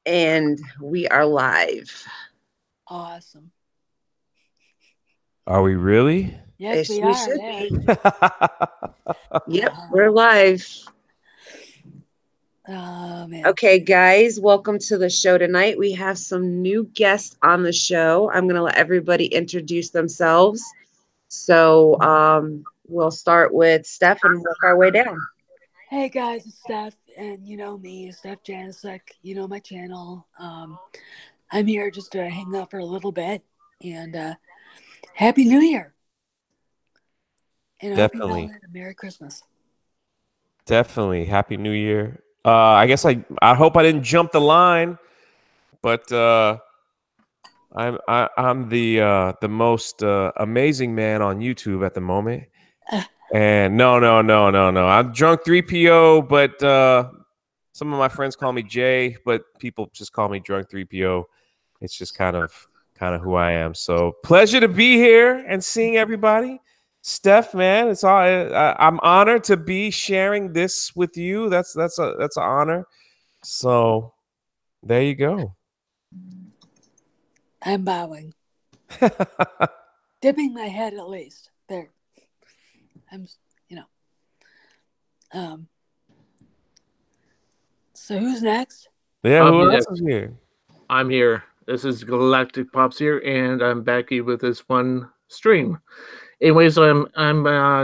And we are live. Awesome. Are we really? Yes, we We are should there. be. Yep, we're live. Oh, man. Okay, guys, welcome to the show tonight. We have some new guests on the show. I'm going to let everybody introduce themselves. So we'll start with Steph and work our way down. Hey, guys, it's Steph, and you know me, Steph Janicek. You know my channel. I'm here just to hang out for a little bit, and Happy New Year. And I hope you all Definitely. had a Merry Christmas. Definitely. Happy New Year. I guess I hope I didn't jump the line, but I'm the most amazing man on YouTube at the moment. And no. I'm drunk 3PO, but some of my friends call me Jay, but people just call me drunk 3PO. It's just kind of who I am. So pleasure to be here and seeing everybody. Steph, man, it's all. I'm honored to be sharing this with you. That's an honor. So there you go. I'm bowing, dipping my head at least. There. I'm, you know. So who's next? Yeah, who else is here? I'm here. This is Galactic Pops here, and I'm back here with this one stream. Anyways, I'm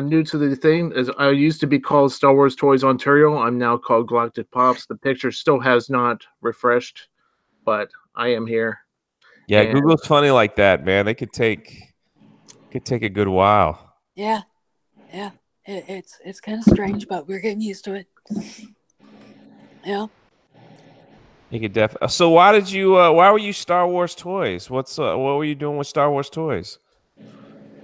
new to the thing. As I used to be called Star Wars Toys Ontario. I'm now called Galactic Pops. The picture still has not refreshed, but I am here. Yeah, Google's funny like that, man. They could take a good while. Yeah. It's kind of strange, but we're getting used to it. Yeah. You could definitely. So why did you? Why were you Star Wars Toys? What were you doing with Star Wars Toys?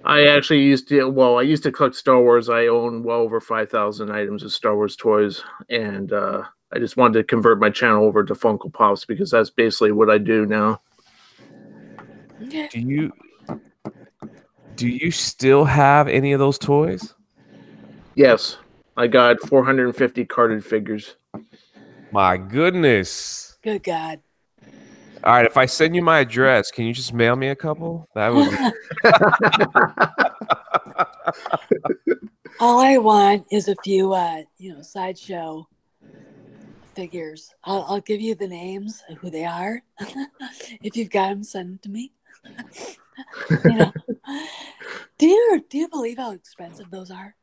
I actually used to. Well, I used to collect Star Wars. I own well over 5,000 items of Star Wars toys, and I just wanted to convert my channel over to Funko Pops because that's basically what I do now. Okay. Do you still have any of those toys? Yes, I got 450 carded figures. My goodness. Good God. All right, if I send you my address, can you just mail me a couple? That would be... All I want is a few, sideshow figures. I'll give you the names of who they are. If you've got them, send them to me. Do you believe how expensive those are?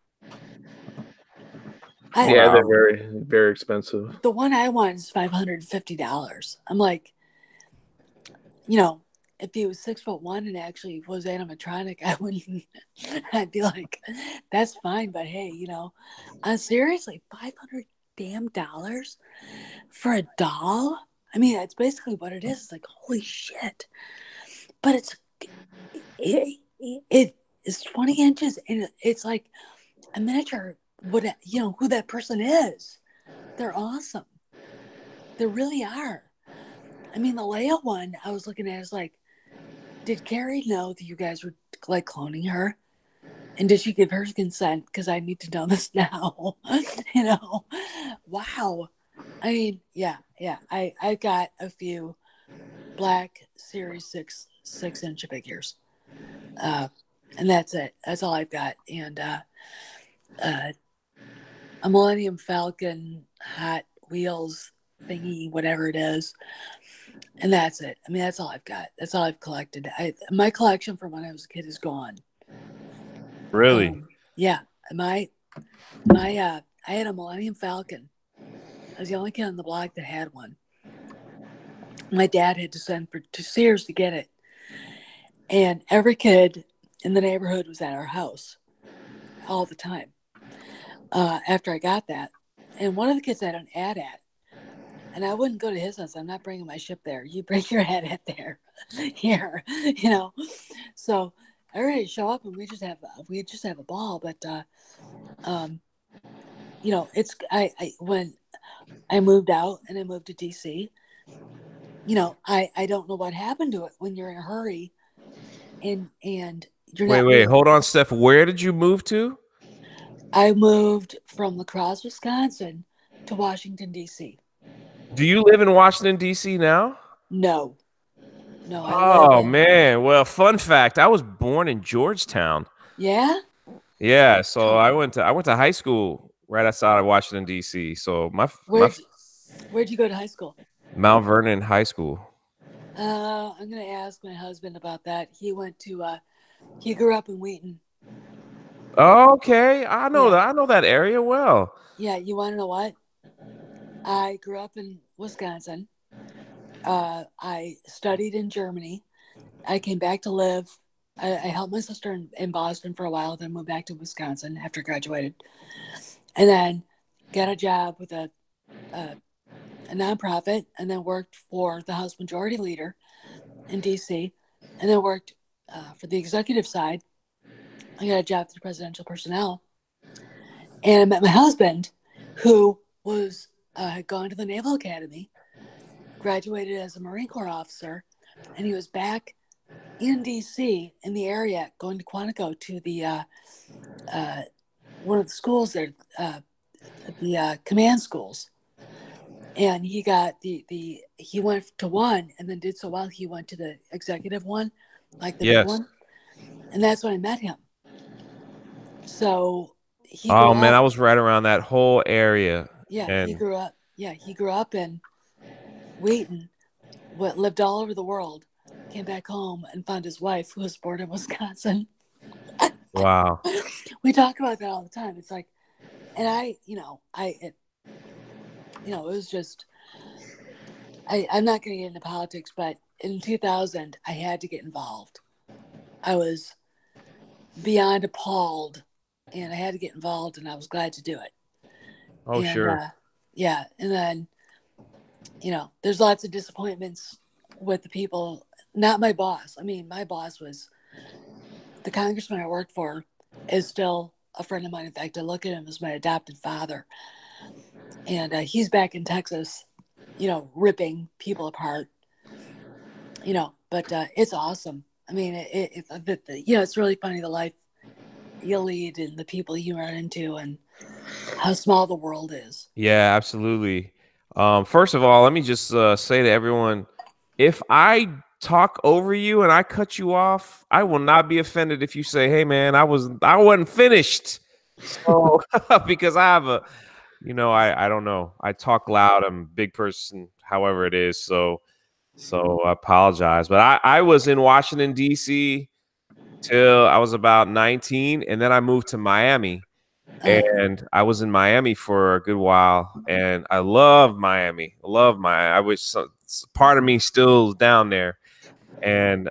Yeah, they're very, very expensive. The one I want is $550. I'm like, if he was 6'1" and actually was animatronic, I wouldn't. I'd be like, that's fine, but hey, seriously, $500 for a doll. I mean, that's basically what it is. It's like, holy shit! But it is 20 inches, and it's like a miniature. Who that person is? They're awesome. They really are. I mean, the Leia one I was looking at is like, did Carrie know that you guys were like cloning her? And did she give her consent? Because I need to know this now. Wow. I mean, yeah. I got a few black Series 6-inch figures. And that's it. That's all I've got. And a Millennium Falcon Hot Wheels thingy, whatever it is. And that's it. I mean, that's all I've got. That's all I've collected. My collection from when I was a kid is gone. Really? Yeah. I had a Millennium Falcon. I was the only kid on the block that had one. My dad had to send to Sears to get it. And every kid in the neighborhood was at our house all the time after I got that. And one of the kids had an AT-AT. And I wouldn't go to his house. I'm not bringing my ship there. You bring your AT-AT there, here, So everybody show up and we just have a ball. But it's when I moved out and I moved to DC. I don't know what happened to it when you're in a hurry, and you're not. Wait, hold on, Steph. Where did you move to? I moved from La Crosse, Wisconsin, to Washington D.C. Do you live in Washington, D.C. now? No, no, I live Oh, in. man. Well, fun fact, I was born in Georgetown. Yeah. Yeah, so Oh, I went to high school right outside of Washington, D.C. So my where'd you go to high school? Mount Vernon High School. I'm gonna ask my husband about that. He went to. He grew up in Wheaton. Okay, I know Yeah, that. I know that area well. yeah. You want to know what? I grew up in Wisconsin. I studied in Germany. I came back to live. I helped my sister in Boston for a while, then moved back to Wisconsin after graduated, and then got a job with a nonprofit, and then worked for the House Majority Leader in DC, and then worked for the executive side. I got a job through presidential personnel, and I met my husband, who was had gone to the Naval Academy, graduated as a Marine Corps officer, and he was back in DC in the area, going to Quantico to the one of the schools there, the command schools. And he got he went to one and then did so well he went to the executive one, like the big Yes. one, and that's when I met him. So he Oh grew man, I up. was right around that whole area, Yeah, he and grew up. Yeah, he grew up in Wheaton, lived all over the world, came back home and found his wife, who was born in Wisconsin. wow. We talk about that all the time. It's like, and it was just, I'm not going to get into politics, but in 2000, I had to get involved. I was beyond appalled, and I had to get involved, and I was glad to do it. Oh And sure. yeah, and then, there's lots of disappointments with the people, not my boss. I mean, my boss was the congressman I worked for is still a friend of mine. In fact, I look at him as my adopted father. And he's back in Texas, ripping people apart, but it's awesome. I mean, it's really funny, the life you lead and the people you run into and how small the world is. Yeah, absolutely. First of all, let me just say to everyone, if I talk over you and I cut you off, I will not be offended if you say, "Hey, man, I wasn't finished." So because I have I don't know, I talk loud. I'm a big person, however it is. So I apologize, but I was in Washington D.C. till I was about 19, and then I moved to Miami. And I was in Miami for a good while, and I love Miami. I love Miami. I wish part of me still is down there. And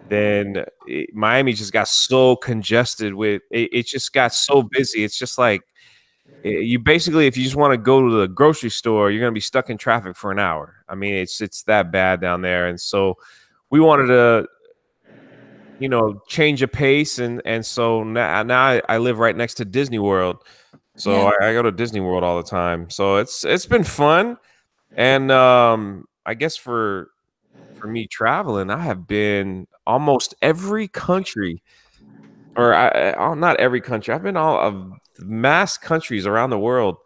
then Miami just got so congested with it. It just got so busy. It's just like you basically, if you just want to go to the grocery store, you're gonna be stuck in traffic for an hour. I mean, it's that bad down there. And so we wanted to change a pace, and so now I live right next to Disney World, so Yeah. I go to Disney World all the time. So it's been fun, and I guess for me traveling, I have been almost every country, or not every country. I've been all of mass countries around the world,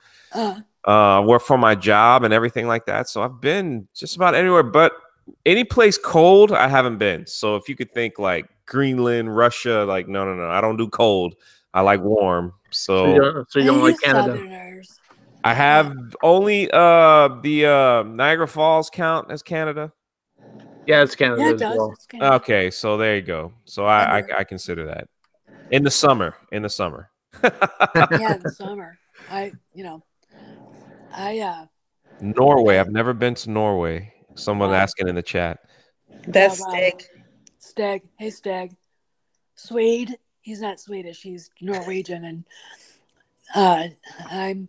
where for my job and everything like that. So I've been just about anywhere, but any place cold, I haven't been. So if you could think like Greenland, Russia, like no, I don't do cold. I like warm. So So you don't like You Canada? Southerners. I have only the Niagara Falls count as Canada. Yeah, it's Canada Yeah, it as does. well. It's Canada. Okay, so there you go. So And I consider that in the summer. In the summer. yeah, in the summer. I Norway. I've never been to Norway. Someone asking in the chat. That's well, Stig. Steg. Hey, Steg. Swede. He's not Swedish. He's Norwegian, and I'm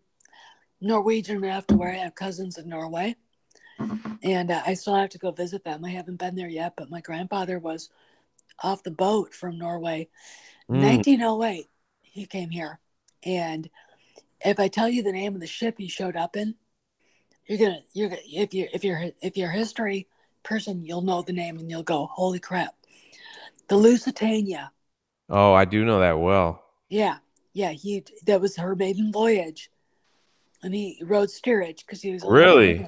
Norwegian enough to where I have cousins in Norway, and I still have to go visit them. I haven't been there yet, but my grandfather was off the boat from Norway, 1908. He came here, and if I tell you the name of the ship he showed up in, you're gonna if you're a history person, you'll know the name and you'll go, holy crap, the Lusitania. Oh, I do know that well. Yeah, that was her maiden voyage, and he rode steerage because he was Really?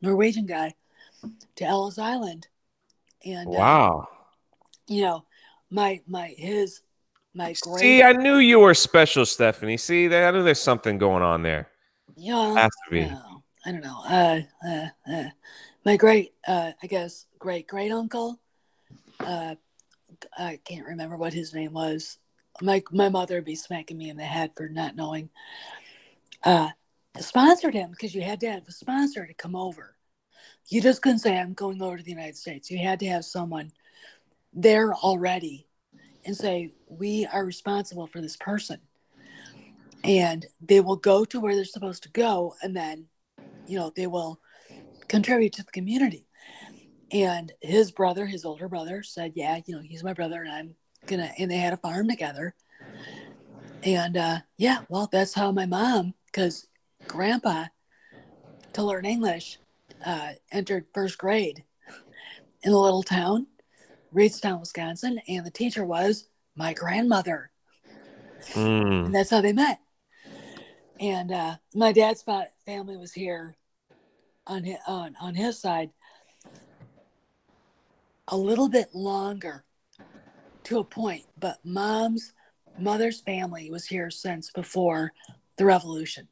Norwegian guy to Ellis Island, and Wow. my See, great I knew you were special, Stephanie. See, I knew there's something going on there. Has to be. I don't know. My great, I guess, great uncle. I can't remember what his name was. My mother would be smacking me in the head for not knowing. Sponsored him because you had to have a sponsor to come over. You just couldn't say, I'm going over to the United States. You had to have someone there already and say, we are responsible for this person. And they will go to where they're supposed to go. And then, they will contribute to the community. And his older brother said, yeah, he's my brother and and they had a farm together. And well, that's how my mom, because grandpa, to learn English, entered first grade in a little town, Reedstown, Wisconsin, and the teacher was my grandmother. And that's how they met. And my dad's family was here on his side a little bit longer to a point, but mother's family was here since before the revolution,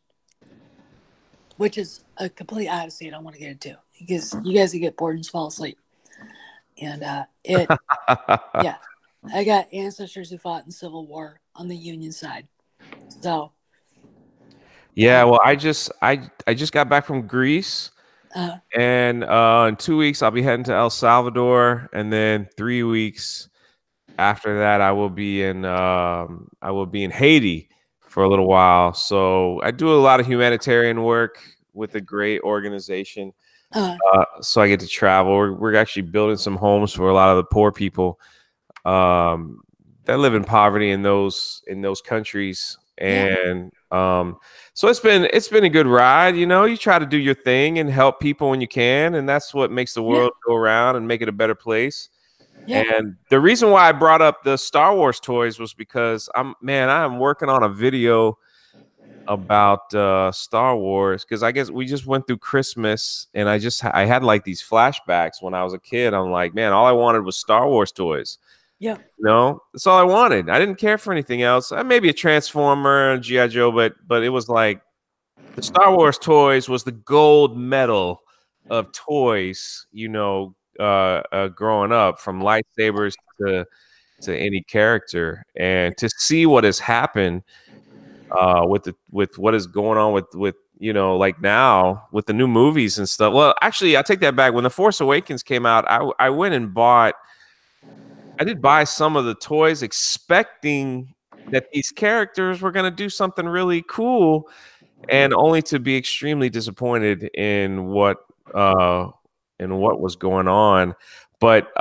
which is a complete odyssey I don't want to get into because you guys would get bored and fall asleep. And yeah, I got ancestors who fought in the Civil War on the Union side. So yeah, well, I just got back from Greece. And in 2 weeks I'll be heading to El Salvador, and then 3 weeks after that I will be in Haiti for a little while. So I do a lot of humanitarian work with a great organization. So I get to travel. We're actually building some homes for a lot of the poor people that live in poverty in those countries. And so it's been a good ride. You try to do your thing and help people when you can, and that's what makes the world go around and make it a better place. And the reason why I brought up the Star Wars toys was because I'm working on a video about Star Wars, because I guess we just went through Christmas and I had like these flashbacks when I was a kid. I'm like, man, all I wanted was Star Wars toys. Yeah. That's all I wanted. I didn't care for anything else. Maybe a Transformer, G.I. Joe, but it was like the Star Wars toys was the gold medal of toys, growing up, from lightsabers to any character. And to see what has happened with what is going on with like now with the new movies and stuff. Well, actually, I take that back. When The Force Awakens came out, I went and I did buy some of the toys expecting that these characters were going to do something really cool, and only to be extremely disappointed in what was going on. But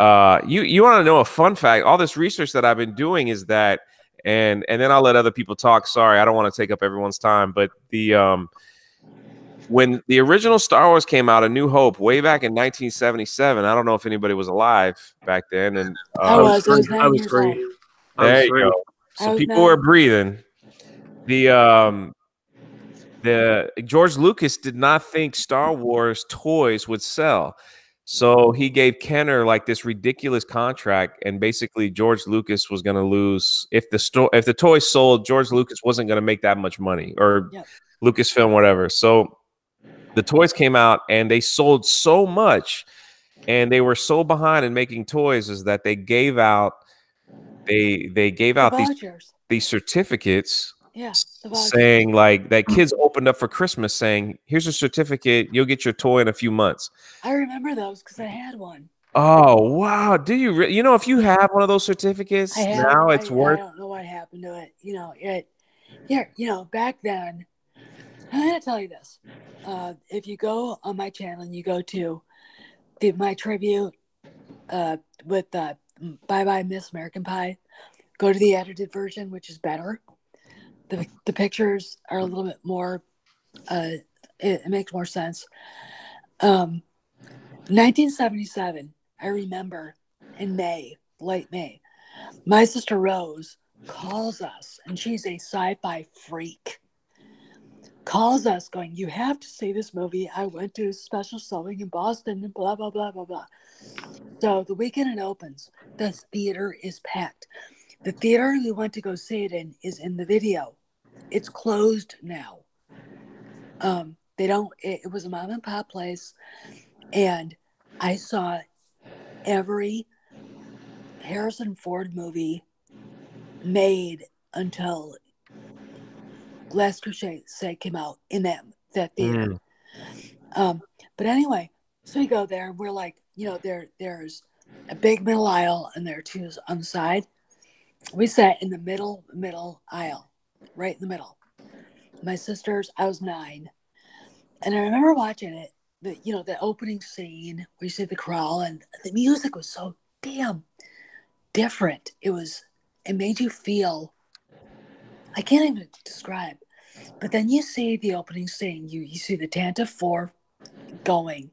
you want to know a fun fact? All this research that I've been doing is that, and then I'll let other people talk. Sorry, I don't want to take up everyone's time, but when the original Star Wars came out, A New Hope, way back in 1977, I don't know if anybody was alive back then. And I was 9 years old. There you go. So people were breathing. The George Lucas did not think Star Wars toys would sell. So he gave Kenner like this ridiculous contract, and basically George Lucas was going to lose if the toys sold. George Lucas wasn't going to make that much money, or Lucasfilm, whatever. So the toys came out and they sold so much, and they were so behind in making toys, is that they gave out these certificates. Yeah, saying like that kids opened up for Christmas, saying, here's a certificate, you'll get your toy in a few months. I remember those because I had one. Oh wow, do you if you have one of those certificates now, it's worth. I don't know what happened to it. Back then, I'm gonna tell you this. If you go on my channel and you go to my tribute with Bye Bye Miss American Pie, go to the edited version, which is better. The pictures are a little bit more, it makes more sense. 1977, I remember in late May, my sister Rose calls us, and she's a sci-fi freak. calls us going, "You have to see this movie. I went to a special showing in Boston and blah, blah, blah, blah, blah." So the weekend it opens, the theater is packed. The theater we went to go see it in is in the video. It's closed now. They don't, it was a mom and pop place, and I saw every Harrison Ford movie made until Last Crusade came out in that theater. But anyway, so we go there, and we're like, there's a big middle aisle, and there are two on the side. We sat in the middle aisle, right in the middle. My sisters, I was 9, and I remember watching it. The opening scene where you see the crawl, and the music was so damn different. It made you feel, I can't even describe. But then you see the opening scene, you see the Tantive 4 going,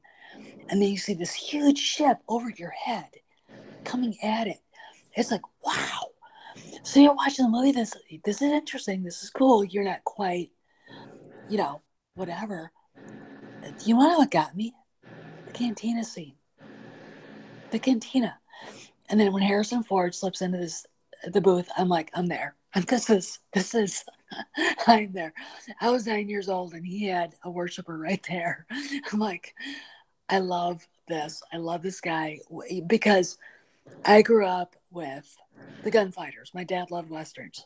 and then you see this huge ship over your head coming at it. It's like, wow. So you're watching the movie, this is interesting, this is cool. You're not quite, whatever. You want to know what got me? The cantina scene. The cantina. And then when Harrison Ford slips into the booth, I'm like, I'm there. And this is I'm there. I was 9 years old, and he had a worshiper right there. I'm like, I love this. I love this guy, because I grew up with the gunfighters. My dad loved Westerns,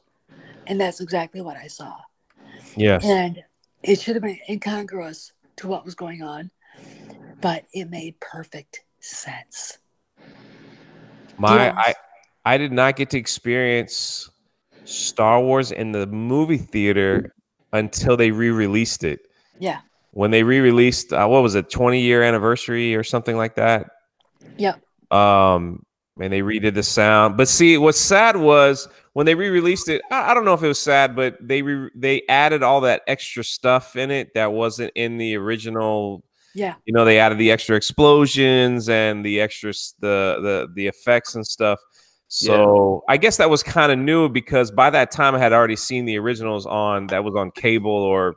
and that's exactly what I saw. Yes. And it should have been incongruous to what was going on, but it made perfect sense. I did not get to experience Star Wars in the movie theater until they re-released it. Yeah. When they re-released, what was it, 20-year anniversary or something like that? Yeah. And they redid the sound. But see, what's sad was when they re-released it, I don't know if it was sad, but they added all that extra stuff in it that wasn't in the original. Yeah. They added the extra explosions and the extra the effects and stuff. So I guess that was kind of new, because by that time I had already seen the originals on cable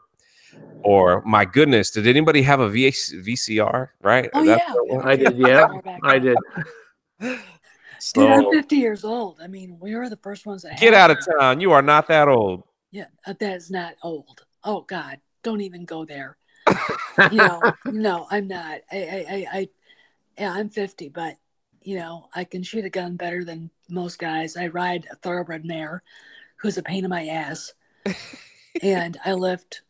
or my goodness, did anybody have a VCR? Right? Oh, yeah. I did. Yeah, I did. So, dude, I'm 50 years old. I mean, we were the first ones that get out of town. You are not that old. Yeah, that is not old. Oh God, don't even go there. No, I'm not. I'm 50, but I can shoot a gun better than most guys. I ride a thoroughbred mare, who's a pain in my ass, and I lift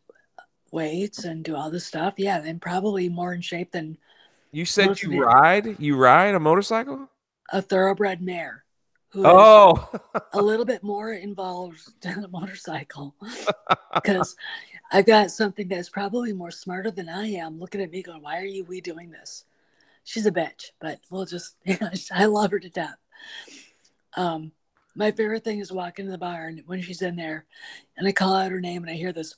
weights and do all this stuff. Yeah, I'm probably more in shape than. You said you ride? You ride a motorcycle? A thoroughbred mare, who is a little bit more involved than a motorcycle, because I've got something that's probably more smarter than I am looking at me going, "Why are we doing this?" She's a bitch, but we'll just, I love her to death. My favorite thing is walking in the barn when she's in there, and I call out her name, and I hear this,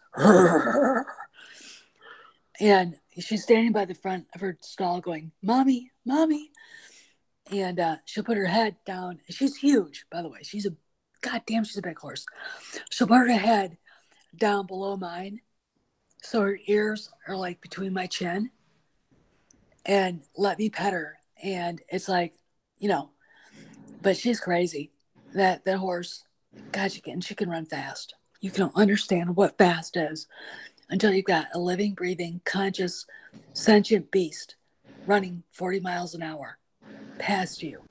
and she's standing by the front of her stall going, "Mommy, Mommy." And she'll put her head down. She's huge, by the way. She's a big horse. She'll put her head down below mine, so her ears are like between my chin, and let me pet her. And it's like, but she's crazy. That horse, God, she can run fast. You can understand what fast is until you've got a living, breathing, conscious, sentient beast running 40 miles an hour past you.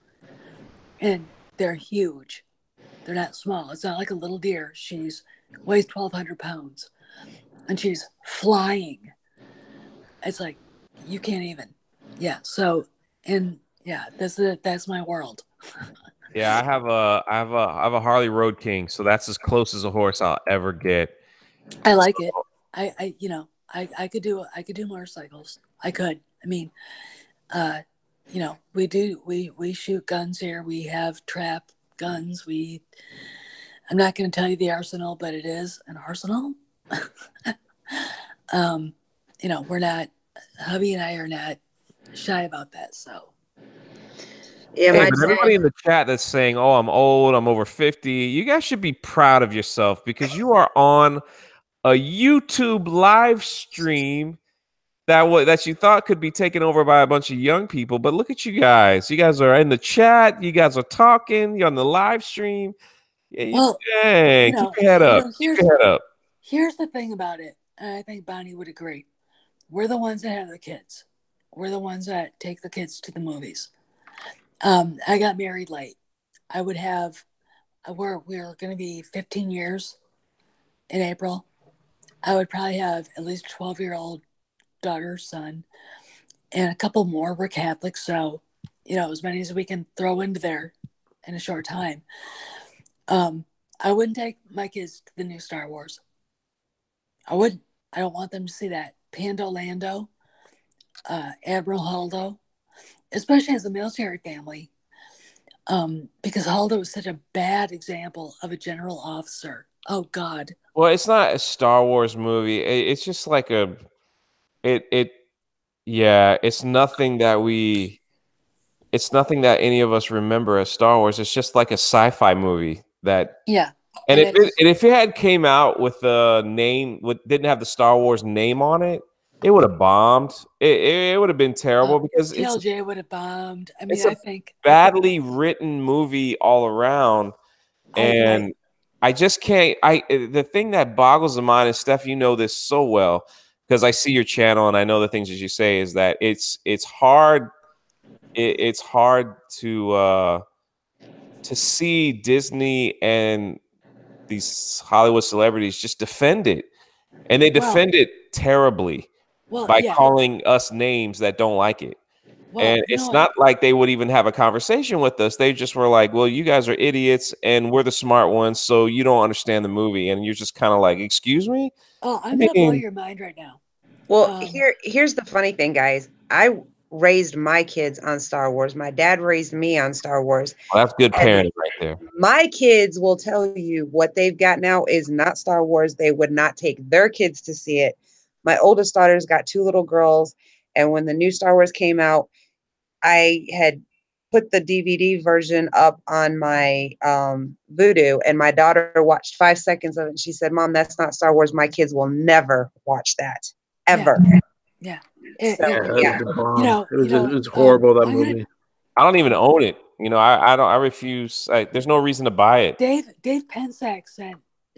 And they're huge. They're not small. It's not like a little deer. She's weighs 1,200 pounds, and she's flying. It's like, you can't even. Yeah. So, and yeah, that's my world. Yeah, I have a Harley Road King, so that's as close as a horse I'll ever get. I like it. I could do motorcycles. I could. I mean, we shoot guns here. We have trap guns. I'm not going to tell you the arsenal, but it is an arsenal. We're not, hubby and I are not shy about that. So. Yeah, hey, but everybody in the chat that's saying, "Oh, I'm old, I'm over 50," you guys should be proud of yourself, because you are on a YouTube live stream that you thought could be taken over by a bunch of young people. But look at you guys. You guys are in the chat. You guys are talking. You're on the live stream. Yeah, Well, dang, keep your head up. Keep your head up. Here's the thing about it, and I think Bonnie would agree. We're the ones that have the kids. We're the ones that take the kids to the movies. I got married late. I would have, we're going to be 15 years in April. I would probably have at least a 12-year-old daughter, son, and a couple more were Catholic. So, as many as we can throw into there in a short time. I wouldn't take my kids to the new Star Wars. I wouldn't. I don't want them to see that. Pando Lando, Admiral Holdo, especially as a military family, because Holdo was such a bad example of a general officer. Oh, God. Well, it's not a Star Wars movie. It's just like it's nothing that it's nothing that any of us remember as Star Wars. It's just like a sci-fi movie that. Yeah. And if it had came out with a name, didn't have the Star Wars name on it, it would have bombed. It would have been terrible because TLJ would have bombed. I mean, I think badly I think, written movie all around, and I just can't. The thing that boggles the mind, and Steph, you know this so well because I see your channel and I know the things that you say is that it's hard. It's hard to see Disney and these Hollywood celebrities just defend it, and they defend it terribly by calling us names that don't like it. And it's not like they would even have a conversation with us. They just were like, well, you guys are idiots and we're the smart ones, so you don't understand the movie. And you're just kind of like, excuse me? Oh, I'm going to blow your mind right now. Well, here's the funny thing, guys. I raised my kids on Star Wars. My dad raised me on Star Wars. Well, that's good parenting right there. My kids will tell you what they've got now is not Star Wars. They would not take their kids to see it. My oldest daughter's got 2 little girls. And when the new Star Wars came out, I had put the DVD version up on my Vudu, and my daughter watched 5 seconds of it. And she said, Mom, that's not Star Wars. My kids will never watch that, ever. Yeah. It was horrible, that movie. I don't even own it. I refuse. There's no reason to buy it. Dave Pensack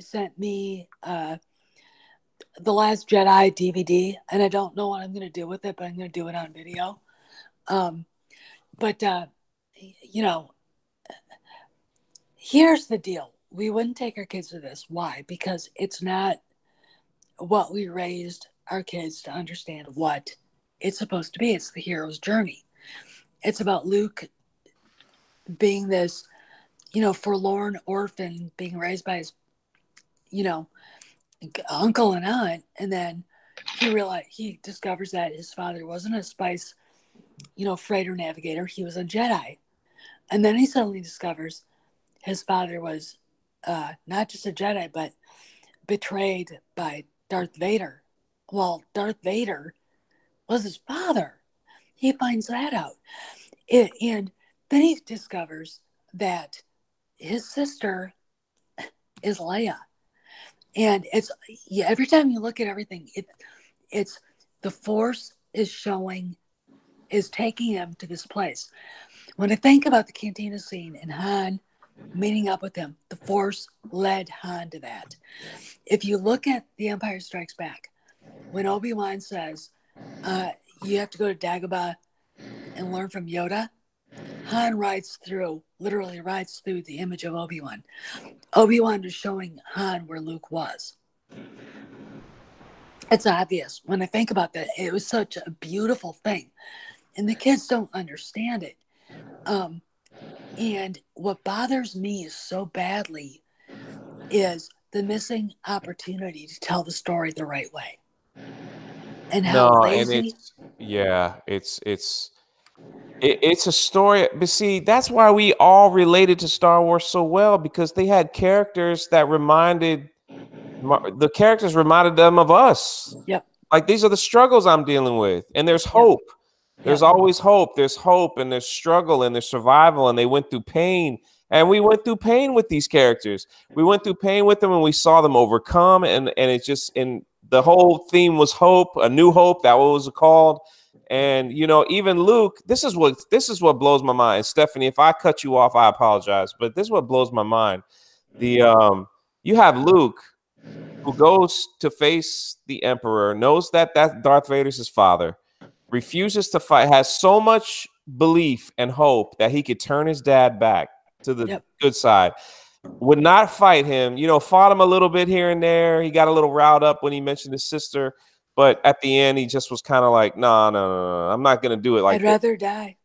sent me The Last Jedi DVD, and I don't know what I'm going to do with it, but I'm going to do it on video. Here's the deal. We wouldn't take our kids to this. Why? Because it's not what we raised our kids to understand what it's supposed to be. It's the hero's journey. It's about Luke being this, forlorn orphan, being raised by his, uncle and aunt. And then he discovers that his father wasn't a spice, freighter navigator. He was a Jedi. And then he suddenly discovers his father was not just a Jedi, but betrayed by Darth Vader. Well, Darth Vader was his father. He finds that out. And then he discovers that his sister is Leia. And every time you look at everything, it's the Force is taking him to this place. When I think about the cantina scene and Han meeting up with him, the Force led Han to that. If you look at The Empire Strikes Back, when Obi-Wan says, you have to go to Dagobah and learn from Yoda, Han literally rides through the image of Obi-Wan. Obi-Wan is showing Han where Luke was. It's obvious. When I think about that, it was such a beautiful thing. And the kids don't understand it. And what bothers me so badly is the missing opportunity to tell the story the right way. And how lazy. It's a story. But see, that's why we all related to Star Wars so well, because they had characters that reminded them of us. Yep. Like, these are the struggles I'm dealing with. And there's hope. There's always hope. There's hope and there's struggle and there's survival. And they went through pain And we went through pain with these characters. We went through pain with them, and we saw them overcome. And it's just, and the whole theme was hope, a new hope. That was called. And you know, even Luke. This is what blows my mind. Stephanie, if I cut you off, I apologize. But this is what blows my mind. You have Luke, who goes to face the Emperor, knows that Darth Vader's his father, refuses to fight, has so much belief and hope that he could turn his dad back to the good side, would not fight him, you know, fought him a little bit here and there. He got a little riled up when he mentioned his sister, but at the end, he just was kind of like, no, I'm not going to do it like I'd rather die.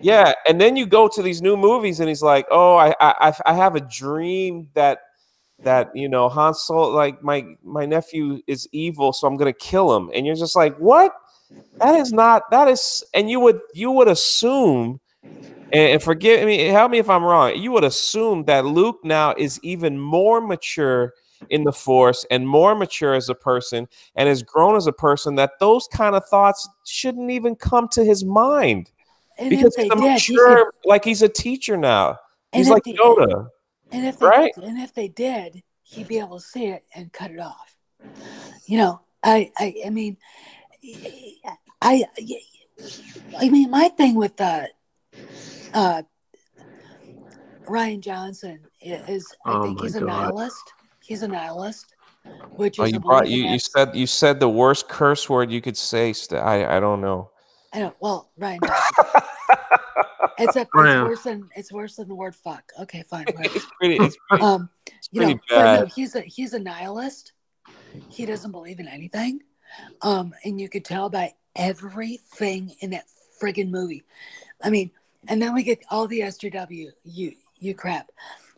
Yeah, and then you go to these new movies, and he's like, oh, I have a dream that you know, Han Solo, like my nephew is evil, so I'm going to kill him. And you're just like, what? That is, and you would assume, and forgive me, help me if I'm wrong, you would assume that Luke now is even more mature in the Force and more mature as a person and has grown as a person, that those kind of thoughts shouldn't even come to his mind. And because he's a mature, like he's a teacher now. He's like Yoda. And if they did, he'd be able to see it and cut it off. You know, I mean, my thing with Ryan Johnson is, I think he's a nihilist. He's a nihilist, which is you said the worst curse word you could say. I don't know. I know. Well, Ryan Johnson. It's worse than the word fuck. Okay, fine. It's pretty bad. But no, he's a nihilist. He doesn't believe in anything. And you could tell by everything in that friggin' movie. I mean, and then we get all the SJW you crap.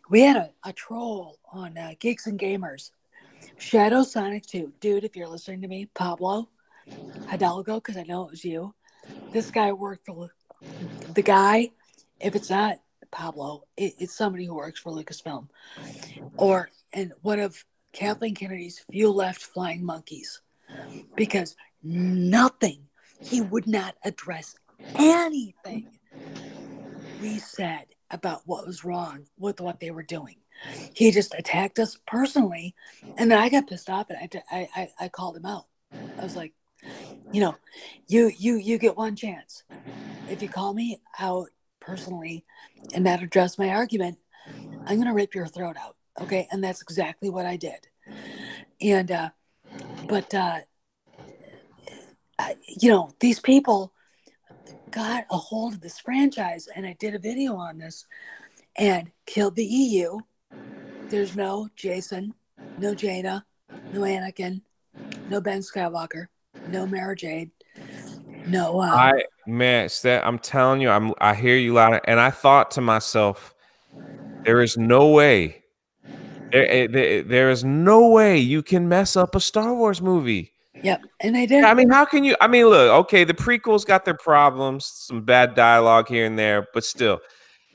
We had a troll on Geeks and Gamers. Shadow Sonic 2. Dude, if you're listening to me, Pablo Hidalgo, because I know it was you. This guy worked for the guy. If it's not Pablo, it's somebody who works for Lucasfilm, and one of Kathleen Kennedy's few left flying monkeys, because he would not address anything we said about what was wrong with what they were doing. He just attacked us personally, and then I got pissed off, and I called him out. I was like, you know, you get one chance. If you call me out personally and not address my argument, I'm going to rip your throat out. Okay. And that's exactly what I did. And, you know, these people got a hold of this franchise, and I did a video on this, and killed the EU. There's no Jason, no Jaina, no Anakin, no Ben Skywalker, no Mara Jade, no. I'm telling you, I hear you loud, and I thought to myself, there is no way, there is no way you can mess up a Star Wars movie. Yep, and they did. I mean, how can you? I mean, look, okay, the prequels got their problems, some bad dialogue here and there, but still,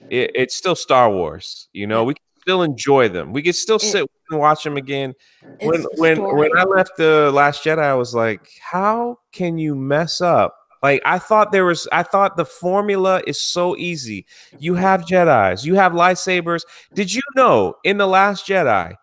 it's still Star Wars. You know, we can still enjoy them. We can still sit and watch them again. When I left the Last Jedi, I was like, how can you mess up? Like, I thought the formula is so easy. You have Jedis, you have lightsabers. Did you know in the Last Jedi,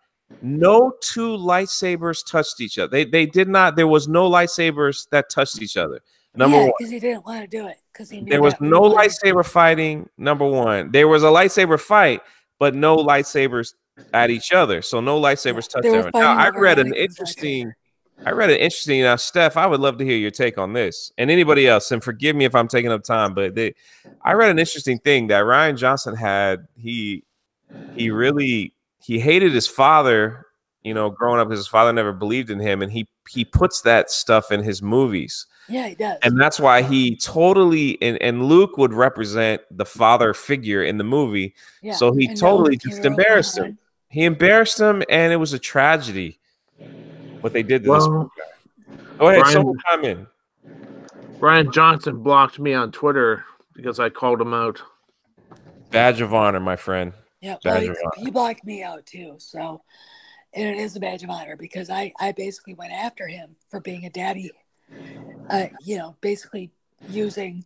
no two lightsabers touched each other? They did not. There was no lightsabers that touched each other. Number one, because he didn't want to do it. Because there was no lightsaber fighting. Number one, there was a lightsaber fight, but no lightsabers at each other. So no lightsabers touched each other. Now, I read an interesting. Now, Steph, I would love to hear your take on this, and anybody else. And forgive me if I'm taking up time, but I read an interesting thing that Ryan Johnson had. He hated his father, you know, growing up, because his father never believed in him, and he puts that stuff in his movies. Yeah, he does. And that's why he totally, and Luke would represent the father figure in the movie. Yeah. So he totally just embarrassed him. He embarrassed him, and it was a tragedy what they did to this guy. Go ahead, someone come in. Ryan Johnson blocked me on Twitter because I called him out. Badge of honor, my friend. Yeah, he blocked me out too. So, and it is a badge of honor, because I basically went after him for being a daddy. You know, basically using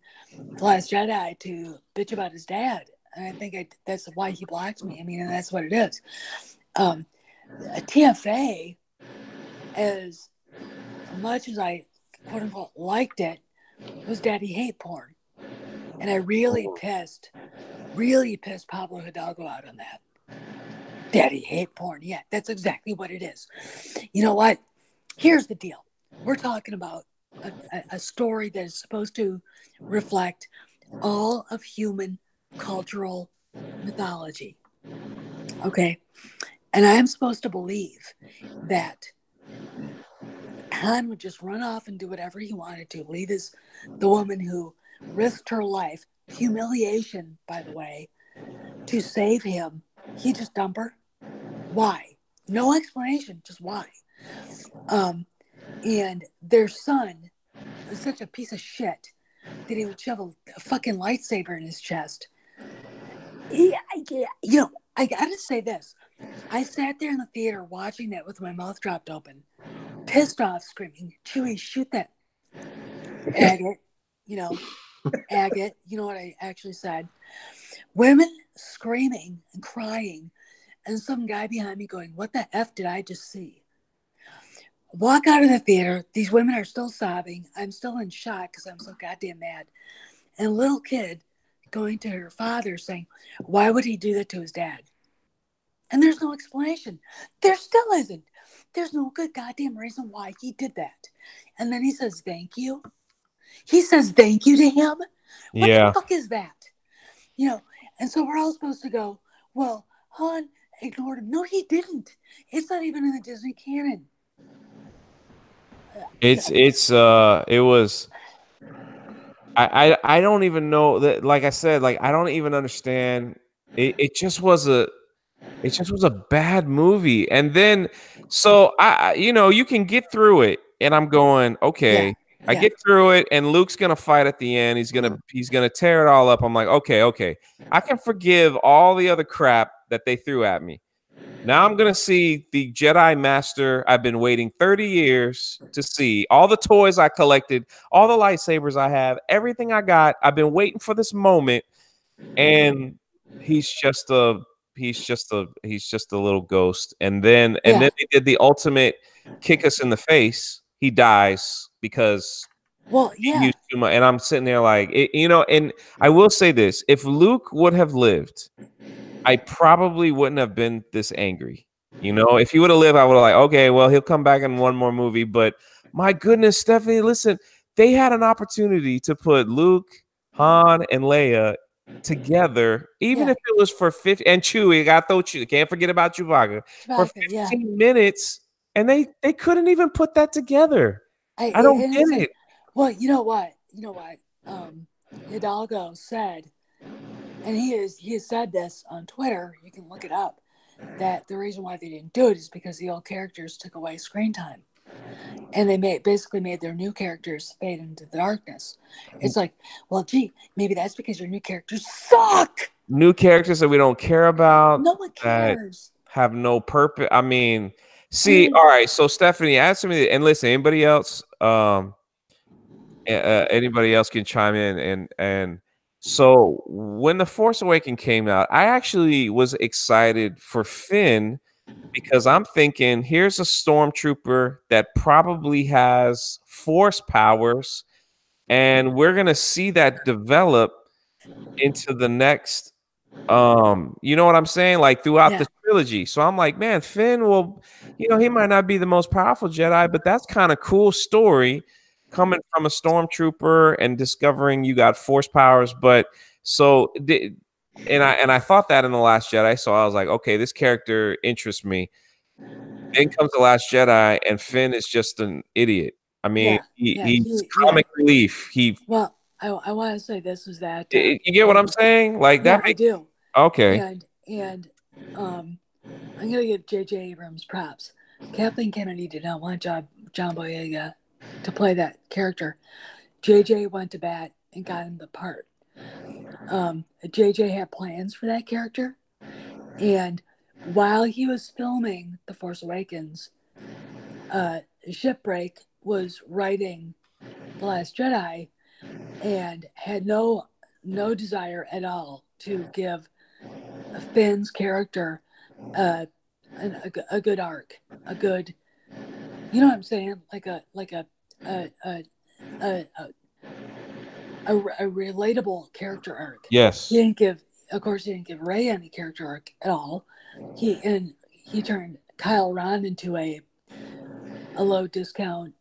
The Last Jedi to bitch about his dad. and I think that's why he blocked me. I mean, and that's what it is. TFA, as much as I quote unquote liked it, was daddy hate porn, and I really pissed Pablo Hidalgo out on that. Daddy hate porn. Yeah, that's exactly what it is. You know what? Here's the deal. We're talking about a story that is supposed to reflect all of human cultural mythology. Okay. And I am supposed to believe that Han would just run off and do whatever he wanted to, leave the woman who risked her life, humiliation, by the way, to save him. He just dump her. Why? No explanation, just why. And their son is such a piece of shit that he would shove a fucking lightsaber in his chest. I gotta say this. I sat there in the theater watching that with my mouth dropped open, pissed off, screaming, Chewie, shoot that agate. Agate. You know what I actually said? Women screaming and crying, and some guy behind me going, what the F did I just see? Walk out of the theater. These women are still sobbing. I'm still in shock because I'm so goddamn mad. And a little kid going to her father saying, why would he do that to his dad? And there's no explanation. There still isn't. There's no good goddamn reason why he did that. And then he says, thank you. He says thank you to him. What the fuck is that? And so we're all supposed to go, well, Han ignored him. No, he didn't. It's not even in the Disney canon. It was. I don't even know that. Like I said, like I don't even understand. It just was a bad movie. And then so you can get through it, and I'm going, okay. Yeah. I get through it, and Luke's gonna fight at the end. He's gonna tear it all up. I'm like, okay. I can forgive all the other crap that they threw at me. Now I'm going to see the Jedi Master I've been waiting 30 years to see. All the toys I collected, all the lightsabers I have, everything I got. I've been waiting for this moment, and he's just a little ghost. And then they did the ultimate kick us in the face. He dies because he used too much. And I'm sitting there like, and I will say this: if Luke would have lived, I probably wouldn't have been this angry. If he would have lived, I would have like, okay, well, he'll come back in one more movie. But my goodness, Stephanie, listen, they had an opportunity to put Luke, Han, and Leia together, even if it was for 50, and Chewie, can't forget about Chewbacca for 15 minutes, and they couldn't even put that together. I don't get it. Well, you know what? Hidalgo said, and he has said this on Twitter, you can look it up, that the reason why they didn't do it is because the old characters took away screen time. And they basically made their new characters fade into the darkness. It's like, well, gee, maybe that's because your new characters suck. New characters that we don't care about. No one cares. Have no purpose. I mean, see, all right. So Stephanie, answer me, and listen, anybody else can chime in. And so when The Force Awakens came out, I actually was excited for Finn, because I'm thinking, here's a stormtrooper that probably has force powers, and we're going to see that develop into the next, you know what I'm saying? Like throughout the trilogy. So I'm like, man, Finn will, he might not be the most powerful Jedi, but that's kind of cool story coming from a stormtrooper and discovering you got force powers. But so I thought that in The Last Jedi, so I was like, okay, this character interests me. Then comes The Last Jedi, and Finn is just an idiot. I mean, he's comic relief. I want to say this is that you get what I'm saying? Like that. I do. Okay. And I'm gonna give J.J. Abrams props. Kathleen Kennedy did not want John Boyega to play that character. J.J. went to bat and got him the part. JJ had plans for that character, and while he was filming The Force Awakens, Shipbreak was writing The Last Jedi and had no desire at all to give Finn's character a good arc, a good, you know what I'm saying, like a relatable character arc. Yes. He didn't give, of course, he didn't give Ray any character arc at all. He turned Kyle Ron into a low discount,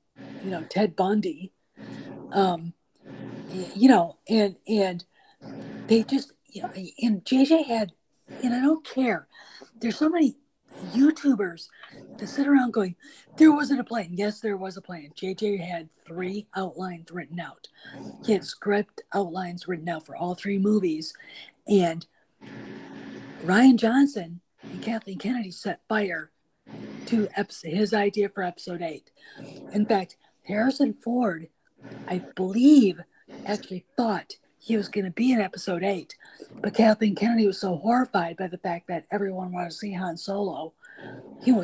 you know, Ted Bundy. You know, and they just, you know, and JJ had, and I don't care. There's so many YouTubers that sit around going, there wasn't a plan. Yes, there was a plan. JJ had 3 outlines written out. He had script outlines written out for all 3 movies. And Rian Johnson and Kathleen Kennedy set fire to his idea for episode 8. In fact, Harrison Ford, I believe, actually thought he was going to be in episode 8, but Kathleen Kennedy was so horrified by the fact that everyone wanted to see Han Solo,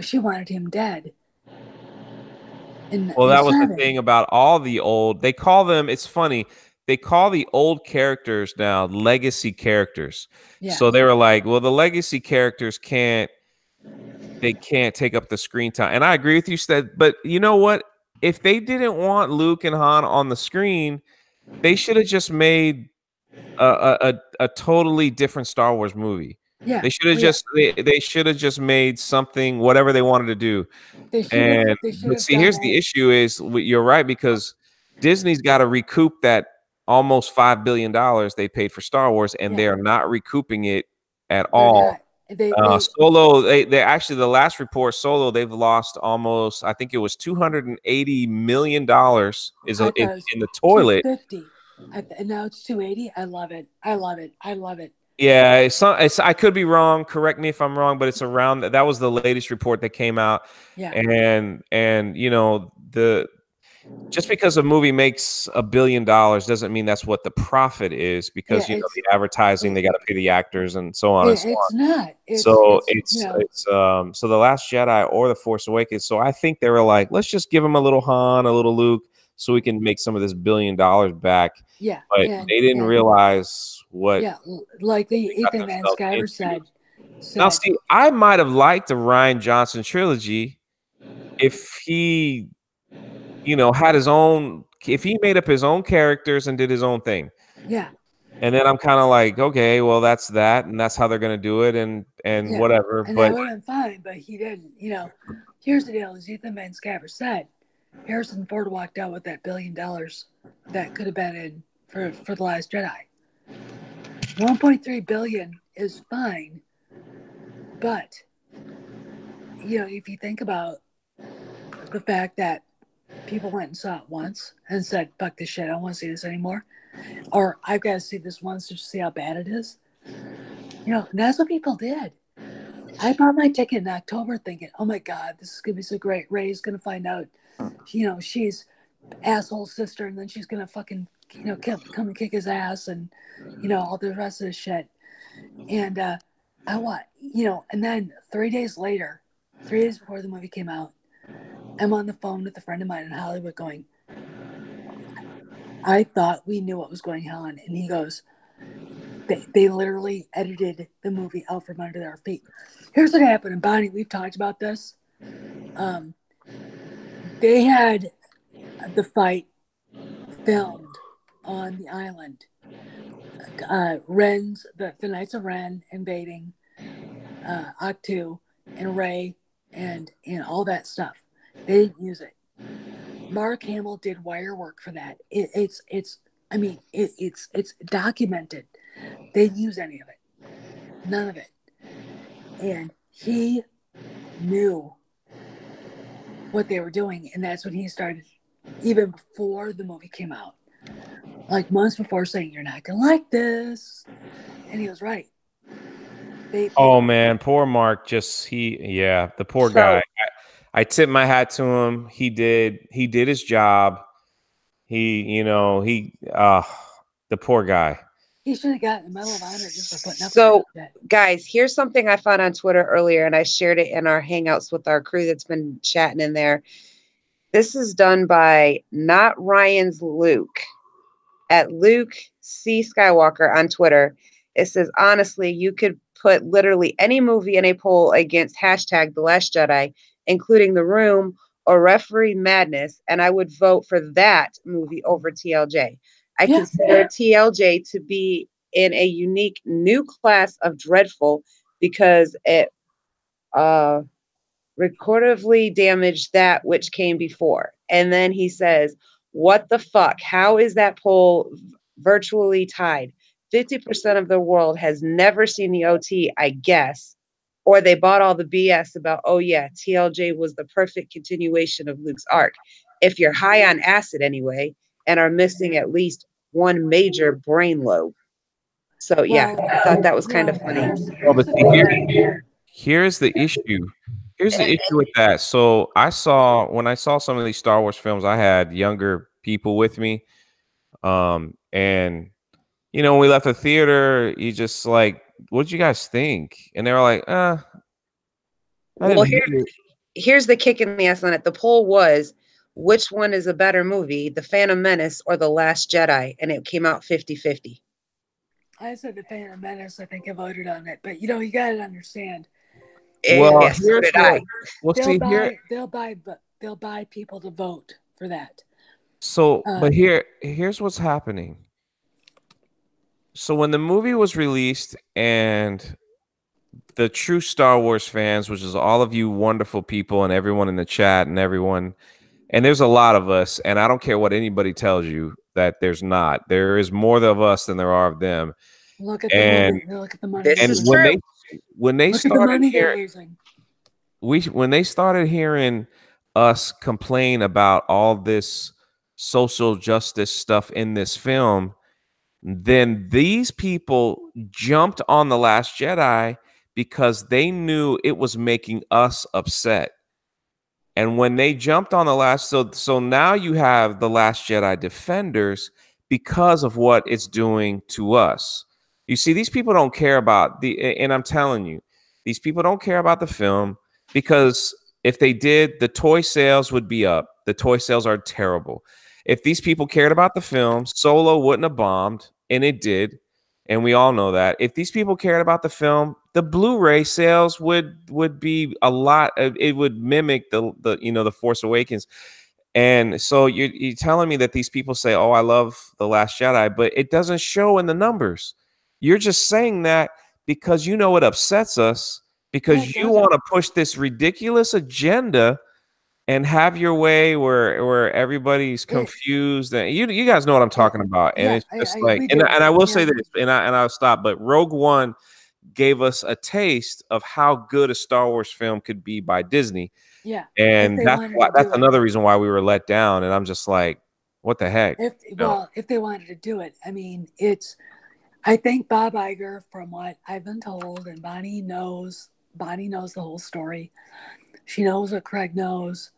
she wanted him dead. Well, that was the thing about all the old. They call them. It's funny. They call the old characters now legacy characters. Yeah. So they were like, well, the legacy characters can't take up the screen time. And I agree with you, Sted. But you know what? If they didn't want Luke and Han on the screen, they should have just made a totally different Star Wars movie. Yeah, they should have they should have just made something, whatever they wanted to do. But see, here's the issue: is you're right, because Disney's got to recoup that almost $5 billion they paid for Star Wars, and they are not recouping it at all. Solo, they actually, the last report, Solo, they've lost almost, I think it was $280 million is in the toilet. 250. And now it's 280. I love it. I love it. I love it. Yeah, I could be wrong. Correct me if I'm wrong, but it's around that was the latest report that came out. Yeah. And you know, just because a movie makes $1 billion doesn't mean that's what the profit is, because you know, the advertising, they got to pay the actors and so on and so on. It's not. So The Last Jedi or The Force Awakens. So I think they were like, let's just give him a little Han, a little Luke, so we can make some of this $1 billion back. Yeah. But they didn't realize what. Yeah, like the Ethan Van Sciver said. Now, see, I might have liked the Rian Johnson trilogy if he, you know, had his own, if he made up his own characters and did his own thing. Yeah. And then I'm kind of like, okay, well, that's that, and that's how they're going to do it, and whatever. And but that would have been fine, but he didn't. You know, here's the deal: as Ethan Van Sciver said, Harrison Ford walked out with that $1 billion that could have been in for The Last Jedi. 1.3 billion is fine, but you know, if you think about the fact that people went and saw it once and said, "Fuck this shit, I don't want to see this anymore," or "I've got to see this once to see how bad it is," you know, that's what people did. I bought my ticket in October thinking, "Oh my God, this is gonna be so great. Ray's gonna find out, you know, she's asshole sister, and then she's gonna fucking, you know, come and kick his ass, and you know, all the rest of the shit." And you know, and then 3 days later, 3 days before the movie came out, I'm on the phone with a friend of mine in Hollywood going, "I thought we knew what was going on," and he goes, they literally edited the movie out from under their feet. Here's what happened, and Bonnie, we've talked about this. They had the fight filmed on the island. The Knights of Ren invading Ahch-To and Rey and all that stuff. They didn't use it. Mark Hamill did wire work for that. It's documented. They didn't use any of it. None of it. And he knew what they were doing, and that's when he started, even before the movie came out, like months before, saying, "You're not gonna like this," and he was right. Oh man, poor Mark. The poor guy. I tip my hat to him. He did his job. The poor guy. He should have gotten the Medal of Honor just for putting up with that. Guys, here's something I found on Twitter earlier, and I shared it in our Hangouts with our crew that's been chatting in there. This is done by Not Ryan's Luke at Luke C. Skywalker on Twitter. It says, honestly, you could put literally any movie in a poll against hashtag The Last Jedi, including The Room or Referee Madness, and I would vote for that movie over TLJ. I consider TLJ to be in a unique new class of dreadful because it recordively damaged that which came before. And then he says, what the fuck? How is that poll virtually tied? 50% of the world has never seen the OT, I guess. Or they bought all the BS about, oh yeah, TLJ was the perfect continuation of Luke's arc. If you're high on acid anyway, and are missing at least one major brain lobe. So yeah, I thought that was kind of funny. Well, but see, here's the issue. Here's the issue with that. So when I saw some of these Star Wars films, I had younger people with me. And you know, when we left the theater, you just like, what did you guys think? And they were like, well, here's the kick in the ass on it. The poll was, which one is a better movie, The Phantom Menace or The Last Jedi? And it came out 50-50. I said The Phantom Menace. I think I voted on it. But, you know, you got to understand. Well, yes, so did I. Well, they'll buy people to vote for that. So, but here's what's happening. So when the movie was released and the true Star Wars fans, which is all of you wonderful people and everyone in the chat and everyone, and there's a lot of us, and I don't care what anybody tells you that there's not. There is more of us than there are of them. Look at the money. Look at the money. This is true. When they started when they started hearing us complain about all this social justice stuff in this film, then these people jumped on The Last Jedi because they knew it was making us upset. And when they jumped on so now you have The Last Jedi defenders because of what it's doing to us. You see, these people don't care about and I'm telling you, these people don't care about the film, because if they did, the toy sales would be up. The toy sales are terrible. If these people cared about the film, Solo wouldn't have bombed, and it did, and we all know that. If these people cared about the film, the Blu-ray sales would be a lot. It would mimic the Force Awakens. And so you're telling me that these people say, "Oh, I love The Last Jedi," but it doesn't show in the numbers. You're just saying that because you know it upsets us, because you want to push this ridiculous agenda and have your way where everybody's confused. And you guys know what I'm talking about. And it's just and I will say this, and I'll stop. But Rogue One gave us a taste of how good a Star Wars film could be by Disney. Yeah. And that's another reason why we were let down. And I'm just like, what the heck? If they wanted to do it, I mean, I think Bob Iger, from what I've been told, and Bonnie knows the whole story. She knows what Craig knows.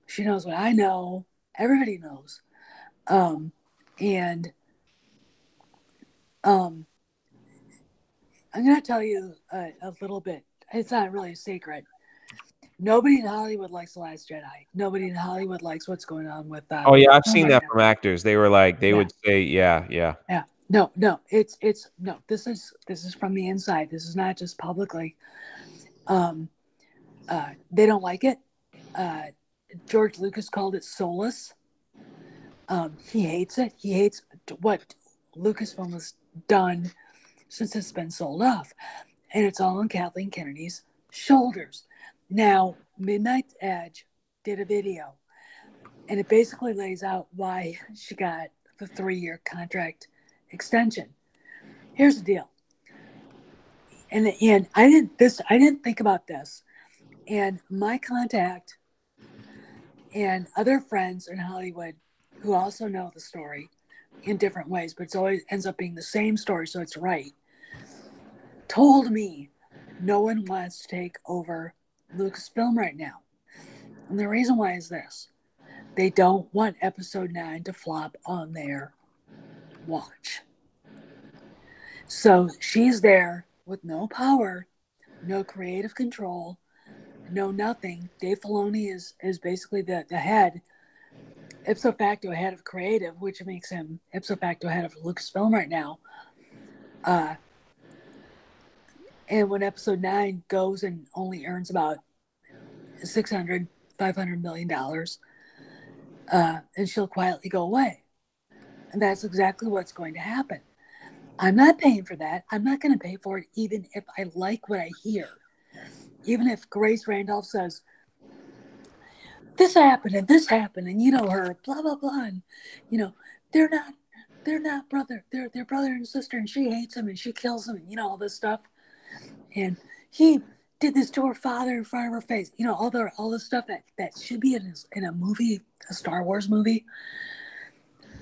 She knows what I know. Everybody knows. I'm going to tell you a little bit. It's not really a secret. Nobody in Hollywood likes The Last Jedi. Nobody in Hollywood likes what's going on with that. Oh yeah, I've seen that from actors. They were like, would say, yeah. No. It's no. This is from the inside. This is not just publicly. They don't like it. George Lucas called it soulless. He hates it. He hates what Lucasfilm has done since it's been sold off, and it's all on Kathleen Kennedy's shoulders. Now, Midnight Edge did a video, and it basically lays out why she got the 3-year contract extension. Here's the deal. And I didn't think about this. And my contact and other friends in Hollywood who also know the story in different ways, but it always ends up being the same story, so it's right, told me no one wants to take over Lucasfilm right now. And the reason why is this. They don't want Episode 9 to flop on their watch. So she's there with no power, no creative control, no nothing. Dave Filoni is basically the head, ipso facto head of creative, which makes him ipso facto head of Lucasfilm right now. And when episode 9 goes and only earns about $500 million, and she'll quietly go away. And that's exactly what's going to happen. I'm not paying for that. I'm not going to pay for it, even if I like what I hear. Even if Grace Randolph says, this happened, and you know her, blah, blah, blah. And, you know, they're not brother. They're brother and sister, and she hates him, and she kills him, and, you know, all this stuff. And he did this to her father in front of her face. You know, all the stuff that should be in a movie, a Star Wars movie.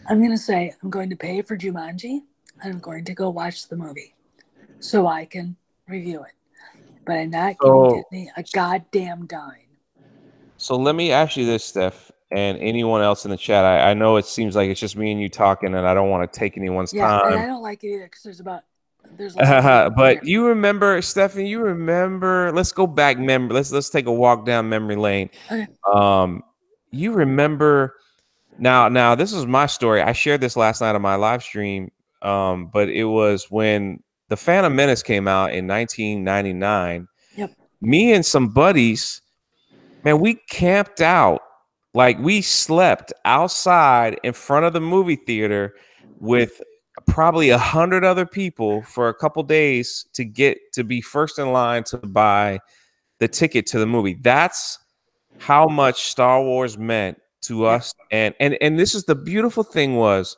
I'm going to say I'm going to pay for Jumanji. I'm going to go watch the movie so I can review it. But I'm not giving Disney a goddamn dime. So let me ask you this, Steph, and anyone else in the chat. I know it seems like it's just me and you talking, and I don't want to take anyone's time. Yeah, and I don't like it either because there's a lot but you remember, Stephanie, let's go back let's take a walk down memory lane. Okay. You remember now this is my story. I shared this last night on my live stream. But it was when The Phantom Menace came out in 1999. Yep. Me and some buddies, man, we camped out. Like, we slept outside in front of the movie theater with probably 100 other people for a couple days to get to be first in line to buy the ticket to the movie. That's how much Star Wars meant to us. And this is the beautiful thing was,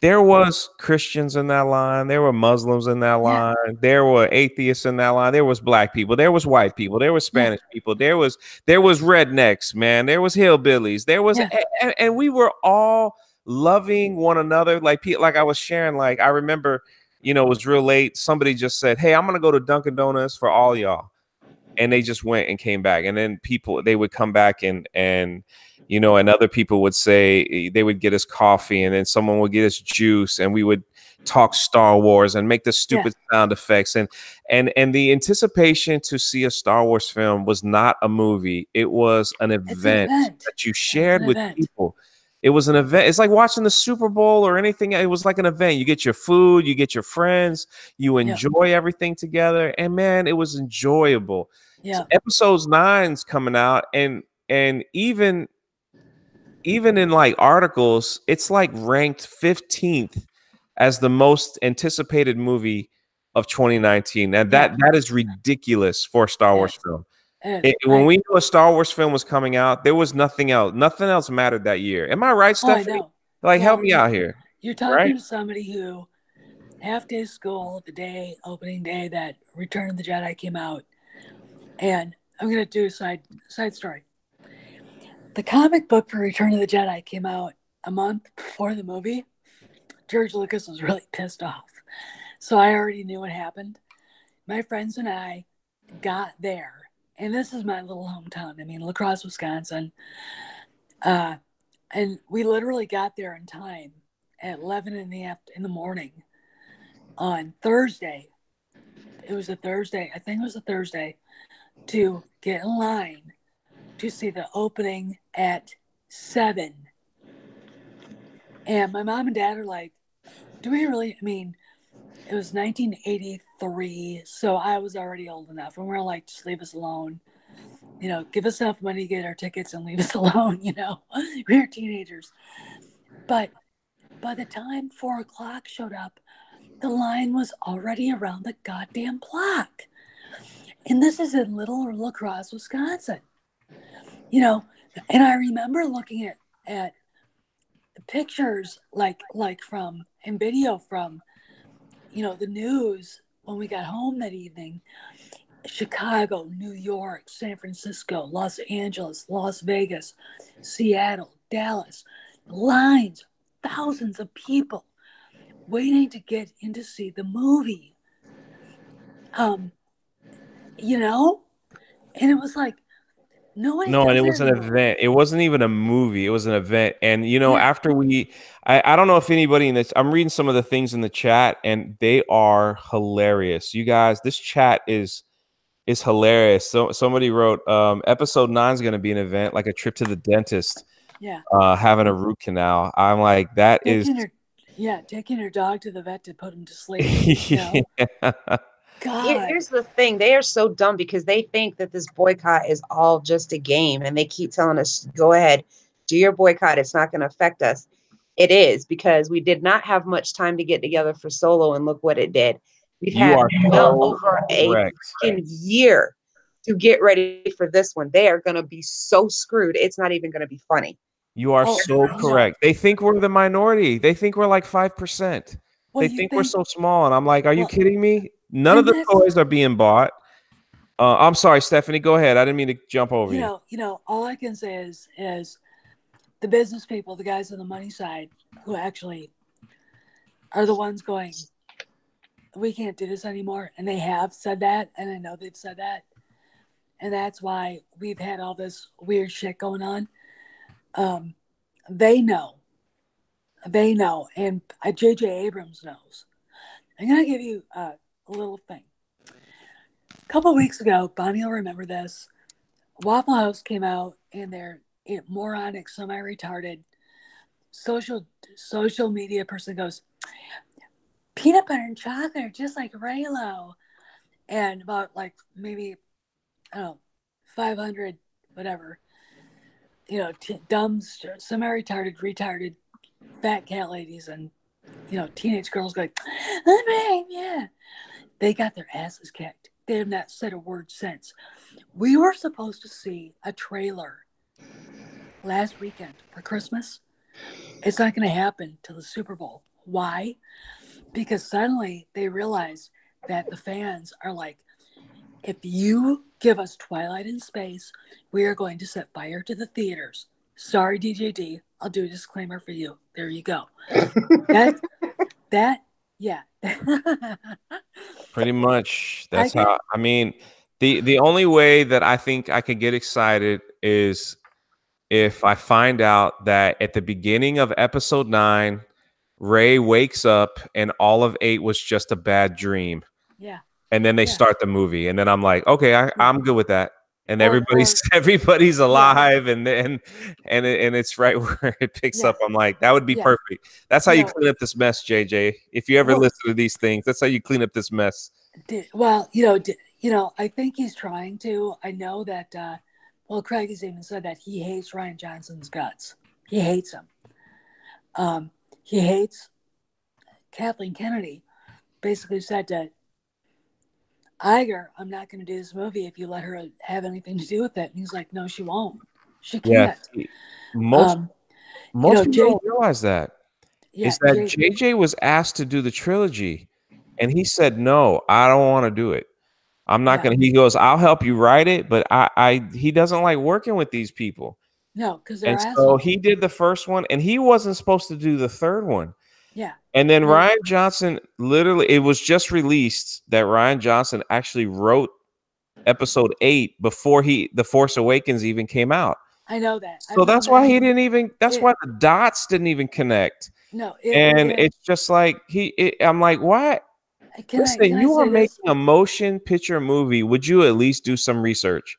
there was Christians in that line. There were Muslims in that line. There were atheists in that line. There was black people. There was white people. There was Spanish people. There was rednecks, man. There was hillbillies. There was, and we were all loving one another. Like I was sharing, like, I remember, you know, it was real late. Somebody just said, hey, I'm going to go to Dunkin' Donuts for all y'all. And they just went and came back. And then they would come back and you know, and other people would say they would get us coffee, and then someone would get us juice, and we would talk Star Wars and make the stupid sound effects. And the anticipation to see a Star Wars film was not a movie. It was an event that you shared with people. It was an event. It's like watching the Super Bowl or anything. It was like an event. You get your food, you get your friends, you enjoy everything together. And man, it was enjoyable. Yeah. So episodes 9's coming out, and even in like articles, it's like ranked 15th as the most anticipated movie of 2019. And that is ridiculous for a Star Wars film. When we knew a Star Wars film was coming out, there was nothing else. Nothing else mattered that year. Am I right, Stephanie? I know. Like, help me out here. You're talking to somebody who half-day school the opening day that Return of the Jedi came out. And I'm going to do a side story. The comic book for Return of the Jedi came out a month before the movie. George Lucas was really pissed off. So I already knew what happened. My friends and I got there. And this is my little hometown. I mean, La Crosse, Wisconsin. And we literally got there in time at 11 in the morning on Thursday. It was a Thursday. I think it was a Thursday to get in line to see the opening at 7. And my mom and dad are like, do we really? I mean, it was 1983, so I was already old enough. And we're like, just leave us alone. You know, give us enough money to get our tickets and leave us alone, you know. We were teenagers. But by the time 4 o'clock showed up, the line was already around the goddamn block. And this is in Little La Crosse, Wisconsin. You know, and I remember looking at pictures like from and video from, you know, the news when we got home that evening. Chicago, New York, San Francisco, Los Angeles, Las Vegas, Seattle, Dallas, lines, thousands of people waiting to get in to see the movie. You know, and it was like, no, and it was an event. It wasn't even a movie. It was an event. And, you know, after I don't know if anybody in this, I'm reading some of the things in the chat, and they are hilarious. You guys, this chat is hilarious. So somebody wrote, episode 9 is going to be an event, like a trip to the dentist. Yeah. Having a root canal. I'm like, taking your dog to the vet to put him to sleep. You know? God. Here's the thing. They are so dumb because they think that this boycott is all just a game. And they keep telling us, go ahead, do your boycott. It's not going to affect us. It is, because we did not have much time to get together for Solo. And look what it did. We've You had are well so over a correct. fucking year to get ready for this one. They are going to be so screwed. It's not even going to be funny. You are Oh, so no. correct. They think we're the minority. They think we're like 5%. Well, They you think we're think, so small. And I'm like, are you well, kidding me? None of and the that's, toys are being bought. I'm sorry, Stephanie. Go ahead. I didn't mean to jump over you. all I can say is the business people, the guys on the money side, who actually are the ones going, we can't do this anymore. And they have said that, and I know they've said that. And that's why we've had all this weird shit going on. They know. They know. And J.J. Abrams knows. I'm going to give you a little thing. A couple of weeks ago, Bonnie will remember this. Waffle House came out, and their moronic, semi-retarded social media person goes, peanut butter and chocolate are just like Raylo. And about like maybe, I don't know, 500, whatever, dumb, semi-retarded, retarded, fat cat ladies and, teenage girls going, yeah. They got their asses kicked. They have not said a word since. We were supposed to see a trailer last weekend for Christmas. It's not going to happen till the Super Bowl. Why? Because suddenly they realize that the fans are like, if you give us Twilight in space, we are going to set fire to the theaters. Sorry, DJD. I'll do a disclaimer for you. There you go. Yeah. Pretty much. That's how. I mean, the only way that I think I could get excited is if I find out that at the beginning of episode 9, Rey wakes up and all of 8 was just a bad dream. Yeah. And then they start the movie, and then I'm like, okay, I'm good with that. And everybody's alive, and it's right where it picks up. I'm like, that would be perfect. That's how you clean up this mess, JJ. If you ever listen to these things, that's how you clean up this mess. I think he's trying to. I know that. Craig has even said that he hates Rian Johnson's guts. He hates him. He hates Kathleen Kennedy. Basically said to Iger, I'm not going to do this movie if you let her have anything to do with it. And he's like, no, she won't. She can't. Yeah. Most people don't realize that. Yeah, is that JJ was asked to do the trilogy, and he said, no, I don't want to do it. I'm not going to. He goes, I'll help you write it, but he doesn't like working with these people. No, because they're assholes. So he did the first one, and he wasn't supposed to do the third one. Yeah. And then Rian Johnson, literally, it was just released that Rian Johnson actually wrote episode 8 before The Force Awakens even came out. I know that. So that's why he didn't even. That's why the dots didn't even connect. No. It's just like I'm like, what? Listen, you are making a motion picture movie. Would you at least do some research?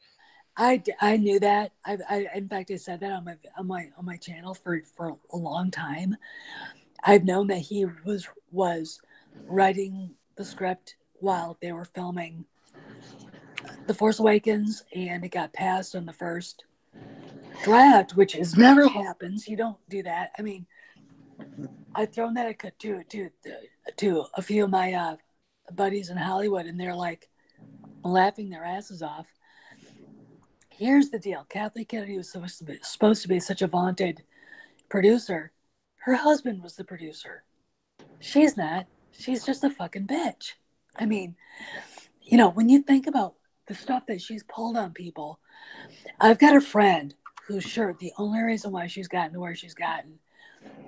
I knew that. I in fact I said that on my channel for a long time. I've known that he was writing the script while they were filming The Force Awakens, and it got passed on the first draft, which never happens. You don't do that. I mean, I've thrown that to a few of my buddies in Hollywood, and they're like laughing their asses off. Here's the deal: Kathleen Kennedy was supposed to be such a vaunted producer. Her husband was the producer. She's not. She's just a fucking bitch. I mean, when you think about the stuff that she's pulled on people, I've got a friend who's sure the only reason why she's gotten to where she's gotten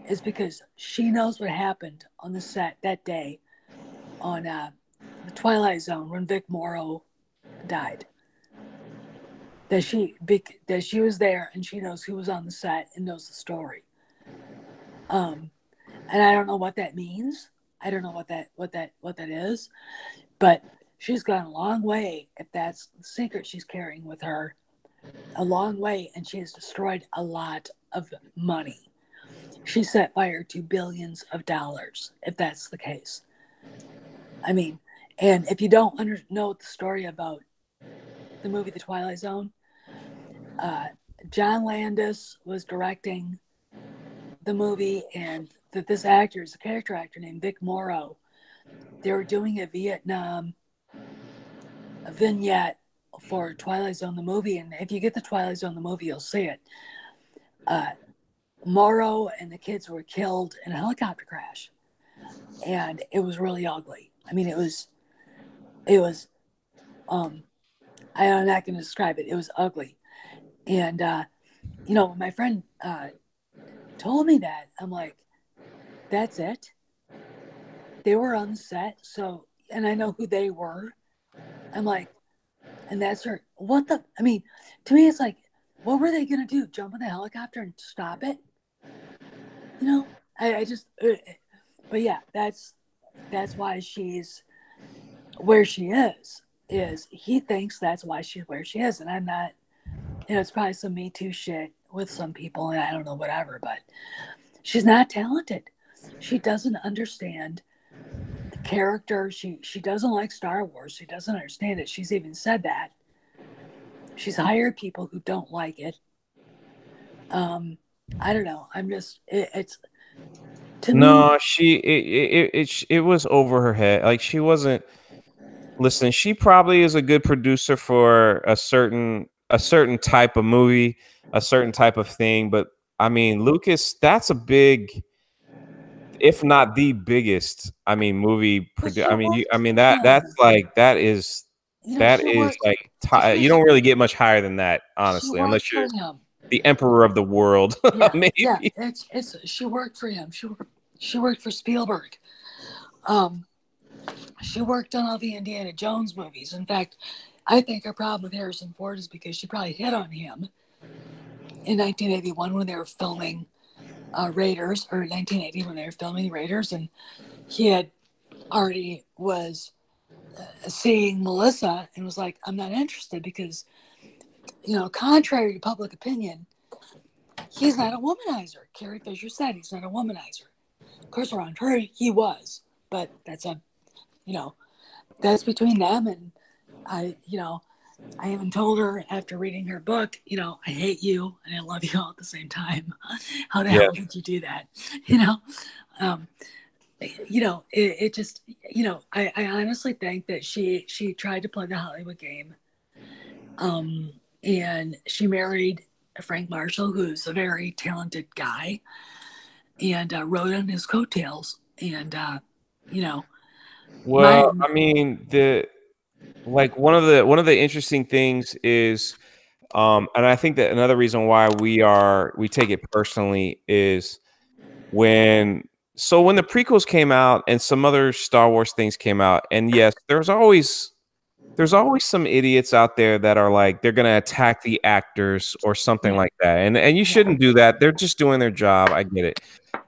is because she knows what happened on the set that day on the Twilight Zone when Vic Morrow died. That she was there, and she knows who was on the set and knows the story. And I don't know what that means. I don't know what that is, but she's gone a long way, if that's the secret she's carrying with her, a long way, and she has destroyed a lot of money. She set fire to billions of dollars, if that's the case. I mean, And if you don't know the story about the movie The Twilight Zone, John Landis was directing the movie, and that this actor is a character actor named Vic Morrow. They were doing a Vietnam vignette for Twilight Zone the movie, and if you get the Twilight Zone the movie, you'll see it. Morrow and the kids were killed in a helicopter crash, and it was really ugly. I mean, it was I'm not going to describe it. It was ugly. And when my friend told me that, I'm like, that's it. They were on the set, so, and I know who they were. I'm like, and that's her. What the? I mean, to me, it's like, what were they gonna do? Jump in the helicopter and stop it? I just. But yeah, that's why she's where she is. Is he thinks that's why she's where she is, and I'm not. It's probably some Me Too shit with some people, and I don't know, whatever. But she's not talented. She doesn't understand the character. She doesn't like Star Wars. She doesn't understand it. She's even said that. She's hired people who don't like it. I don't know. I'm just it's to No, me. it was over her head. Like, she wasn't. Listen, she probably is a good producer for a certain type of movie, a certain type of thing. But I mean, Lucas, that's a big, if not the biggest, I mean, movie. That's like that is like you don't really get much higher than that, honestly, unless you're the emperor of the world. Maybe. Yeah, it's she worked for him. She worked for Spielberg. She worked on all the Indiana Jones movies. In fact, I think her problem with Harrison Ford is because she probably hit on him in 1981 when they were filming Raiders, or 1980 when they were filming Raiders, and he had already was seeing Melissa and was like, I'm not interested because, contrary to public opinion, he's not a womanizer. Carrie Fisher said he's not a womanizer. Of course, around her, he was, but that's that's between them. And I even told her after reading her book, I hate you and I love you all at the same time. How the hell did you do that? It just, I honestly think that she tried to play the Hollywood game. And she married Frank Marshall, who's a very talented guy, and rode on his coattails. And, well, I mean, one of the interesting things is, and I think that another reason why we take it personally is when the prequels came out and some other Star Wars things came out, and yes, there's always some idiots out there that are like, they're going to attack the actors or something like that. And you shouldn't do that. They're just doing their job. I get it.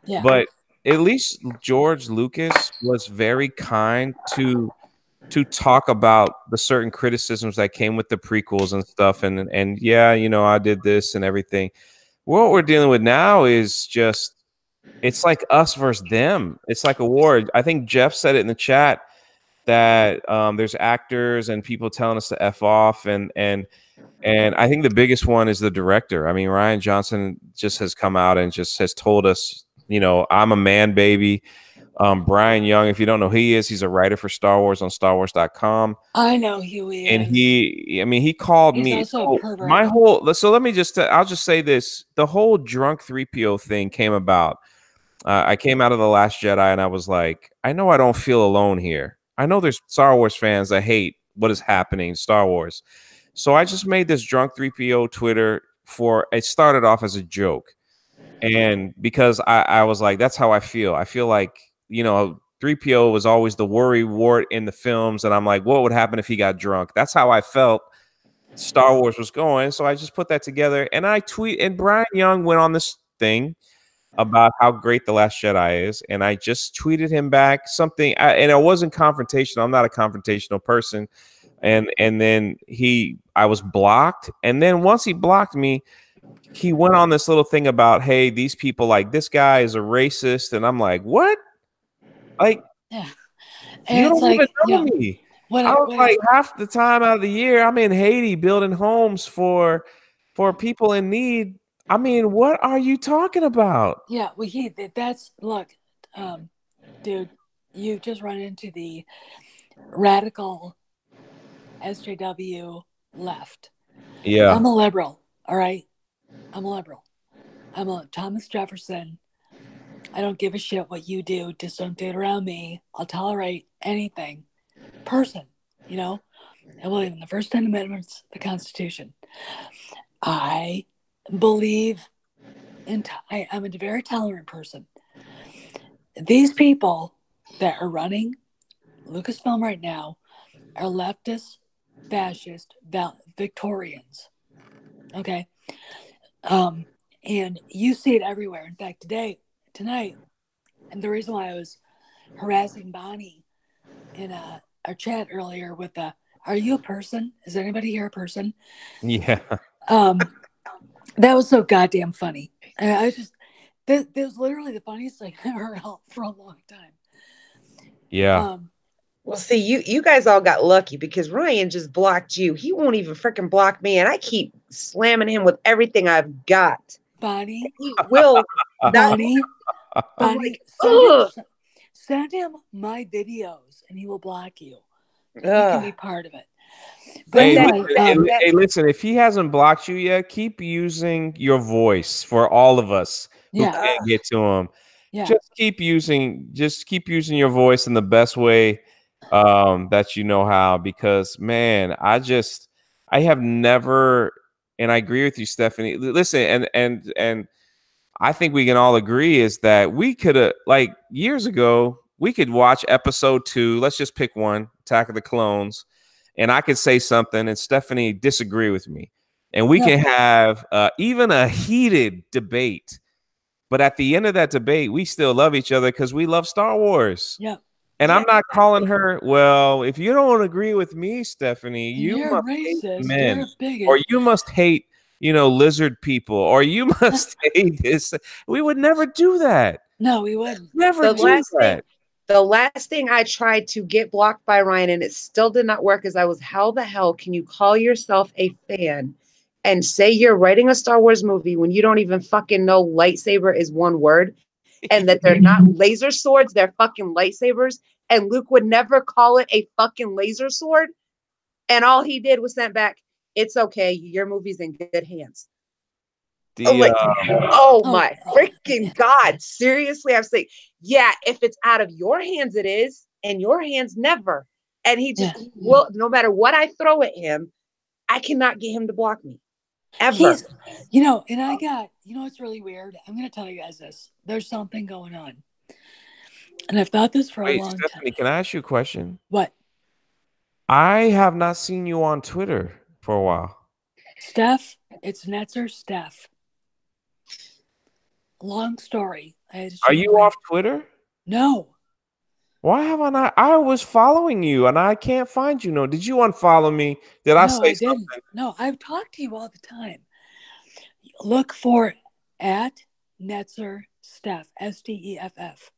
Yeah. But at least George Lucas was very kind to talk about the certain criticisms that came with the prequels and stuff. And yeah, I did this and everything. What we're dealing with now is just, it's like us versus them. It's like a war. I think Jeff said it in the chat that there's actors and people telling us to F off. And I think the biggest one is the director. I mean, Rian Johnson just has come out and just has told us, I'm a man baby. Brian Young, if you don't know who he is, he's a writer for Star Wars on StarWars.com. I know who he is. And he called me. So I'll just say this. The whole drunk 3PO thing came about. I came out of The Last Jedi and I was like, I know I don't feel alone here. I know there's Star Wars fans that hate what is happening in Star Wars. So I just made this drunk 3PO Twitter it started off as a joke. And because I was like, that's how I feel. I feel like, 3PO was always the worry wart in the films. And I'm like, what would happen if he got drunk? That's how I felt Star Wars was going. So I just put that together and and Brian Young went on this thing about how great The Last Jedi is. And I just tweeted him back something. And it wasn't confrontational. I'm not a confrontational person. And then I was blocked. And then once he blocked me, he went on this little thing about, hey, these people, like, this guy is a racist. And I'm like, what? Like, yeah. And You it's don't like, even you know know, me. what I I, was what like half the time out of the year, I'm in Haiti building homes for people in need. I mean, what are you talking about? yeah, well, that's look, dude, you just run into the radical SJW left. Yeah. I'm a liberal, all right? I'm a liberal. I'm a Thomas Jefferson. I don't give a shit what you do. Just don't do it around me. I'll tolerate anything. Person, you know? I believe in the first 10 amendments of the Constitution. I believe I'm a very tolerant person. These people that are running Lucasfilm right now are leftist, fascist, Victorians. Okay? And you see it everywhere. In fact, tonight, and the reason why I was harassing Bonnie in our chat earlier with the, are you a person? Is anybody here a person? Yeah. That was so goddamn funny. And I just, that was literally the funniest thing I heard for a long time. Yeah. Well, see, you guys all got lucky because Ryan just blocked you. He won't even freaking block me, and I keep slamming him with everything I've got. Bonnie, He will not. Bonnie, Like, send him my videos, and he will block you. And you can be part of it. But Hey, anyway, listen, if he hasn't blocked you yet, keep using your voice for all of us who can't get to him. Yeah. Just keep using your voice in the best way that you know how, because man, I have never, and I agree with you, Stephanie. Listen, and I think we can all agree is that we could have, like, years ago, we could watch episode 2. Let's just pick one, Attack of the Clones, and I could say something and Stephanie disagree with me. And we can have even a heated debate. But at the end of that debate, we still love each other because we love Star Wars. Yeah. And I'm not calling her, well, if you don't agree with me, Stephanie, you you're must racist, hate men. you're a bigot. Or you must hate, lizard people, or you must hate this. We would never do that. No, we wouldn't. Never do that. The last thing I tried to get blocked by Ryan, and it still did not work, is I was, how the hell can you call yourself a fan and say you're writing a Star Wars movie when you don't even fucking know lightsaber is one word, and that they're not laser swords, they're fucking lightsabers, and Luke would never call it a fucking laser sword, and all he did was sent back, it's okay, your movie's in good hands. Oh my freaking God. Seriously, I'm saying, yeah, if it's out of your hands, it is, and your hands never. And he just, well, no matter what I throw at him, I cannot get him to block me. Ever. And I got, it's really weird. I'm going to tell you guys this. There's something going on. And I've thought this for a long Stephanie, time. can I ask you a question? What? I have not seen you on Twitter for a while. Steph, it's Netzer Steph. Long story. Are you off Twitter? No. Why have I not? I was following you and I can't find you. No, did you unfollow me? Did I say something? No, I've talked to you all the time. Look for at Netzer Steph, STEFF.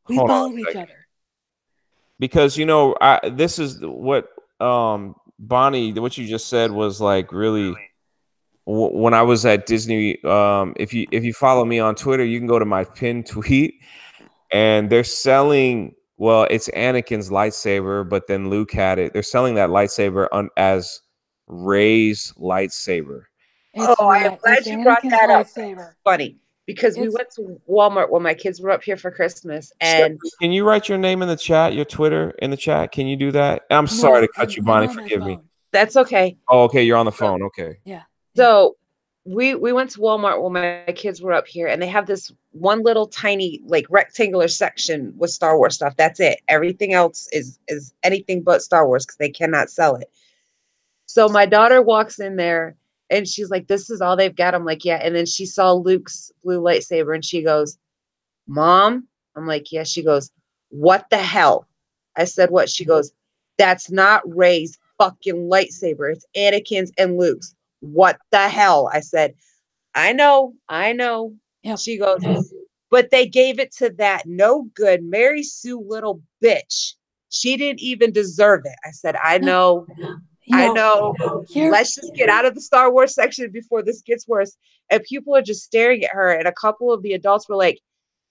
We follow each other. Because this is what Bonnie, what you just said was like really. When I was at Disney, if you follow me on Twitter, you can go to my pinned tweet, and they're selling. Well, it's Anakin's lightsaber, but then Luke had it. They're selling that lightsaber as Rey's lightsaber. I'm glad you brought that up. Funny, because we went to Walmart when my kids were up here for Christmas, and can you write your name in the chat, your Twitter in the chat? Can you do that? I'm sorry to cut you, Bonnie. Forgive me. That's okay. Oh, okay. You're on the phone. Okay. Yeah. So we went to Walmart when my kids were up here, and they have this one little tiny like rectangular section with Star Wars stuff. That's it. Everything else is anything but Star Wars because they cannot sell it. So my daughter walks in there and she's like, this is all they've got. I'm like, yeah. And then she saw Luke's blue lightsaber and she goes, Mom? I'm like, yeah. She goes, what the hell? I said, what? She goes, that's not Rey's fucking lightsaber. It's Anakin's and Luke's. What the hell? I said, I know. Yep. She goes, but they gave it to that no good Mary Sue little bitch. She didn't even deserve it. I said, I know. I know. Let's just get out of the Star Wars section before this gets worse. And people are just staring at her. And a couple of the adults were like,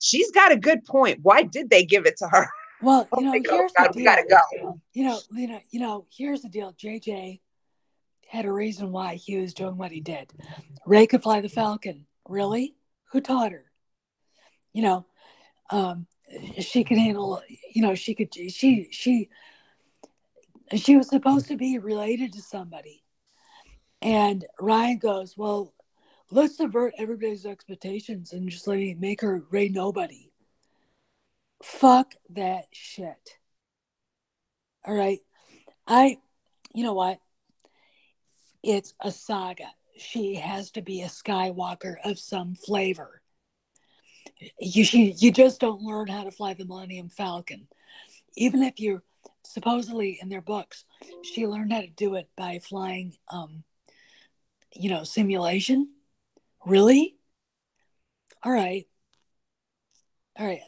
she's got a good point. Why did they give it to her? Well, here's the deal. We gotta go. Here's the deal. JJ had a reason why he was doing what he did. Rey could fly the Falcon. Really? Who taught her? She could handle. She was supposed to be related to somebody. And Ryan goes, well, let's subvert everybody's expectations and just make her Rey nobody. Fuck that shit. All right. You know what? It's a saga. She has to be a Skywalker of some flavor. You just don't learn how to fly the Millennium Falcon. Even if you're supposedly in their books, she learned how to do it by flying, simulation. Really? All right.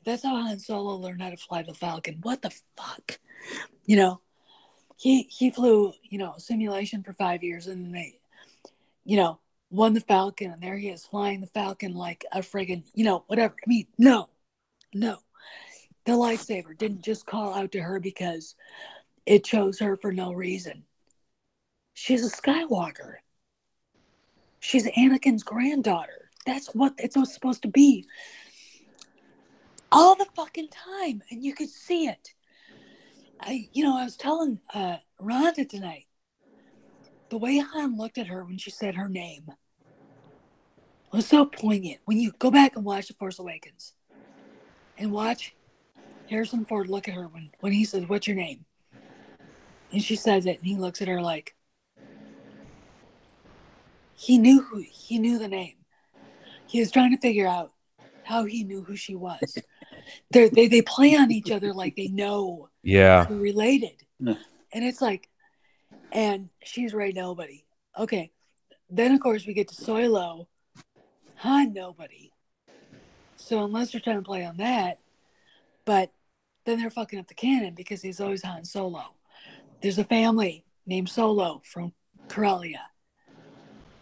That's how Han Solo learned how to fly the Falcon. What the fuck? He flew, simulation for 5 years, and then they, won the Falcon, and there he is flying the Falcon like a friggin', whatever. I mean, no. The lightsaber didn't just call out to her because it chose her for no reason. She's a Skywalker. She's Anakin's granddaughter. That's what it's supposed to be. All the fucking time. And you could see it. I was telling Rhonda tonight, the way Han looked at her when she said her name was so poignant. When you go back and watch The Force Awakens and watch Harrison Ford look at her when he says, what's your name? And she says it, and he looks at her like he knew the name. He was trying to figure out how he knew who she was. They play on each other like they know. Yeah. They're related. Yeah. And it's like, and she's Rey nobody. Okay. Then of course we get to Solo, Han nobody. So unless they're trying to play on that, but then they're fucking up the canon because he's always Han Solo. There's a family named Solo from Corellia,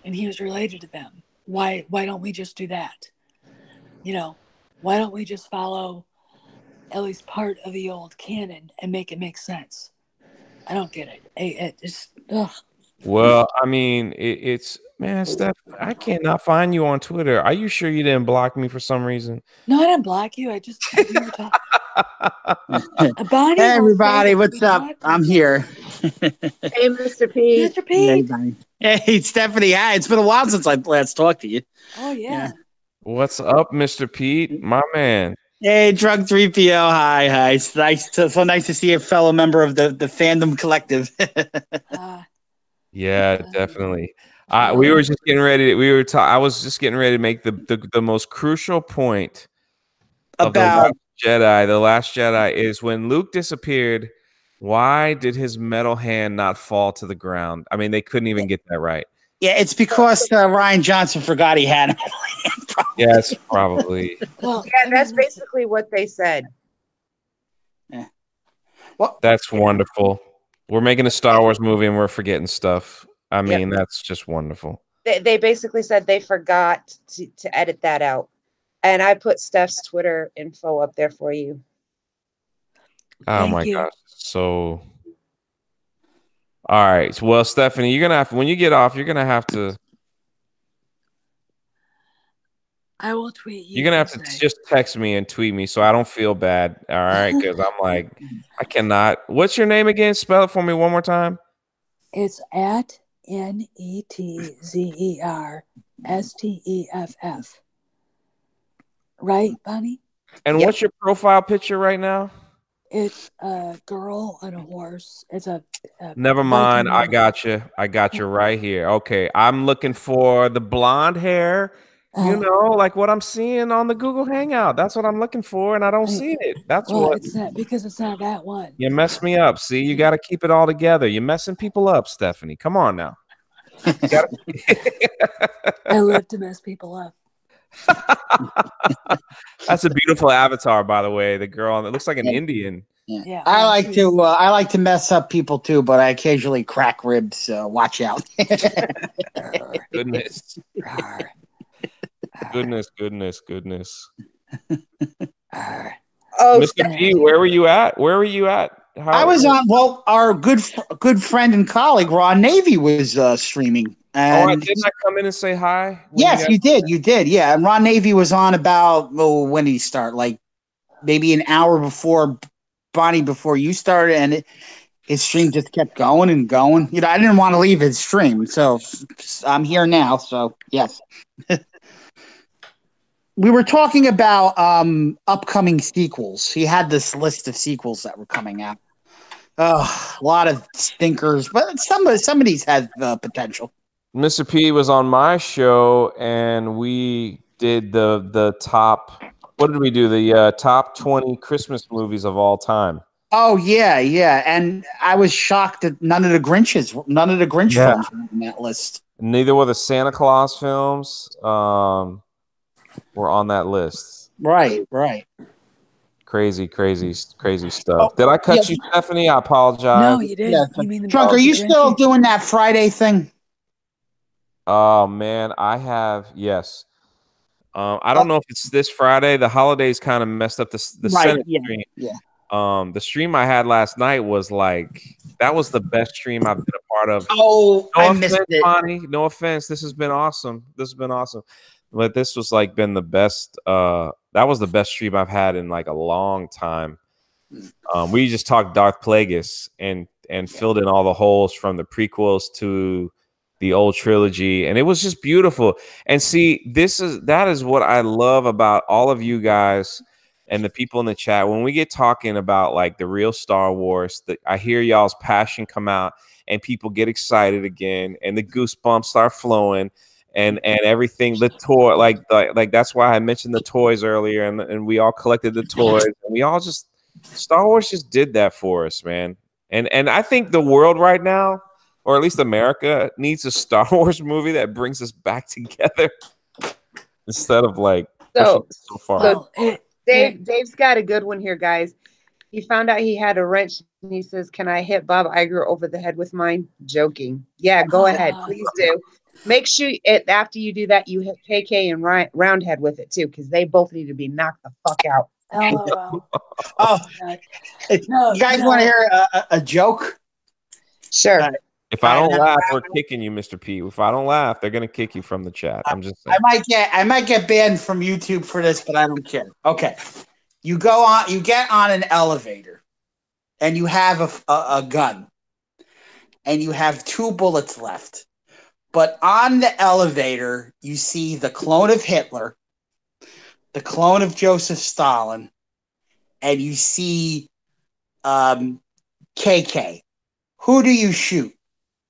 and he was related to them. Why don't we just do that? Why don't we just follow at least part of the old canon and make it make sense? I don't get it. It just, ugh. Well, I mean, it's man, Steph, I cannot find you on Twitter. Are you sure you didn't block me for some reason? No, I didn't block you. I just we were talking. Bonnie, hey everybody, what's up? I'm here. Hey, Mr. Pete. Mr. Pete. Hey, Stephanie. Hi. It's been a while since I last talked to you. Oh yeah. What's up, Mr. Pete? My man. Hey, Drug 3PO. Hi. It's so nice to see a fellow member of the fandom collective. Yeah, definitely. We were just getting ready. I was just getting ready to make the most crucial point about The Last Jedi is when Luke disappeared. Why did his metal hand not fall to the ground? I mean, they couldn't even get that right. Yeah, it's because Rian Johnson forgot he had him. Yes, probably. Well, yeah, that's basically what they said. Yeah. Well, that's wonderful. We're making a Star Wars movie and we're forgetting stuff. I mean, that's just wonderful. They basically said they forgot to edit that out. And I put Steph's Twitter info up there for you. Oh my gosh. So, all right. Well, Stephanie, you're going to have to, when you get off, you're going to have to. I will tweet you. You're going to have to just text me and tweet me so I don't feel bad. All right. Because I'm like, I cannot. What's your name again? Spell it for me one more time. It's at NETZERSTEFF. Right, Bonnie? And what's your profile picture right now? It's a girl on a horse. It's a never mind. I got you. I got you right here. Okay. I'm looking for the blonde hair, like what I'm seeing on the Google Hangout. That's what I'm looking for, and I don't see it. That's what. It's not, because it's not that one. You messed me up. See, you got to keep it all together. You're messing people up, Stephanie. Come on now. I live to mess people up. That's a beautiful avatar, by the way. The girl, it looks like an Indian. Yeah, I like to mess up people too, but I occasionally crack ribs. So watch out. Goodness. Goodness. Oh, Mr. P, where were you at? I was on. Well, our good friend and colleague Ron Navy was streaming. And didn't I come in and say hi? Yes, you did. You did. Yeah, and Ron Navy was on about when did he start? Like maybe an hour before Bonnie, before you started, and his stream just kept going and going. You know, I didn't want to leave his stream, so I'm here now. So yes. We were talking about upcoming sequels. He had this list of sequels that were coming out. A lot of stinkers, but some of these had potential. Mr. P was on my show, and we did the top. What did we do? The top 20 Christmas movies of all time. Oh yeah, and I was shocked that none of the Grinch films were on that list. Neither were the Santa Claus films. Were on that list. Right. Crazy stuff. Did I cut you, Stephanie? I apologize. No, you didn't. Yeah. You mean the Drunk, are you still doing that Friday thing? Oh man, I have, yes. I don't know if it's this Friday. The holidays kind of messed up the Senate stream. Yeah. The stream I had last night was like, that was the best stream I've been a part of. Oh, I missed it. Bonnie. No offense. This has been awesome. But this was like been the best. That was the best stream I've had in like a long time. We just talked Darth Plagueis and filled in all the holes from the prequels to the old trilogy, and it was just beautiful. And see, that is what I love about all of you guys and the people in the chat. When we get talking about like the real Star Wars, I hear y'all's passion come out, and people get excited again, and the goosebumps start flowing. And everything, the toy, like that's why I mentioned the toys earlier, and we all collected the toys, and we all just, Star Wars just did that for us, man. And I think the world right now, or at least America, needs a Star Wars movie that brings us back together instead of like so far. So Dave's got a good one here, guys. He found out he had a wrench, and he says, "Can I hit Bob Iger over the head with mine?" Joking. Yeah, go ahead, please do. Make sure after you do that, you hit KK and Roundhead with it too, because they both need to be knocked the fuck out. Oh, you guys want to hear a joke? Sure. If I don't laugh, we're kicking you, Mr. P. If I don't laugh, they're gonna kick you from the chat. I'm just saying. I might get banned from YouTube for this, but I don't care. Okay, you get on an elevator, and you have a gun, and you have 2 bullets left. But on the elevator, you see the clone of Hitler, the clone of Joseph Stalin, and you see KK. Who do you shoot?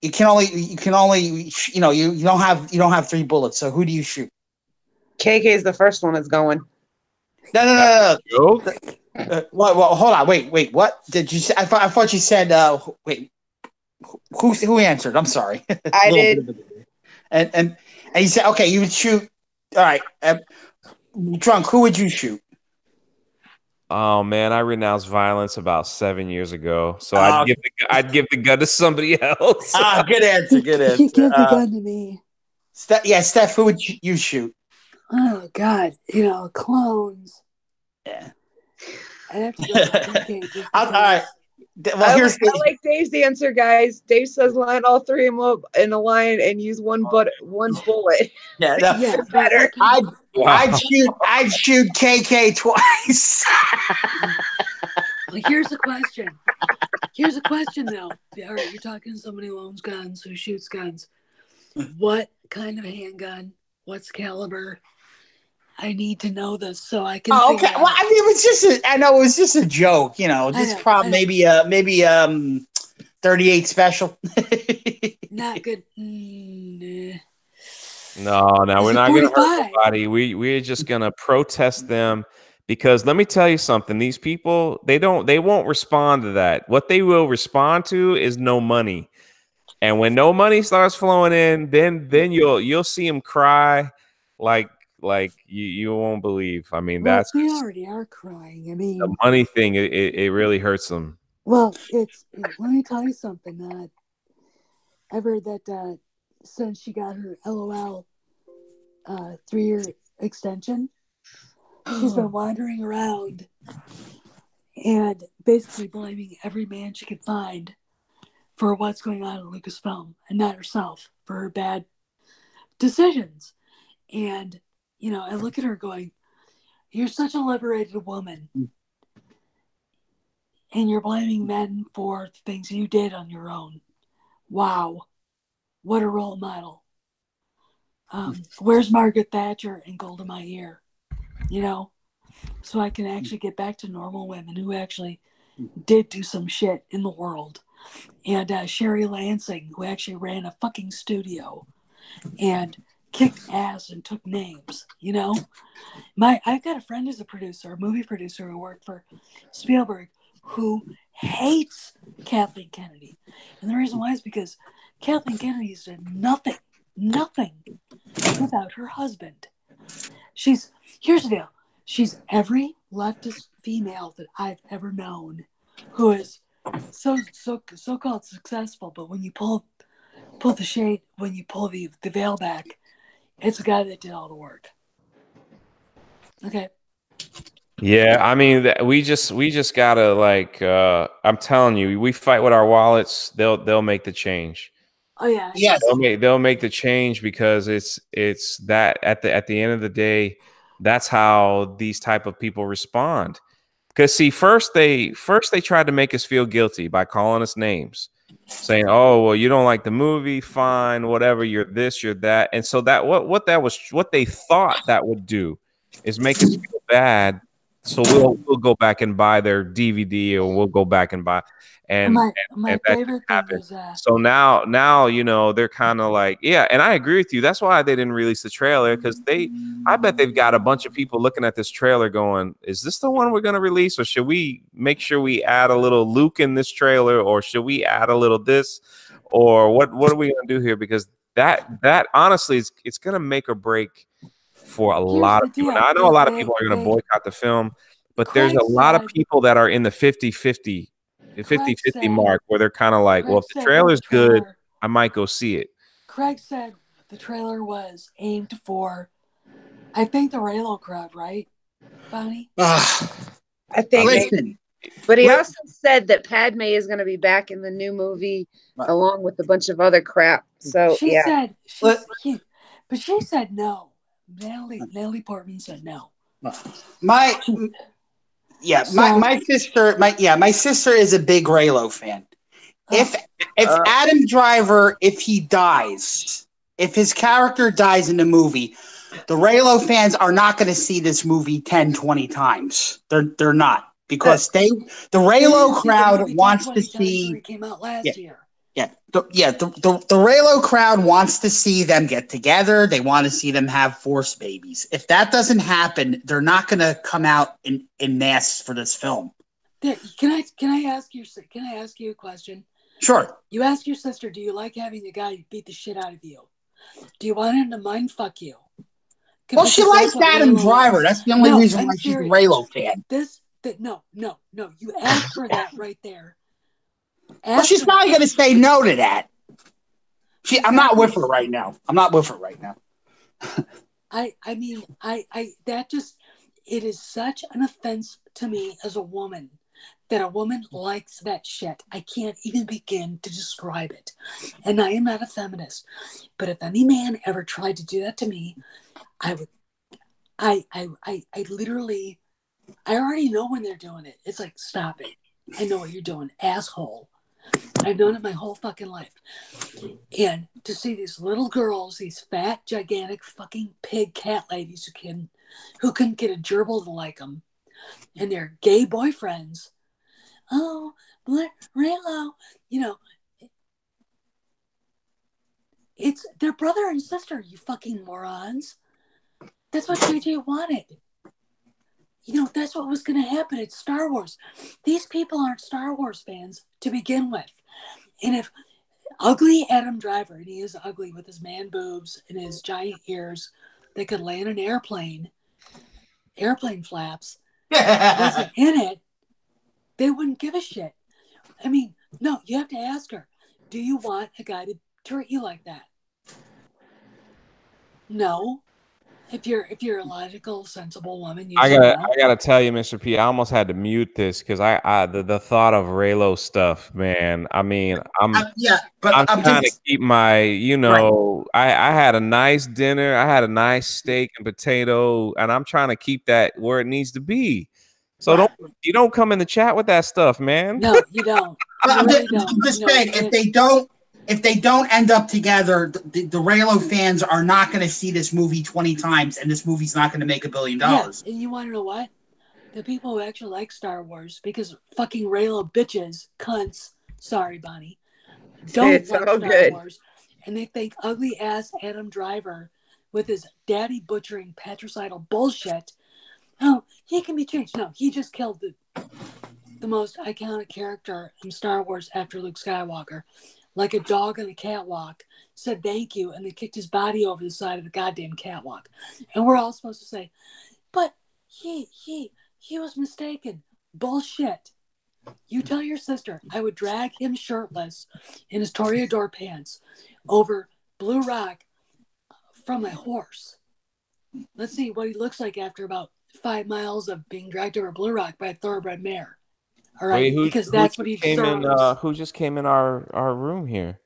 You can only you don't have 3 bullets. So who do you shoot? KK is the first one that's going. No. Well, hold on. Wait. What did you say? I thought you said. Wait. Who answered? I'm sorry. I did. And you said, okay, you would shoot. All right. Drunk, who would you shoot? Oh man, I renounced violence about 7 years ago, so I'd give the gun to somebody else. Good answer. Good answer. You give the gun to me. Steph, who would you shoot? Oh God, clones. Yeah. I'd have to go all right. Well, I like Dave's answer, guys. Dave says line all 3 of them up in a line and use one bullet. Yeah, better. I'd shoot KK twice. Well, here's a question. Here's a question, though. All right, you're talking to somebody who owns guns, who shoots guns. What kind of handgun? What's caliber? I need to know this so I can. Oh, okay. Well, I mean, it was just a joke, Just probably maybe 38 special. Not good. No, we're not going to hurt nobody. We're just going to protest them, because let me tell you something. These people, they won't respond to that. What they will respond to is no money. And when no money starts flowing in, then you'll see them cry like like you won't believe. I mean, Well, that's they already are crying. I mean, the money thing. It really hurts them. well, let me tell you something. I've heard that since she got her LOL 3-year extension, she's been wandering around and basically blaming every man she could find for what's going on in Lucasfilm, and not herself for her bad decisions. And, you know, I look at her going, you're such a liberated woman, and you're blaming men for things you did on your own. Wow. What a role model. Where's Margaret Thatcher and Golda Meir? You know, so I can actually get back to normal women who actually did do some shit in the world. And Sherry Lansing, who actually ran a fucking studio and kicked ass and took names, you know? I've got a friend who's a producer, a movie producer who worked for Spielberg, who hates Kathleen Kennedy. And the reason why is because Kathleen Kennedy's did nothing without her husband. Here's the deal. She's every leftist female that I've ever known who is so-called successful, but when you pull the shade, when you pull the veil back, it's a guy that did all the work. Okay. Yeah, I mean, we just gotta like. I'm telling you, we fight with our wallets. They'll make the change. Oh yeah. Yes. They'll make the change because it's that at the end of the day, that's how these type of people respond. Because see, first they tried to make us feel guilty by calling us names, saying, "Oh, well, you don't like the movie, fine, whatever. You're this, you're that." And so that what they thought that would do is make us feel bad. So we'll go back and buy their DVD, or we'll go back and buy and my and that favorite thing happened. is So now you know they're kind of like, yeah, and I agree with you. That's why they didn't release the trailer, because I bet they've got a bunch of people looking at this trailer going, is this the one we're going to release, or should we make sure we add a little Luke in this trailer, or should we add a little this, or what are we going to do here? Because that honestly it's going to make or break for a lot of people. Now, I know a lot of people are going to boycott the film, but there's a lot of people that are in the 50-50 mark where they're kind of like, well, if the trailer's good, I might go see it. Craig said the trailer was aimed for, I think, the Raylo crowd, right, Bonnie? I think. Listen, but he also said that Padme is going to be back in the new movie along with a bunch of other crap. So she said, she said no. Natalie Portman said no. My sister is a big Raylo fan. If Adam Driver, if he dies, if his character dies in the movie, the Raylo fans are not going to see this movie 10, 20 times. They're not, because the Raylo crowd wants to see. It came out last year. The Raylo crowd wants to see them get together. They want to see them have Force babies. If that doesn't happen, they're not going to come out in mass for this film. Can I ask you a question? Sure. You ask your sister, do you like having a guy beat the shit out of you? Do you want him to mind fuck you? Well, she likes Adam Driver. That's the only reason why she's a Raylo fan. No. You asked for that right there. Well, she's probably going to say no to that. I'm not with her right now. It is such an offense to me as a woman that a woman likes that shit. I can't even begin to describe it. And I am not a feminist. But if any man ever tried to do that to me, I already know when they're doing it. It's like, stop it. I know what you're doing, asshole. I've known it my whole fucking life. And to see these little girls, these fat, gigantic fucking pig cat ladies who couldn't get a gerbil to like them, and their gay boyfriends, Raylo, it's their brother and sister, you fucking morons. That's what JJ wanted. That's what was going to happen at Star Wars. These people aren't Star Wars fans to begin with. And if ugly Adam Driver, and he is ugly with his man boobs and his giant ears, that could land an airplane flaps, wasn't in it, they wouldn't give a shit. I mean, no, you have to ask her, do you want a guy to treat you like that? No. If you're a logical, sensible woman, you say no. I gotta tell you, Mr. P, I almost had to mute this because the thought of Raylo stuff, man. I mean, I'm trying to keep my, I had a nice dinner, I had a nice steak and potato, and I'm trying to keep that where it needs to be. So you don't come in the chat with that stuff, man. No, you don't. I'm just saying, if they don't end up together, the Raylo fans are not going to see this movie 20 times, and this movie's not going to make $1 billion. Yeah, and you want to know what? The people who actually like Star Wars, because fucking Raylo bitches, cunts, sorry, Bonnie, don't like Star Wars, and they think ugly ass Adam Driver with his daddy butchering patricidal bullshit. Oh, he can be changed. No, he just killed the most iconic character in Star Wars after Luke Skywalker. Like a dog on a catwalk, said thank you, and then kicked his body over the side of the goddamn catwalk. And we're all supposed to say, but he was mistaken. Bullshit. You tell your sister I would drag him shirtless in his Toreador pants over Blue Rock from my horse. Let's see what he looks like after about 5 miles of being dragged over Blue Rock by a thoroughbred mare. All right, because that's what he deserves. Who just came in our room here?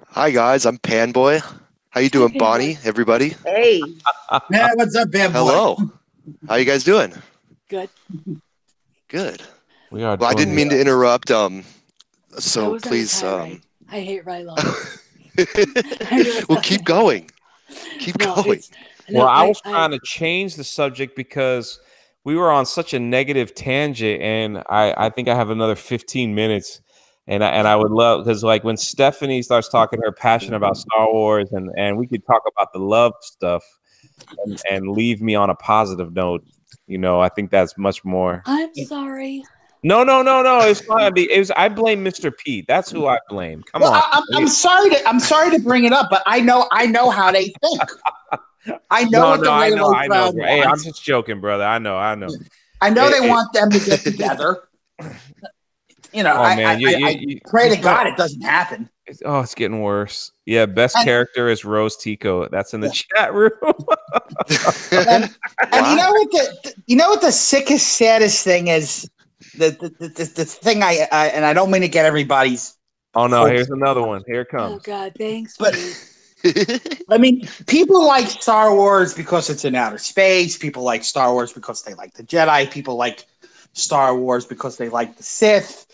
Hi guys, I'm Panboy. How you doing, Bonnie? Everybody? Hey. Yeah, what's up, Panboy? Hello. How you guys doing? Good. Good. We are. Well, I didn't mean to interrupt. So please. I hate Raylo. Well, keep going. Keep going. I was trying to change the subject because we were on such a negative tangent, and I think I have another 15 minutes, and I would love, because like when Stephanie starts talking her passion about Star Wars, and we could talk about the love stuff, and leave me on a positive note. I think that's much more. I'm sorry. No. It's fine. I blame Mr. Pete. That's who I blame. Come on. I'm sorry to bring it up, but I know how they think. I know what the Raylo crowd wants. Hey, I'm just joking, brother. I know. I know they want them to get together. I pray to God it doesn't happen. It's getting worse. Yeah, best character is Rose Tico. That's in the chat room. and you know what the sickest, saddest thing is? The thing and I don't mean to get everybody's. Oh no! Here's another one. Here it comes. Oh God, thanks. But I mean, people like Star Wars because it's in outer space. People like Star Wars because they like the Jedi. People like Star Wars because they like the Sith,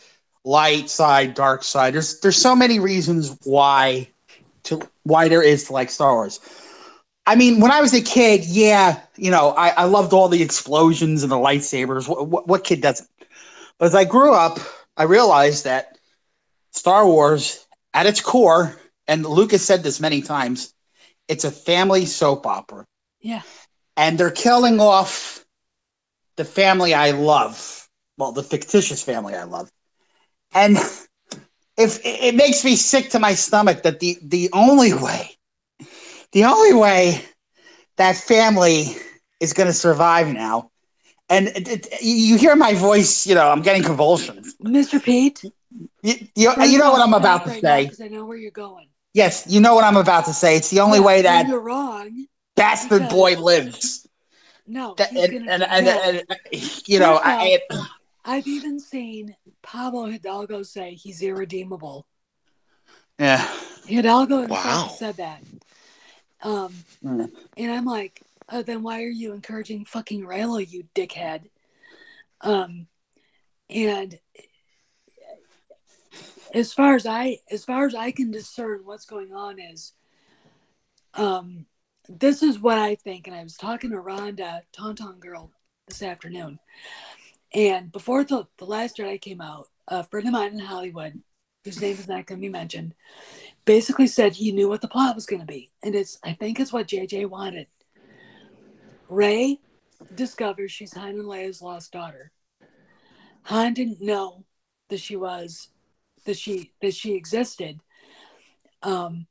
light side, dark side. There's so many reasons why there is to like Star Wars. I mean, when I was a kid, I loved all the explosions and the lightsabers. What kid doesn't? But as I grew up, I realized that Star Wars, at its core, and Lucas said this many times, it's a family soap opera. Yeah. And they're killing off the family I love. Well, the fictitious family I love. And if it makes me sick to my stomach that the only way that family is going to survive now, and you hear my voice, I'm getting convulsions. Mr. Pete? You know what I'm about to say. Because I know where you're going. Yes, you know what I'm about to say. It's the only way that you're wrong. Bastard boy lives. No, I've even seen Pablo Hidalgo say he's irredeemable. Yeah. Hidalgo himself said that. And I'm like, oh, then why are you encouraging fucking Raylo, you dickhead? And as far as I can discern what's going on is, this is what I think. And I was talking to Rhonda, Tauntaun Girl, this afternoon. And before the Last Jedi came out, a friend of mine in Hollywood, whose name is not going to be mentioned, basically said he knew what the plot was going to be. And I think it's what JJ wanted. Rey discovers she's Han and Leia's lost daughter. Han didn't know that she existed. And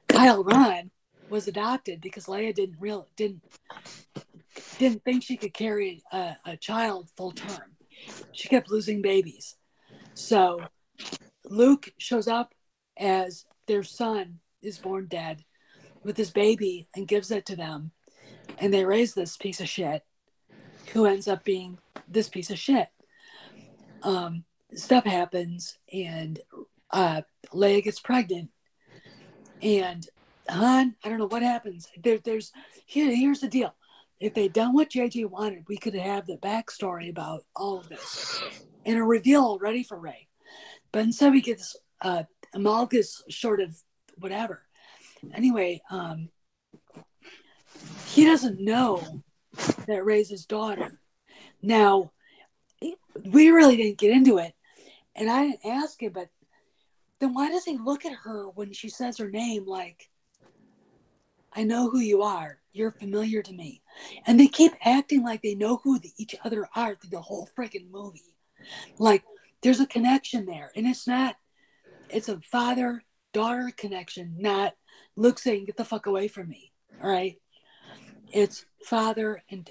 Kyle Ron was adopted because Leia didn't think she could carry a child full term. She kept losing babies. So Luke shows up as their son is born dead with this baby and gives it to them. And they raise this piece of shit who ends up being this piece of shit. Stuff happens and Leia gets pregnant. And Han, I don't know what happens. Here's the deal. If they'd done what JJ wanted, we could have the backstory about all of this and a reveal ready for Rey. But instead we get this amalgamous sort of whatever. Anyway, he doesn't know that Rey's his daughter. Now, we really didn't get into it, and I didn't ask him, but then why does he look at her when she says her name like, I know who you are. You're familiar to me. And they keep acting like they know who each other are through the whole freaking movie. Like, there's a connection there. And it's a father-daughter connection, not Luke saying, get the fuck away from me. All right? It's father and,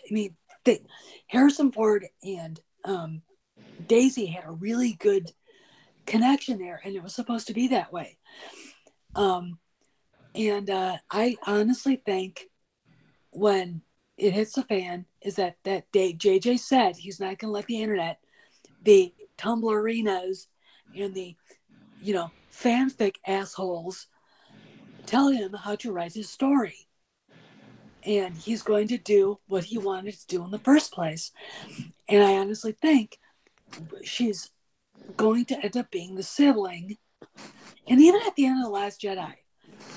Harrison Ford and Daisy had a really good connection there, and it was supposed to be that way. And I honestly think when it hits the fan is that day JJ said he's not going to let the internet, the Tumblrinas, and the, fanfic assholes tell him how to write his story. And he's going to do what he wanted to do in the first place. And I honestly think she's going to end up being the sibling. And even at the end of The Last Jedi,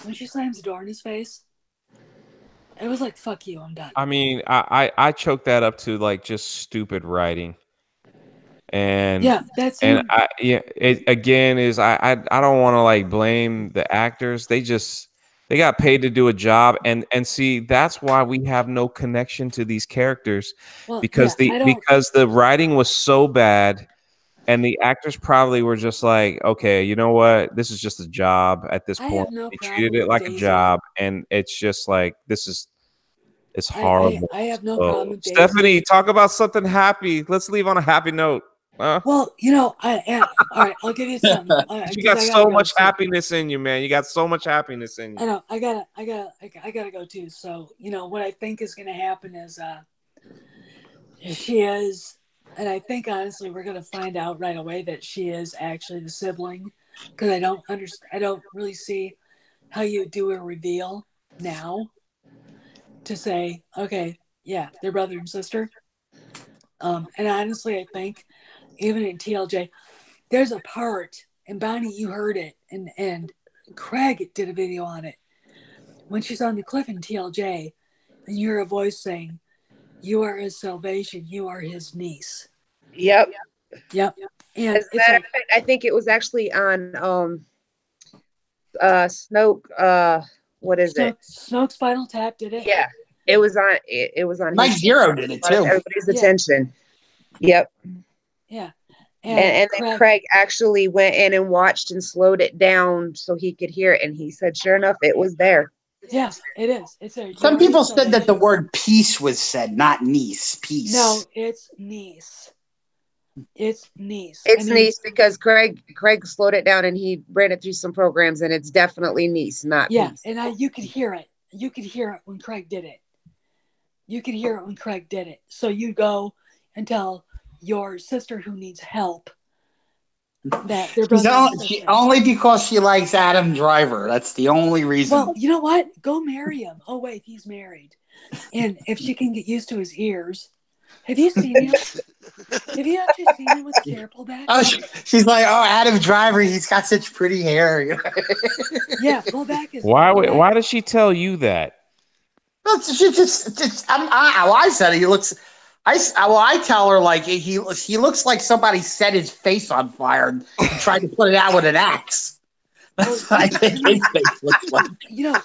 when she slams the door in his face, it was like, fuck you, I'm done. I mean, I choked that up to like just stupid writing. And yeah, that's and him. it again is I don't want to like blame the actors. They got paid to do a job, and see, that's why we have no connection to these characters, because the writing was so bad. And the actors probably were just like, okay, you know what? This is just a job at this point. They treated it like a job. And it's just like, it's horrible. I have no problem with Daisy. Stephanie, talk about something happy. Let's leave on a happy note. Huh? Well, all right, I'll give you some. You got so much happiness in you, man. You got so much happiness in you. I know. I gotta go too. So, what I think is going to happen is she is. And I think, honestly, we're going to find out right away that she is actually the sibling, because I don't really see how you do a reveal now to say, okay, yeah, they're brother and sister. And honestly, I think even in TLJ, there's a part, and Bonnie, you heard it, and Craig did a video on it. When she's on the cliff in TLJ, and you hear a voice saying, you are his salvation. You are his niece. Yep. And I think it was actually on Snoke. What is it? Snoke's Spinal Tap did it. Yeah, it was on. It was on. Mike Zero did it too. Everybody's attention. Yep. Yeah. And then Craig actually went in and watched and slowed it down so he could hear it, and he said, "Sure enough, it was there." Yeah, it is. It's there. Some people said that the word peace was said, not niece. Peace. No, it's niece. It's niece. It's niece because Craig slowed it down and he ran it through some programs, and it's definitely niece, not niece. And you could hear it. You could hear it when Craig did it. So you go and tell your sister who needs help that they're only because she likes Adam Driver. That's the only reason. Well, you know what? Go marry him. Oh wait, he's married. And if she can get used to his ears. Have you seen him? Have you actually seen him with his hair pulled back? Oh, she's like, Adam Driver, he's got such pretty hair. Yeah, pull back his. Why does she tell you that? Well, she I said it. He looks. I tell her like he looks like somebody set his face on fire and tried to put it out with an axe. That's what I think his face looks like.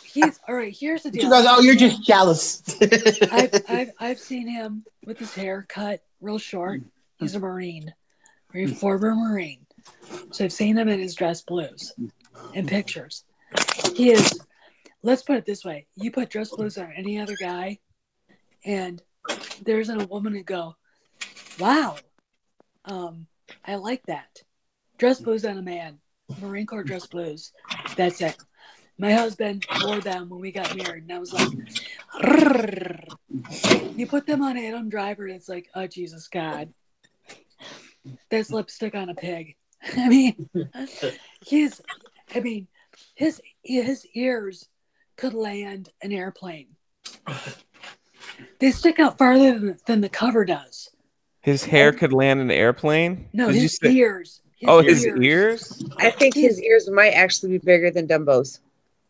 He's all right. Here's the deal. She goes, "Oh, you're just jealous." I've seen him with his hair cut real short. He's a Marine, a former Marine. So I've seen him in his dress blues in pictures. He is let's put it this way: you put dress blues on any other guy, and there isn't a woman who go, "Wow, I like that." Dress blues on a man, Marine Corps dress blues. That's it. My husband wore them when we got married, and I was like, "Rrrr." You put them on Adam Driver, and it's like, oh Jesus God, that's lipstick on a pig. I mean, his ears could land an airplane. They stick out farther than the cover does. His hair could land an airplane? No, Did you his say- ears. His ears? I think his ears might actually be bigger than Dumbo's.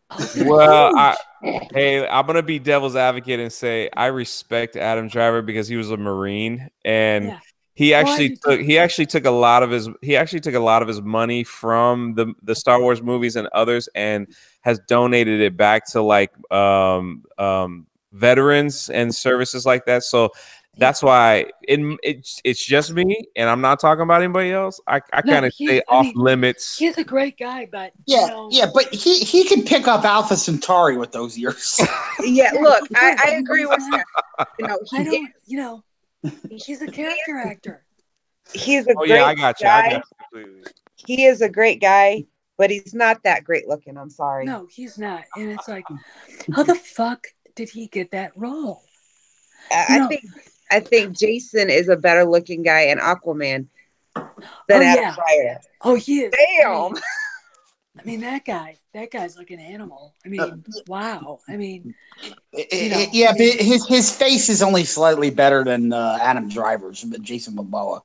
Oh, they're Well, huge. hey, I'm gonna be devil's advocate and say I respect Adam Driver because he was a Marine and Yeah. he Well, I actually do took too. he actually took a lot of his money from the Star Wars movies and others and has donated it back to like veterans and services like that. So that's why it's just me, and I'm not talking about anybody else. I No, kind of stay off limits. He's a great guy, but Yeah, you know, yeah, but he can pick up Alpha Centauri with those ears. Yeah, Yeah, look, he could. I agree with He's that. You know, I don't, you know, he's a character actor. he's a Oh great yeah, I got you. guy. I got you completely. He is a great guy, but he's not that great looking. I'm sorry. No, he's not. And it's like, how the fuck did he get that role? I think Jason is a better looking guy in Aquaman than Oh, Adam yeah. Driver. Oh, he is. Damn. I mean, that guy's like an animal. I mean, wow. I mean, Yeah, but his face is only slightly better than Adam Driver's, but Jason Momoa.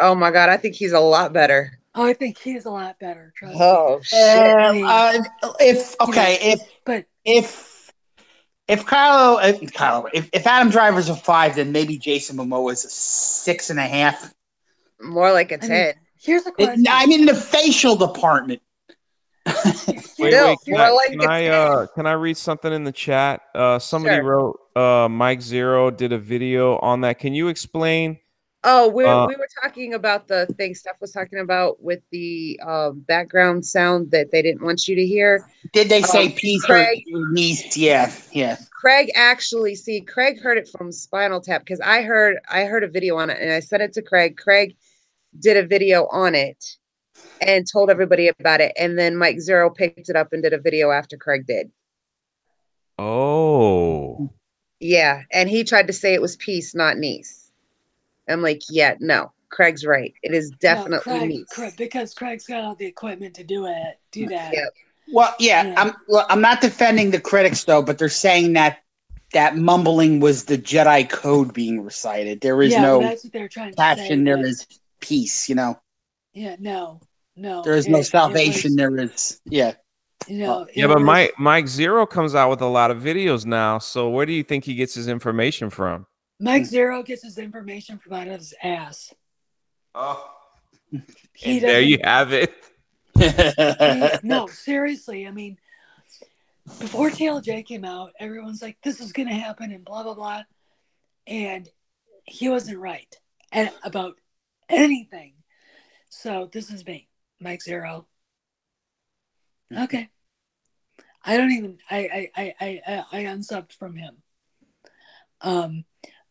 Oh my god, I think he's a lot better. oh, I think he is a lot better. Trust me. Oh shit. I mean, if Adam Driver's a 5, then maybe Jason Momoa is a 6.5. More like a 10. I mean, here's a question. I mean, the facial department. Wait, More can I read something in the chat? Somebody Sure. wrote Mike Zero did a video on that. Can you explain? Oh, we were talking about the thing Steph was talking about with the background sound that they didn't want you to hear. Did they say peace Craig? or niece? Yeah. Craig Craig heard it from Spinal Tap because I heard a video on it and I sent it to Craig. Craig did a video on it and told everybody about it. And then Mike Zero picked it up and did a video after Craig did. Oh. Yeah. And he tried to say it was peace, not niece. I'm like, yeah, no, Craig's right. It is definitely niece. Because Craig's got all the equipment to do that. Yep. Well, yeah. I'm not defending the critics though, but they're saying that mumbling was the Jedi code being recited. There is no that's what they're trying to passion. say, There but- is peace. You know. Yeah, no. There is no salvation. There is, yeah. But Mike Zero comes out with a lot of videos now. So where do you think he gets his information from? Mike Zero gets his information from out of his ass. Oh, and there you have it. No, seriously. I mean, before TLJ came out, everyone's like, this is going to happen and blah, blah, blah. And he wasn't right about anything. So this is me, Mike Zero. Okay. I don't even, I unsubbed from him.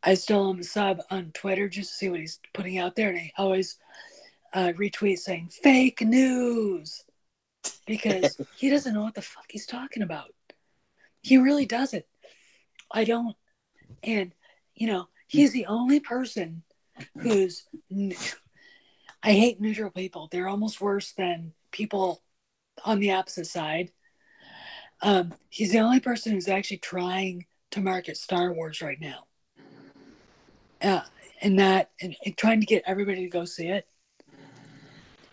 I still am a sub on Twitter just to see what he's putting out there. And I always retweet saying fake news because he doesn't know what the fuck he's talking about. He really doesn't. I don't. And, he's the only person who's, I hate neutral people. They're almost worse than people on the opposite side. He's the only person who's actually trying to market Star Wars right now. And trying to get everybody to go see it.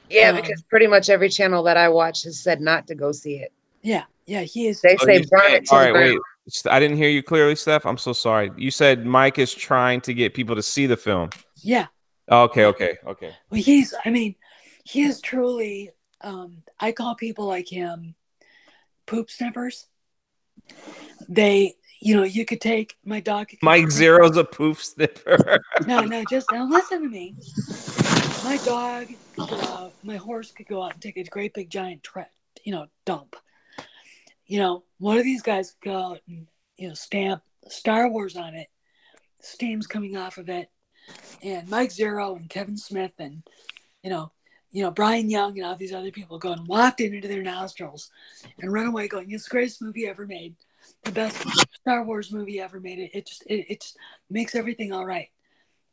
Yeah, because pretty much every channel that I watch has said not to go see it. Yeah, he is. They say burn it to all the right, ground. wait. I didn't hear you clearly, Steph. I'm so sorry. You said Mike is trying to get people to see the film. Yeah. Okay. Well, he is truly, I call people like him poop sniffers. They, you could take my dog. Mike Zero's a poop sniffer. No, just now listen to me. My dog could go out, my horse could go out and take a great big giant dump. one of these guys go and, stamp Star Wars on it. Steam's coming off of it. And Mike Zero and Kevin Smith and, Brian Young and all these other people go and waft it into their nostrils and run away going, it's the greatest movie ever made. The best Star Wars movie ever made. It just makes everything all right.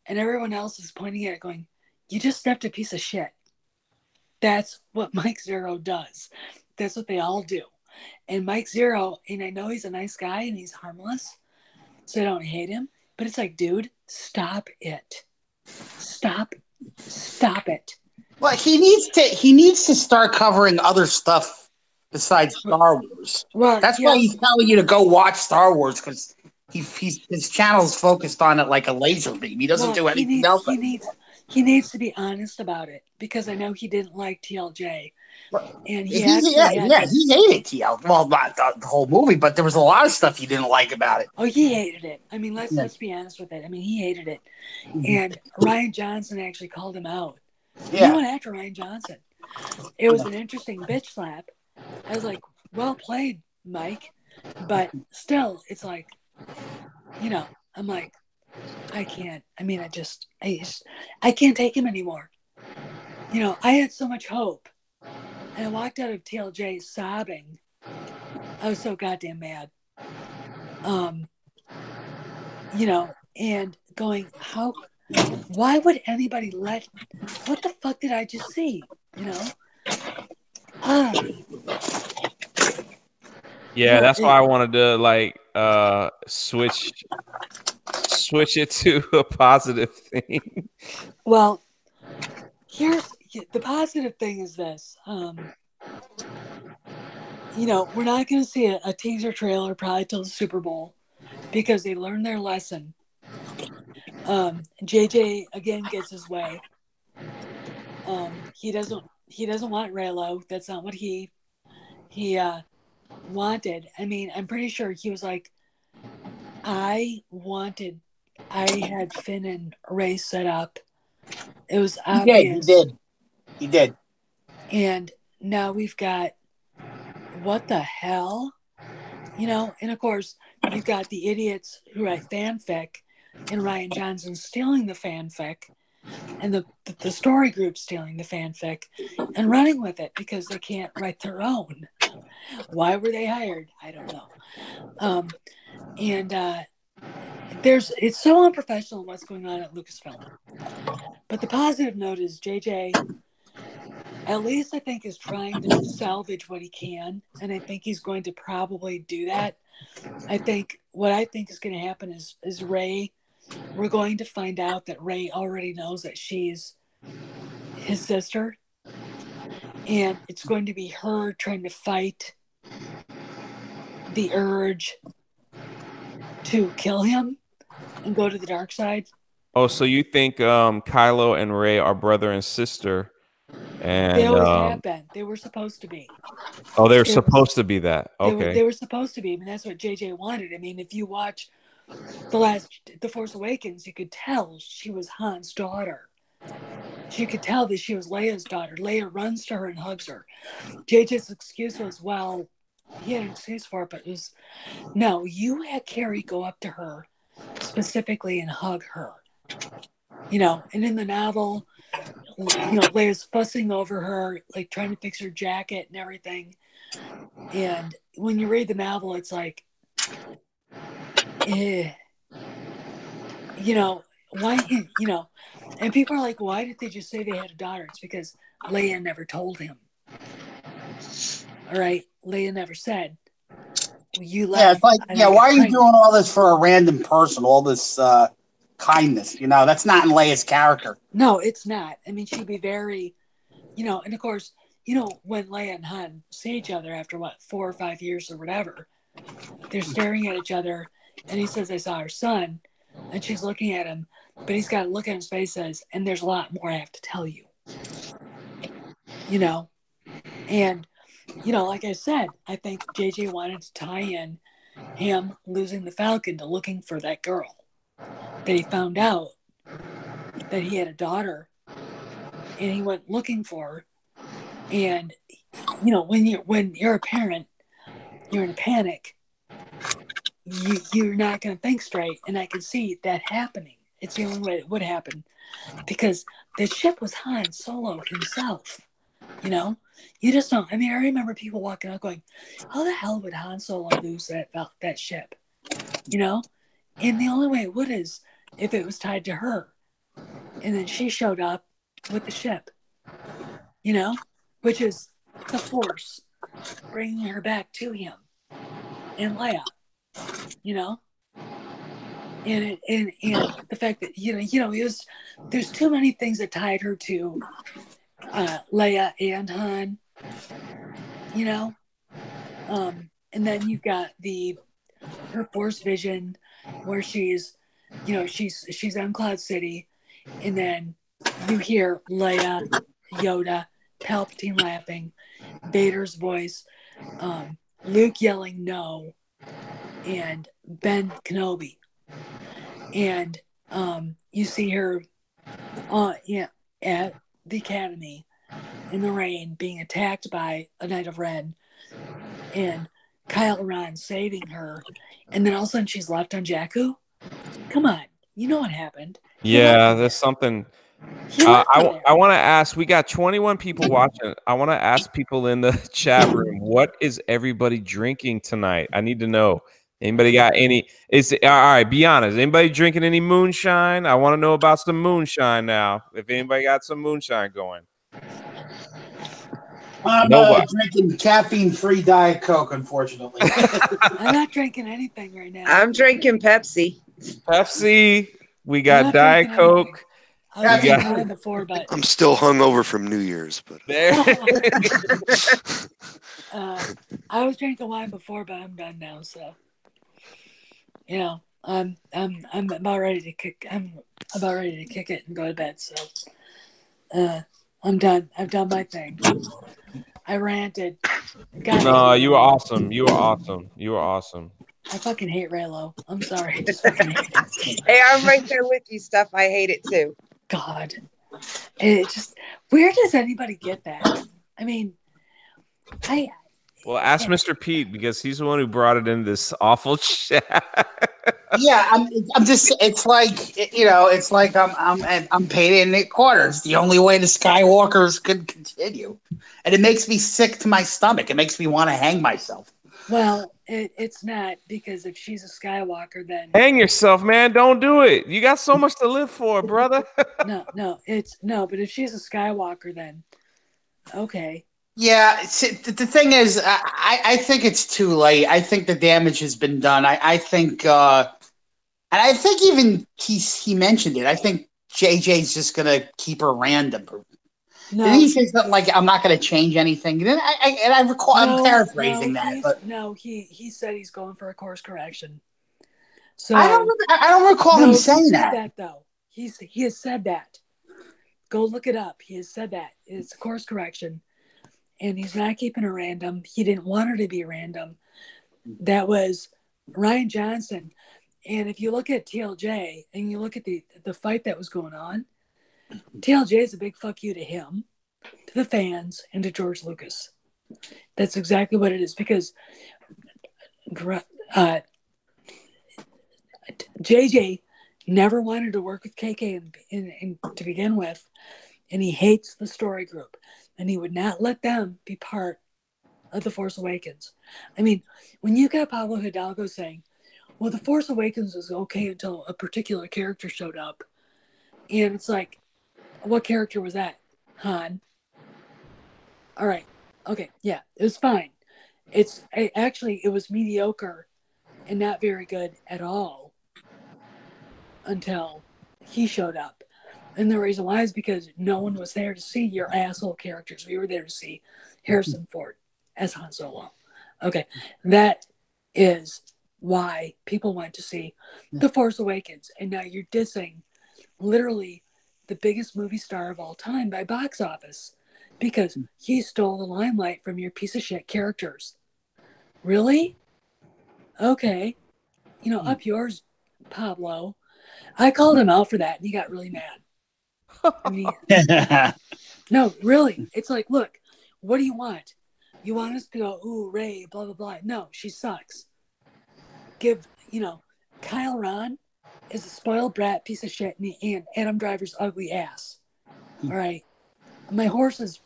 And everyone else is pointing at it going, you just stepped a piece of shit. That's what Mike Zero does. That's what they all do. And Mike Zero, and I know he's a nice guy and he's harmless, so I don't hate him. But it's like, dude, stop it. Stop it. Well, he needs to start covering other stuff besides Star Wars. Well, that's why he's telling you to go watch Star Wars, because his channel's focused on it like a laser beam. He doesn't do anything else. He needs to be honest about it, because I know he didn't like TLJ. And he hated TL. Well, not the whole movie, but there was a lot of stuff he didn't like about it. Oh, he hated it. I mean, let's be honest with it. I mean, he hated it. And Rian Johnson actually called him out. Yeah. He went after Rian Johnson. It was an interesting bitch slap. I was like, well played, Mike. But still, it's like, I'm like, I can't. I mean, I can't take him anymore. I had so much hope. And I walked out of TLJ sobbing. I was so goddamn mad. And going, why would anybody what the fuck did I just see? Yeah, that's why I wanted to switch it to a positive thing. Well, here's the positive thing is this. We're not going to see a teaser trailer probably till the Super Bowl, because they learned their lesson. JJ again gets his way. He doesn't want Reylo. That's not what he wanted. I mean, I'm pretty sure he was like, I had Finn and Rey set up. It was obvious. He did. And now we've got, what the hell? And of course, you've got the idiots who write fanfic, and Rian Johnson stealing the fanfic, and the story group stealing the fanfic and running with it because they can't write their own. Why were they hired? I don't know. It's so unprofessional what's going on at Lucasfilm. But the positive note is JJ, at least I think, is trying to salvage what he can, and I think he's going to probably do that. What I think is going to happen is Rey, we're going to find out that Rey already knows that she's his sister, and it's going to be her trying to fight the urge to kill him and go to the dark side. Oh, so you think Kylo and Rey are brother and sister? And they always have been. They were supposed to be. Oh, they're supposed to be that. Okay. They were supposed to be. I mean, that's what JJ wanted. I mean, if you watch The Force Awakens, you could tell she was Han's daughter. You could tell that she was Leia's daughter. Leia runs to her and hugs her. JJ's excuse was, well, he had an excuse for it, but it was, no, you had Carrie go up to her specifically and hug her. And in the novel, Leia's fussing over her, like trying to fix her jacket and everything. And when you read the novel, it's like, why, and people are like, why did they just say they had a daughter? It's because Leia never told him. All right, Leia never said. You left. Yeah, it's like, why are you doing all this for a random person? All this kindness, that's not in Leia's character. No, it's not. I mean, she'd be very, and of course, when Leia and Han see each other after 4 or 5 years or whatever, they're staring at each other, and he says, I saw her son, and she's looking at him, but he's got a look at his face, says, and there's a lot more I have to tell you. And, like I said, I think JJ wanted to tie in him losing the Falcon to looking for that girl. That he found out that he had a daughter, and he went looking for her. And when you're a parent, you're in a panic, you're not going to think straight. And I can see that happening. It's the only way it would happen, because the ship was Han Solo himself. You know, you just don't. I mean, I remember people walking out going, "How the hell would Han Solo lose that ship?" You know, and the only way it would is if it was tied to her, and then she showed up with the ship. You know, which is the Force bringing her back to him and Leia. You know, and the fact that it was, there's too many things that tied her to Leia and Han. You know, and then you've got her Force vision where she's on Cloud City, and then you hear Leia, Yoda, Palpatine laughing, Vader's voice, Luke yelling no, and Ben Kenobi, and you see her at the Academy in the rain being attacked by a Knight of Ren, and Kylo Ren saving her, and then all of a sudden she's left on Jakku. Come on, you know what happened. Yeah, there's something. I want to ask, we got 21 people watching. I want to ask people in the chat room, what is everybody drinking tonight? I need to know. Anybody got any? All right, be honest. Anybody drinking any moonshine? I want to know about some moonshine now. If anybody got some moonshine going. I'm drinking caffeine-free Diet Coke, unfortunately. I'm not drinking anything right now. I'm drinking Pepsi. Pepsi. We got Diet Coke. I was drinking before, but I'm still hungover from New Year's, but there. I was drinking wine before, but I'm done now. So, I'm about ready to kick. I'm about ready to kick it and go to bed. So, I'm done. I've done my thing. I ranted. No, you were awesome. You were awesome. You were awesome. I fucking hate Raylo. I'm sorry. I just fucking hate it. Hey, I'm right there with you, Steph. I hate it too. God. It just, where does anybody get that? I mean, well, ask Mr. Pete, because he's the one who brought it in this awful chat. Yeah, I'm just. It's like it's like I'm paid in quarters. The only way the Skywalkers could continue, and it makes me sick to my stomach. It makes me want to hang myself. Well, it's not, because if she's a Skywalker, then hang yourself, man. Don't do it. You got so much to live for, brother. No. But if she's a Skywalker, then okay. Yeah, the thing is, I think it's too late. I think the damage has been done. I think, and I think even he mentioned it. I think JJ's just gonna keep her random. No. Didn't he say something like, "I'm not going to change anything"? And I recall, I'm paraphrasing that. But he said he's going for a course correction. So I don't recall him saying that. Though he has said that. Go look it up. He has said that it's a course correction, and he's not keeping her random. He didn't want her to be random. That was Rian Johnson. And if you look at TLJ and you look at the fight that was going on, TLJ is a big fuck you to him, to the fans, and to George Lucas. That's exactly what it is, because JJ never wanted to work with KK in to begin with, and he hates the story group, and he would not let them be part of The Force Awakens. I mean, when you got Pablo Hidalgo saying, well, The Force Awakens was okay until a particular character showed up, and it's like, what character was that? Han. All right. Okay. Yeah, it was fine. It was mediocre and not very good at all until he showed up. And the reason why is because no one was there to see your asshole characters. We were there to see Harrison Ford as Han Solo. Okay. That is why people went to see The Force Awakens. And now you're dissing literally the biggest movie star of all time by box office because he stole the limelight from your piece of shit characters. Really? Okay. Up yours, Pablo. I called him out for that and he got really mad. I mean, no, really. It's like, look, what do you want? You want us to go, ooh, Ray, blah, blah, blah. No, she sucks. Give, Kyle Ron is a spoiled brat piece of shit and Adam Driver's ugly ass. All right. My horse's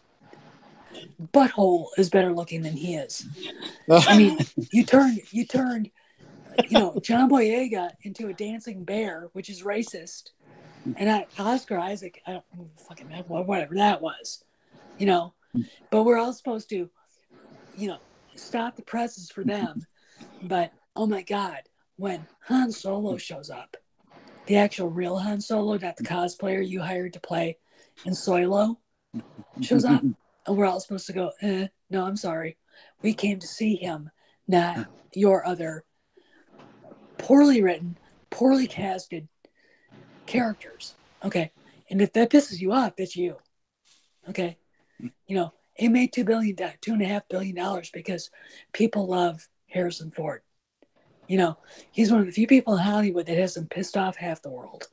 butthole is better looking than he is. I mean, you turned John Boyega into a dancing bear, which is racist. And Oscar Isaac, I don't fucking know, whatever that was, But we're all supposed to, stop the presses for them. But, oh my God, when Han Solo shows up, the actual real Han Solo, not the cosplayer you hired to play in Solo, shows up, and we're all supposed to go, no, I'm sorry. We came to see him, not your other poorly written, poorly casted characters. Okay. And if that pisses you off, that's you. Okay. It made $2.5 billion because people love Harrison Ford. He's one of the few people in Hollywood that hasn't pissed off half the world.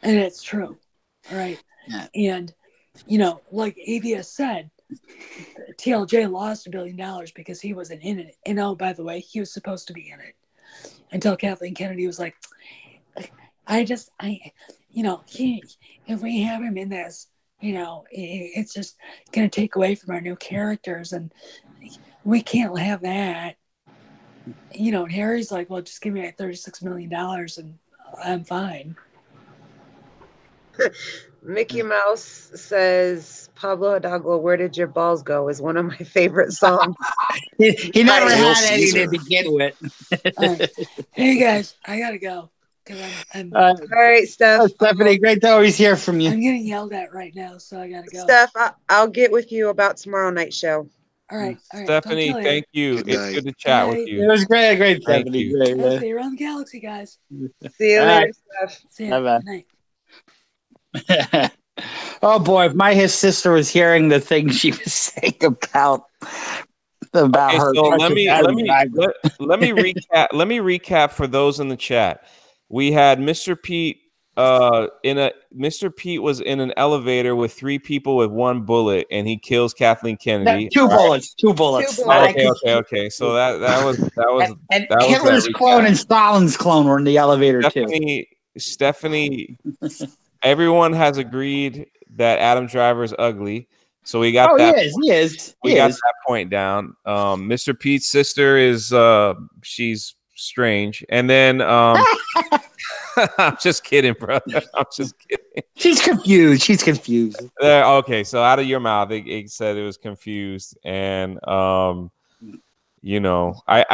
And it's true. All right. Yeah. And, like Avia said, TLJ lost $1 billion because he wasn't in it. And oh, by the way, he was supposed to be in it until Kathleen Kennedy was like, if we have him in this, it's just going to take away from our new characters and we can't have that. And Harry's like, well, just give me $36 million and I'm fine. Mickey Mouse says, Pablo Hidalgo, Where Did Your Balls Go? Is one of my favorite songs. He never Hail had any Caesar. to begin with. All right. Hey, guys, I got to go. Because I'm All right, Steph. Stephanie, great to always hear from you. I'm getting yelled at right now, so I got to go. Steph, I'll get with you about tomorrow night's show. All right. Stephanie, thank you. Good It's night. good to chat Good with night. you. It was great, Thank Stephanie. you. Great. Let's see you around the galaxy, guys. See you All later, right. Steph. See ya. Bye-bye. Good night. Oh boy, if his sister was hearing the things she was saying about Okay, her. so touch let of me Adam Driver. recap. Let me recap for those in the chat. We had Mr. Pete. Mr. Pete was in an elevator with 3 people with 1 bullet, and he kills Kathleen Kennedy. Two bullets. Two bullets. Okay. So that was and that was Hitler's that clone recap. and Stalin's clone were in the elevator too. Stephanie, everyone has agreed that Adam Driver is ugly. So we got that. He is. We got that point down. Mr. Pete's sister is she's strange. And then I'm just kidding, brother. I'm just kidding. She's confused. Okay, so out of your mouth, it said it was confused. And I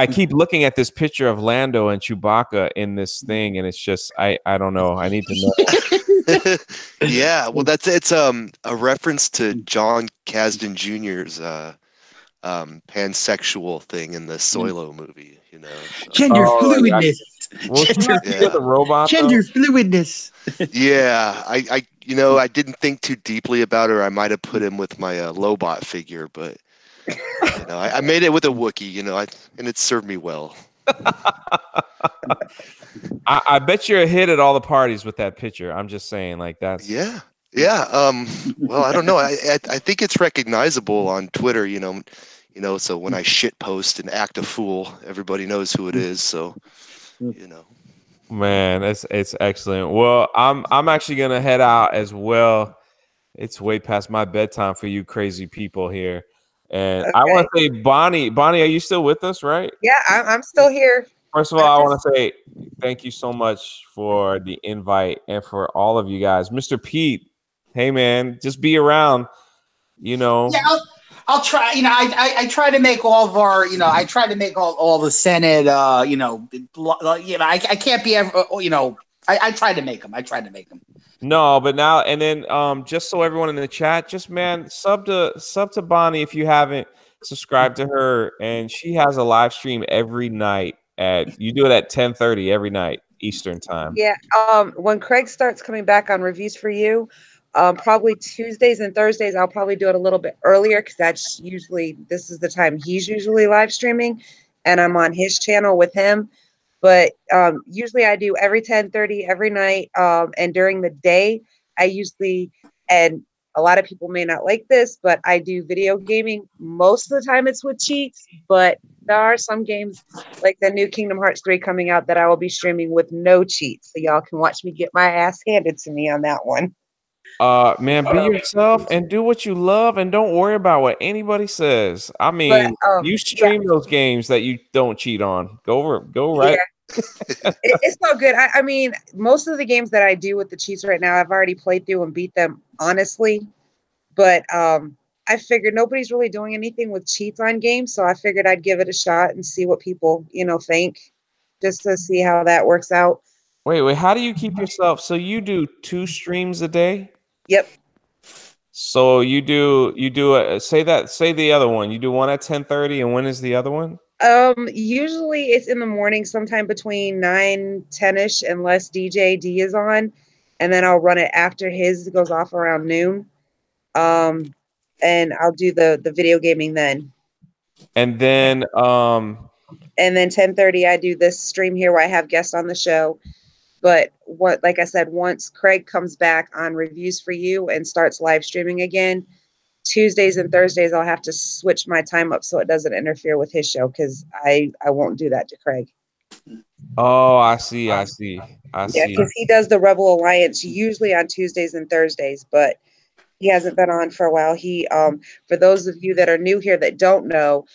keep looking at this picture of Lando and Chewbacca in this thing, and it's just I don't know. I need to know. Yeah, well, it's a reference to John Kasdan Jr.'s pansexual thing in the Solo movie. So. Gender fluidness. The robot. Gender fluidness. Yeah, I didn't think too deeply about it. Or I might have put him with my Lobot figure, but I made it with a Wookiee. And it served me well. I bet you're a hit at all the parties with that picture. I'm just saying, like that's Yeah. Well, I don't know. I think it's recognizable on Twitter. So when I shit post and act a fool, everybody knows who it is. So, Man, it's excellent. Well, I'm actually gonna head out as well. It's way past my bedtime for you crazy people here. And Okay. I want to say, Bonnie, are you still with us, right? Yeah, I'm still here. First of all, I want to say thank you so much for the invite and for all of you guys. Mr. Pete, hey man, just be around, Yeah, I'll try. I try to make all of our. I try to make all the Senate. I can't be ever. I try to make them. No, but now and then, just so everyone in the chat, just man, sub to Bonnie if you haven't subscribed to her, and she has a live stream every night you do it at 10:30 every night Eastern time. Yeah. When Craig starts coming back on Reviews for You, probably Tuesdays and Thursdays, I'll probably do it a little bit earlier because this is the time he's usually live streaming, and I'm on his channel with him. But usually I do every 10:30 every night, and during the day I usually and a lot of people may not like this, but I do video gaming. Most of the time it's with cheats, but there are some games like the new Kingdom Hearts 3 coming out that I will be streaming with no cheats. So y'all can watch me get my ass handed to me on that one. Man, be yourself and do what you love and don't worry about what anybody says. I mean, you stream those games that you don't cheat on. Go right. Yeah. It's so good. I mean, most of the games that I do with the cheats right now, I've already played through and beat them honestly. But I figured nobody's really doing anything with cheats on games, so I figured I'd give it a shot and see what people, think, just to see how that works out. Wait, how do you keep yourself? So you do 2 streams a day? Yep. So you do say the other one. You do one at 10:30, and when is the other one? Usually it's in the morning, sometime between 9-10ish, unless DJ D is on, and then I'll run it after his goes off around noon. And I'll do the video gaming then. And then 10:30 I do this stream here where I have guests on the show. But like I said, once Craig comes back on Reviews for You and starts live streaming again, Tuesdays and Thursdays I'll have to switch my time up so it doesn't interfere with his show, because I won't do that to Craig. Oh, I see. Yeah, because he does the Rebel Alliance usually on Tuesdays and Thursdays, but he hasn't been on for a while. He for those of you that are new here that don't know,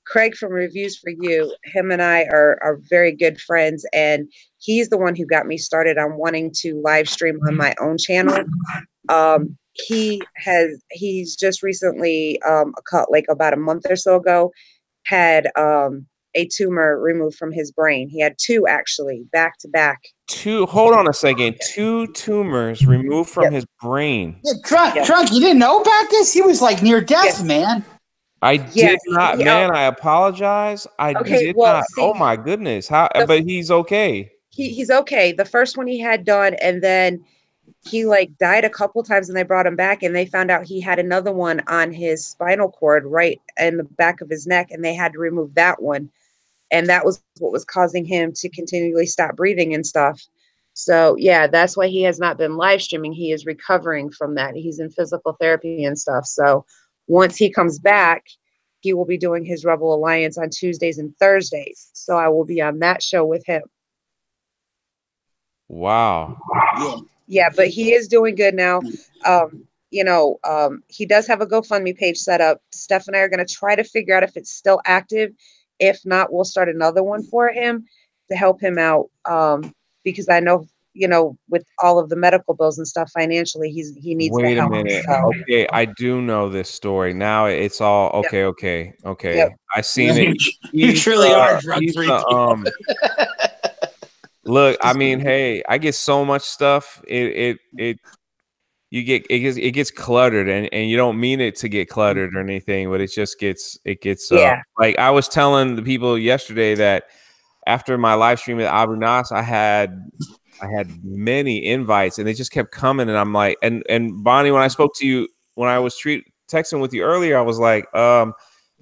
Craig from Reviews for You, him and I are very good friends, and he's the one who got me started on wanting to live stream on my own channel. He's just recently like about a month or so ago had a tumor removed from his brain. He had 2 actually back to back. 2, hold on a second. 2 tumors removed from his brain. Yeah, Drunk, you didn't know about this? He was like near death, man. I did not, man. I apologize. I did not. See, oh my goodness. How? But he's okay. He's okay. The first one he had done, and then he like died a couple times, and they brought him back, and they found out he had another one on his spinal cord, right in the back of his neck, and they had to remove that one, and that was what was causing him to continually stop breathing and stuff. So yeah, that's why he has not been live streaming. He is recovering from that. He's in physical therapy and stuff. So once he comes back, he will be doing his Rebel Alliance on Tuesdays and Thursdays. So I will be on that show with him. Wow. Yeah, but he is doing good now. He does have a GoFundMe page set up. Steph and I are going to try to figure out if it's still active. If not, we'll start another one for him to help him out. Because I know, with all of the medical bills and stuff financially, he needs the help. Wait a minute. So. Okay, I do know this story. Now it's all okay. Okay. Yep. I seen it. You truly are drunk. Look, I mean, hey, I get so much stuff. It gets cluttered, and you don't mean it to get cluttered or anything, but it gets like I was telling the people yesterday that after my live stream at Abu Nas, I had many invites, and they just kept coming, and I'm like, and Bonnie, when I spoke to you, when I was texting with you earlier, I was like, I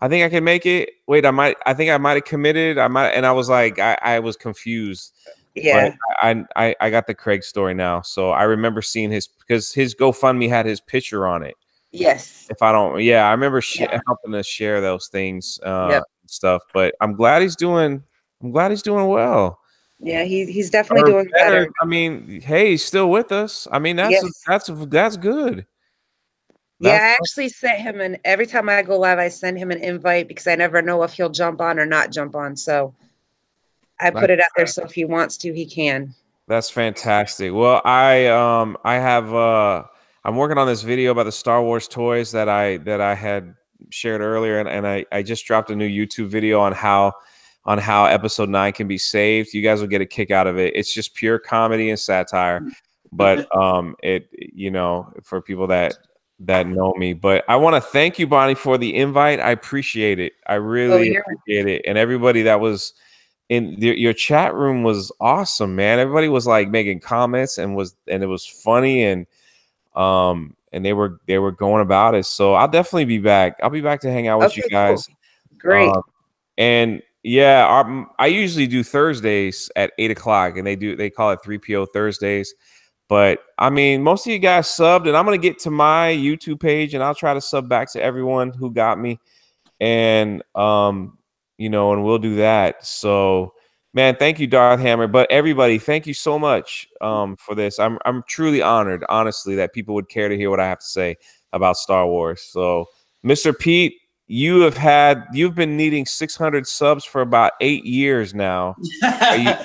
think I can make it. Wait, I think I might have committed. And I was like, I was confused. Yeah, but I got the Craig story now, so I remember seeing because his GoFundMe had his picture on it. Yes. I remember helping to share those things, stuff. But I'm glad he's doing well. Yeah, he's definitely doing better. I mean, hey, he's still with us. I mean, that's good. Yeah, I actually sent him every time I go live, I send him an invite because I never know if he'll jump on or not jump on. So I put it out there, so if he wants to, he can. That's fantastic. Well, I'm working on this video about the Star Wars toys that I had shared earlier, and I just dropped a new YouTube video on how episode 9 can be saved. You guys will get a kick out of it. It's just pure comedy and satire, but for people that know me. But I want to thank you, Bonnie, for the invite. I appreciate it. I really appreciate it, and everybody that was in your chat room was awesome, man. Everybody was like making comments and it was funny, and they were going about it. So I'll definitely be back. I'll be back to hang out with you guys. Cool. Great. And yeah, I usually do Thursdays at 8 o'clock, and they call it 3PO Thursdays. But I mean, most of you guys subbed, and I'm gonna get to my YouTube page, and I'll try to sub back to everyone who got me, and you know, and we'll do that. So, man, thank you, Darth Hammer. But everybody, thank you so much for this. I'm truly honored, honestly, that people would care to hear what I have to say about Star Wars. So, Mr. Pete, you've been needing 600 subs for about 8 years now.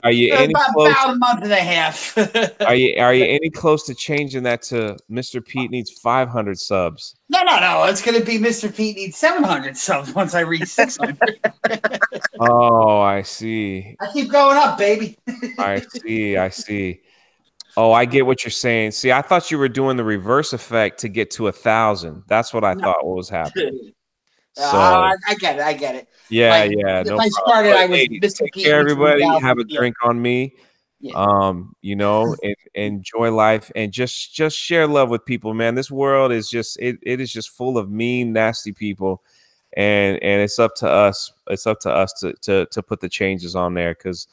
Are you any close? About a month and a half. Are you any close to changing that to Mr. Pete needs 500 subs? No. It's going to be Mr. Pete needs 700 subs once I reach 600. Oh, I see. I keep going up, baby. I see. Oh, I get what you're saying. See, I thought you were doing the reverse effect to get to 1,000. That's what I thought was happening. So I get it. Yeah, Like, yeah. if No I problem. started, I was Hey, Mr. take Pete care, needs everybody. 1,000. Have a Yeah. drink on me. Yeah. You know, and enjoy life and just share love with people, man. This world is just it is just full of mean, nasty people. And it's up to us. It's up to us to put the changes on there, because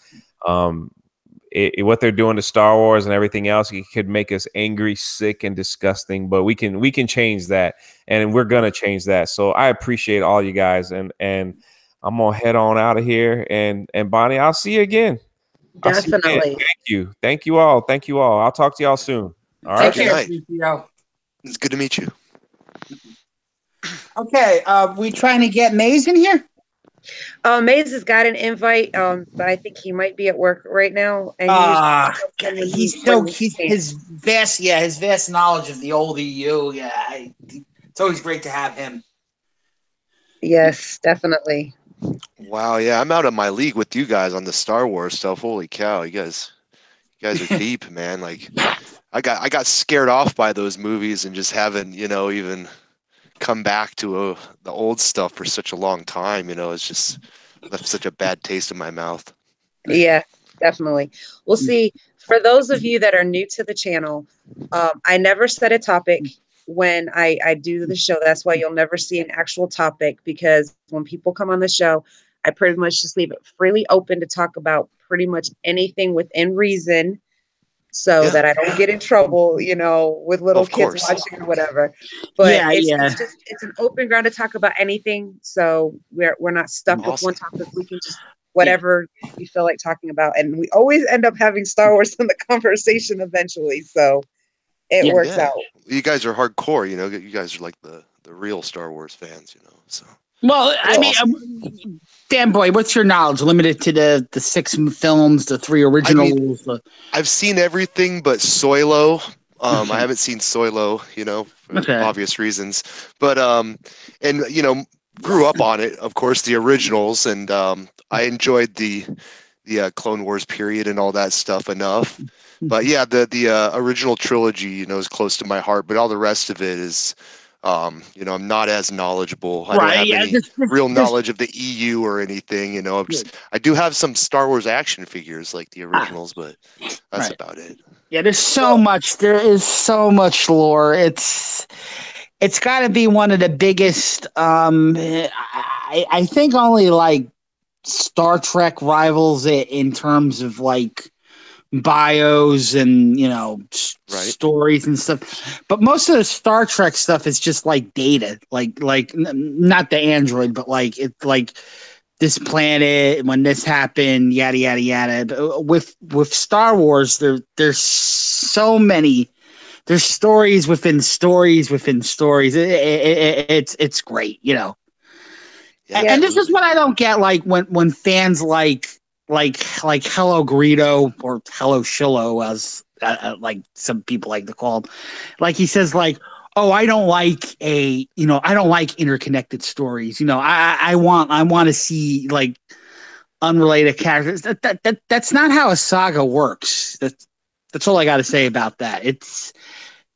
what they're doing to Star Wars and everything else, it could make us angry, sick, and disgusting. But we can change that, and we're gonna change that. So I appreciate all you guys, and I'm gonna head on out of here. And Bonnie, I'll see you again. Definitely. Thank you all. I'll talk to y'all soon. All right. Take care, night. CPO. It's good to meet you. Okay, we trying to get Maze in here? Maze has got an invite, but I think he might be at work right now. And His vast knowledge of the old EU. Yeah, it's always great to have him. Yes, definitely. Wow, yeah, I'm out of my league with you guys on the Star Wars stuff. Holy cow, you guys are deep, man. Like, I got scared off by those movies and just haven't, even come back to the old stuff for such a long time. It's just left such a bad taste in my mouth. Yeah, definitely. We'll see. For those of you that are new to the channel, I never set a topic when I do the show. That's why you'll never see an actual topic, because when people come on the show, I pretty much just leave it freely open to talk about pretty much anything within reason, so that I don't get in trouble, with little kids watching or whatever. But it's an open ground to talk about anything. So we're not stuck with one topic. We can just whatever you feel like talking about. And we always end up having Star Wars in the conversation eventually. So it works out. You guys are hardcore, you guys are like the real Star Wars fans, so. Well, I mean, Dan Boy, what's your knowledge? Limited to the 6 films, the 3 originals? I've seen everything but Solo. I haven't seen Solo, for obvious reasons. But grew up on it, of course, the originals, and I enjoyed the Clone Wars period and all that stuff enough. But yeah, the original trilogy, is close to my heart. But all the rest of it is. I'm not as knowledgeable. I don't have any real knowledge of the EU or anything. I do have some Star Wars action figures like the originals, but that's about it. Yeah, there's so much. There is so much lore. It's got to be one of the biggest. I think only like Star Trek rivals it in terms of like bios and stories and stuff, but most of the Star Trek stuff is just like data, like not the android, but like it's like this planet when this happened, yada yada yada. With Star Wars, there's so many. There's stories within stories within stories. It's great, And this is what I don't get, like when fans like Hello Greedo or Hello Shiloh, as like some people like to call him. Like he says, like, oh, I don't like interconnected stories. I want to see like unrelated characters. That's not how a saga works. That's all I got to say about that.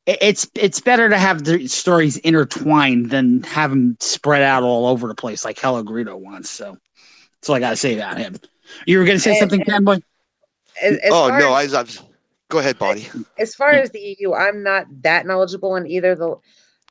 It's better to have the stories intertwined than have them spread out all over the place like Hello Greedo wants. So that's all I got to say about him. You were going to say something, Fanboy? Go ahead, Bonnie. As far as the EU, I'm not that knowledgeable in either.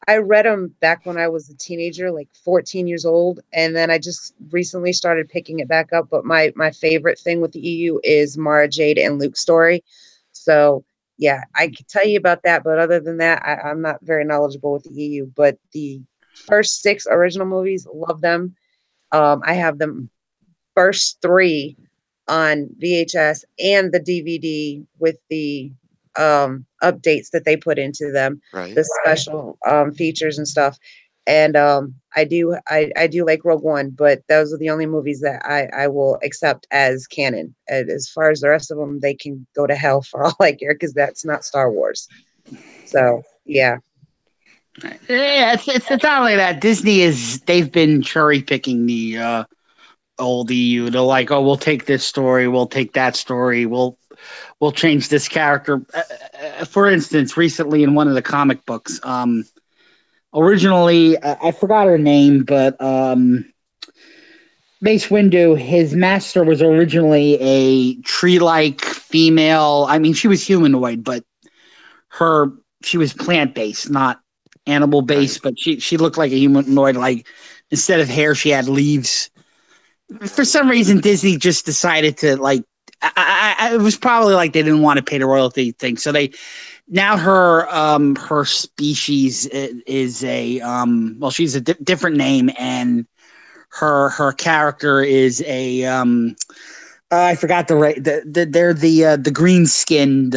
I read them back when I was a teenager, like 14 years old, and then I just recently started picking it back up. But my favorite thing with the EU is Mara Jade and Luke's story. So yeah, I can tell you about that, but other than that, I'm not very knowledgeable with the EU. But the first 6 original movies, love them. I have them first 3 on VHS and the DVD with the updates that they put into them, Right. the special features and stuff. And I do like Rogue One, but those are the only movies that I will accept as canon. And as far as the rest of them, they can go to hell for all I care, because that's not Star Wars. So yeah. Yeah, it's not only that. They've been cherry picking the old EU. They're like, oh, we'll take this story, we'll take that story, we'll change this character. For instance, recently in one of the comic books, originally I forgot her name, but Mace Windu, his master was originally a tree-like female. I mean, she was humanoid, but she was plant-based, not animal-based. Right. But she looked like a humanoid. Like, instead of hair, she had leaves. For some reason, Disney just decided to, like, it was probably like they didn't want to pay the royalty thing. So now her species is she's a different name, and her character is a I forgot they're the green skinned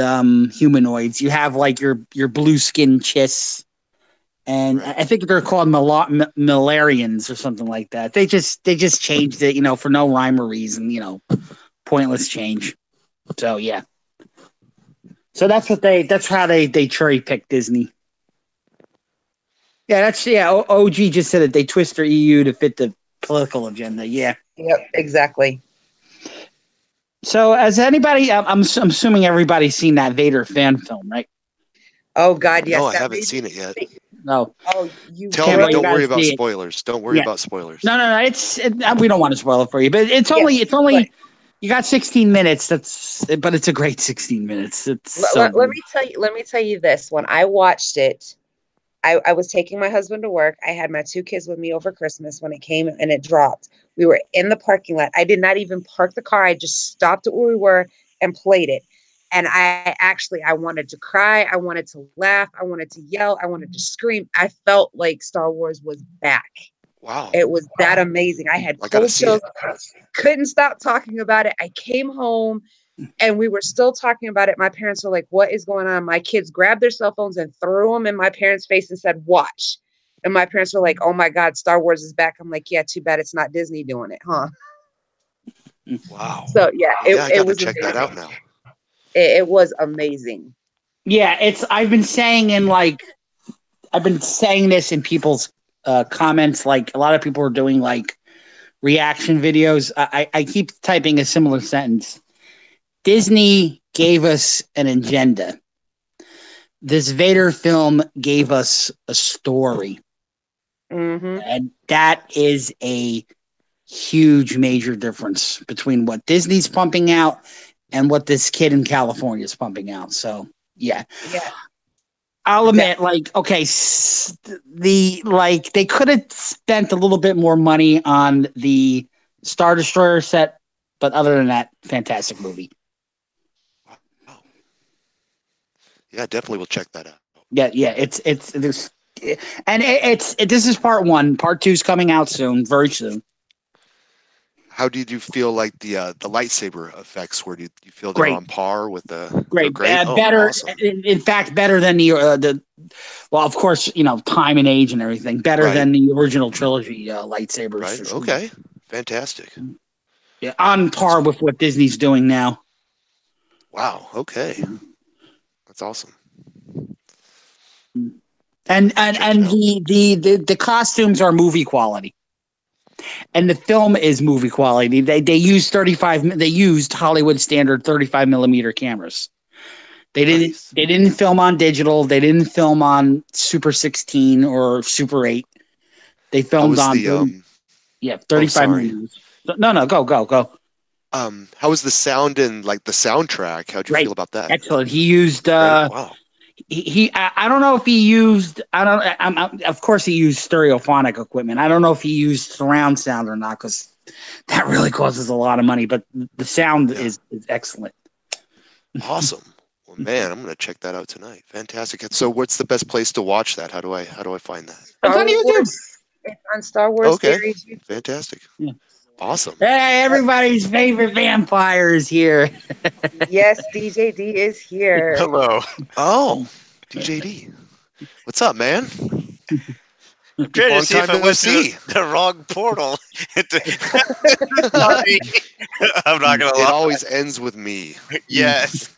humanoids. You have like your blue skinned chiss, and Right. I think they're called Malarians or something like that. They just changed it, for no rhyme or reason, pointless change. So yeah. So that's how they cherry pick Disney. Yeah, OG just said it. They twist their EU to fit the political agenda. Yeah. Yep, exactly. So, as anybody, I'm assuming everybody's seen that Vader fan film, right? Oh God, yes. No, I haven't seen it yet. No. Oh, you Tell Can't me, wait, don't you worry guys about see it. spoilers. Don't worry Yeah. about spoilers. No. We don't want to spoil it for you, but it's only but- you got 16 minutes. But it's a great 16 minutes. It's let me tell you this. When I watched it, I was taking my husband to work. I had my 2 kids with me over Christmas when it came and it dropped. We were in the parking lot. I did not even park the car. I just stopped at where we were and played it. And I wanted to cry. I wanted to laugh. I wanted to yell. I wanted to scream. I felt like Star Wars was back. Wow. It was that amazing. I had I gotta full see chills. it. Couldn't stop talking about it. I came home and we were still talking about it. My parents were like, what is going on? My kids grabbed their cell phones and threw them in my parents' face and said, watch. And my parents were like, oh my God, Star Wars is back. I'm like, yeah, too bad it's not Disney doing it, huh? Wow. So yeah, I gotta was check amazing. that out now. It was amazing. Yeah, I've been saying this in people's comments. Like, a lot of people are doing like reaction videos. I keep typing a similar sentence. Disney gave us an agenda. This Vader film gave us a story. Mm-hmm. And that is a huge, major difference between what Disney's pumping out and what this kid in California is pumping out. So, yeah. Yeah. I'll admit, like, okay, they could have spent a little bit more money on the Star Destroyer set, but other than that, fantastic movie. Wow. Yeah, definitely will check that out. Yeah, it's this, and this is part 1. Part 2 is coming out soon, very soon. How did you feel like the lightsaber effects were? Do you feel they're Great. on par with the Great, Oh, better. awesome. In fact, better than the. Well, of course, time and age and everything. Better Right. than the original trilogy lightsabers. Right. For sure. Okay. Fantastic. Yeah, on par with what Disney's doing now. Wow. Okay. That's awesome. And the costumes are movie quality, and the film is movie quality. They used Hollywood standard 35 millimeter cameras. They didn't film on digital. They didn't film on Super 16 or Super 8. They filmed on 35 millimeters. No, go. How was the sound and like the soundtrack? How'd you feel about that? Excellent. He used wow. I don't know if he used of course he used stereophonic equipment. I don't know if he used surround sound or not, because that really costs a lot of money, but the sound is excellent. Awesome. Well, man, I'm gonna check that out tonight. Fantastic. So, what's the best place to watch that? How do I find that? It's on YouTube. It's on Star Wars Okay, Theories. fantastic. Yeah. Awesome. Hey, everybody's favorite vampire is here. Yes, DJD is here. Hello. Oh, DJD, what's up, man? I'm trying Long to see if time I no went see. to the wrong portal. Sorry. I'm not gonna It lie. always ends with me. Yes.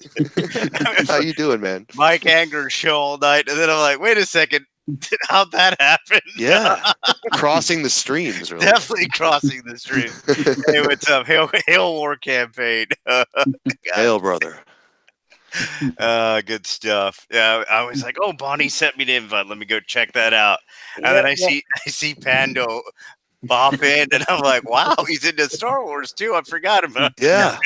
How you doing, man? Mike Anger show all night, and then I'm like, wait a second, how'd that happen? Yeah, crossing the streams. Really. Definitely crossing the stream. Hey, what's up? Hail War campaign. Hail, brother. Good stuff. Yeah, I was like, oh, Bonnie sent me the invite. Let me go check that out. And then I see Pando bop in, and I'm like, wow, he's into Star Wars too. I forgot about. Yeah,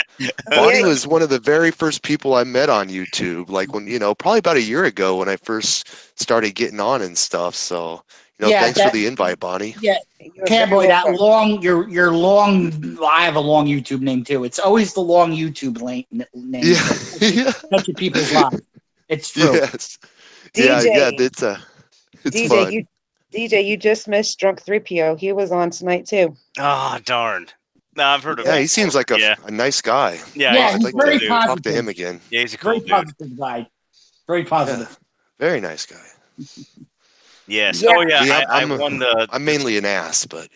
Bonnie was one of the very first people I met on YouTube. Like when probably about a year ago when I first started getting on and stuff. So thanks for the invite, Bonnie. Yeah, Cowboy, that long, your long. I have a long YouTube name too. It's always the long YouTube name. Yeah, Touching people's lives. It's true. Yes. DJ, yeah. It's DJ, fun. you just missed Drunk 3PO. He was on tonight too. Oh, darn. No, I've heard of Yeah, him. he seems like a nice guy. Yeah, he's I'd like very to positive. talk to him again. Yeah, he's a cool Very dude. positive guy. Very positive. Yeah, very nice guy. Yes. Yeah. Oh, yeah. Yeah, I won the. I'm mainly an ass, but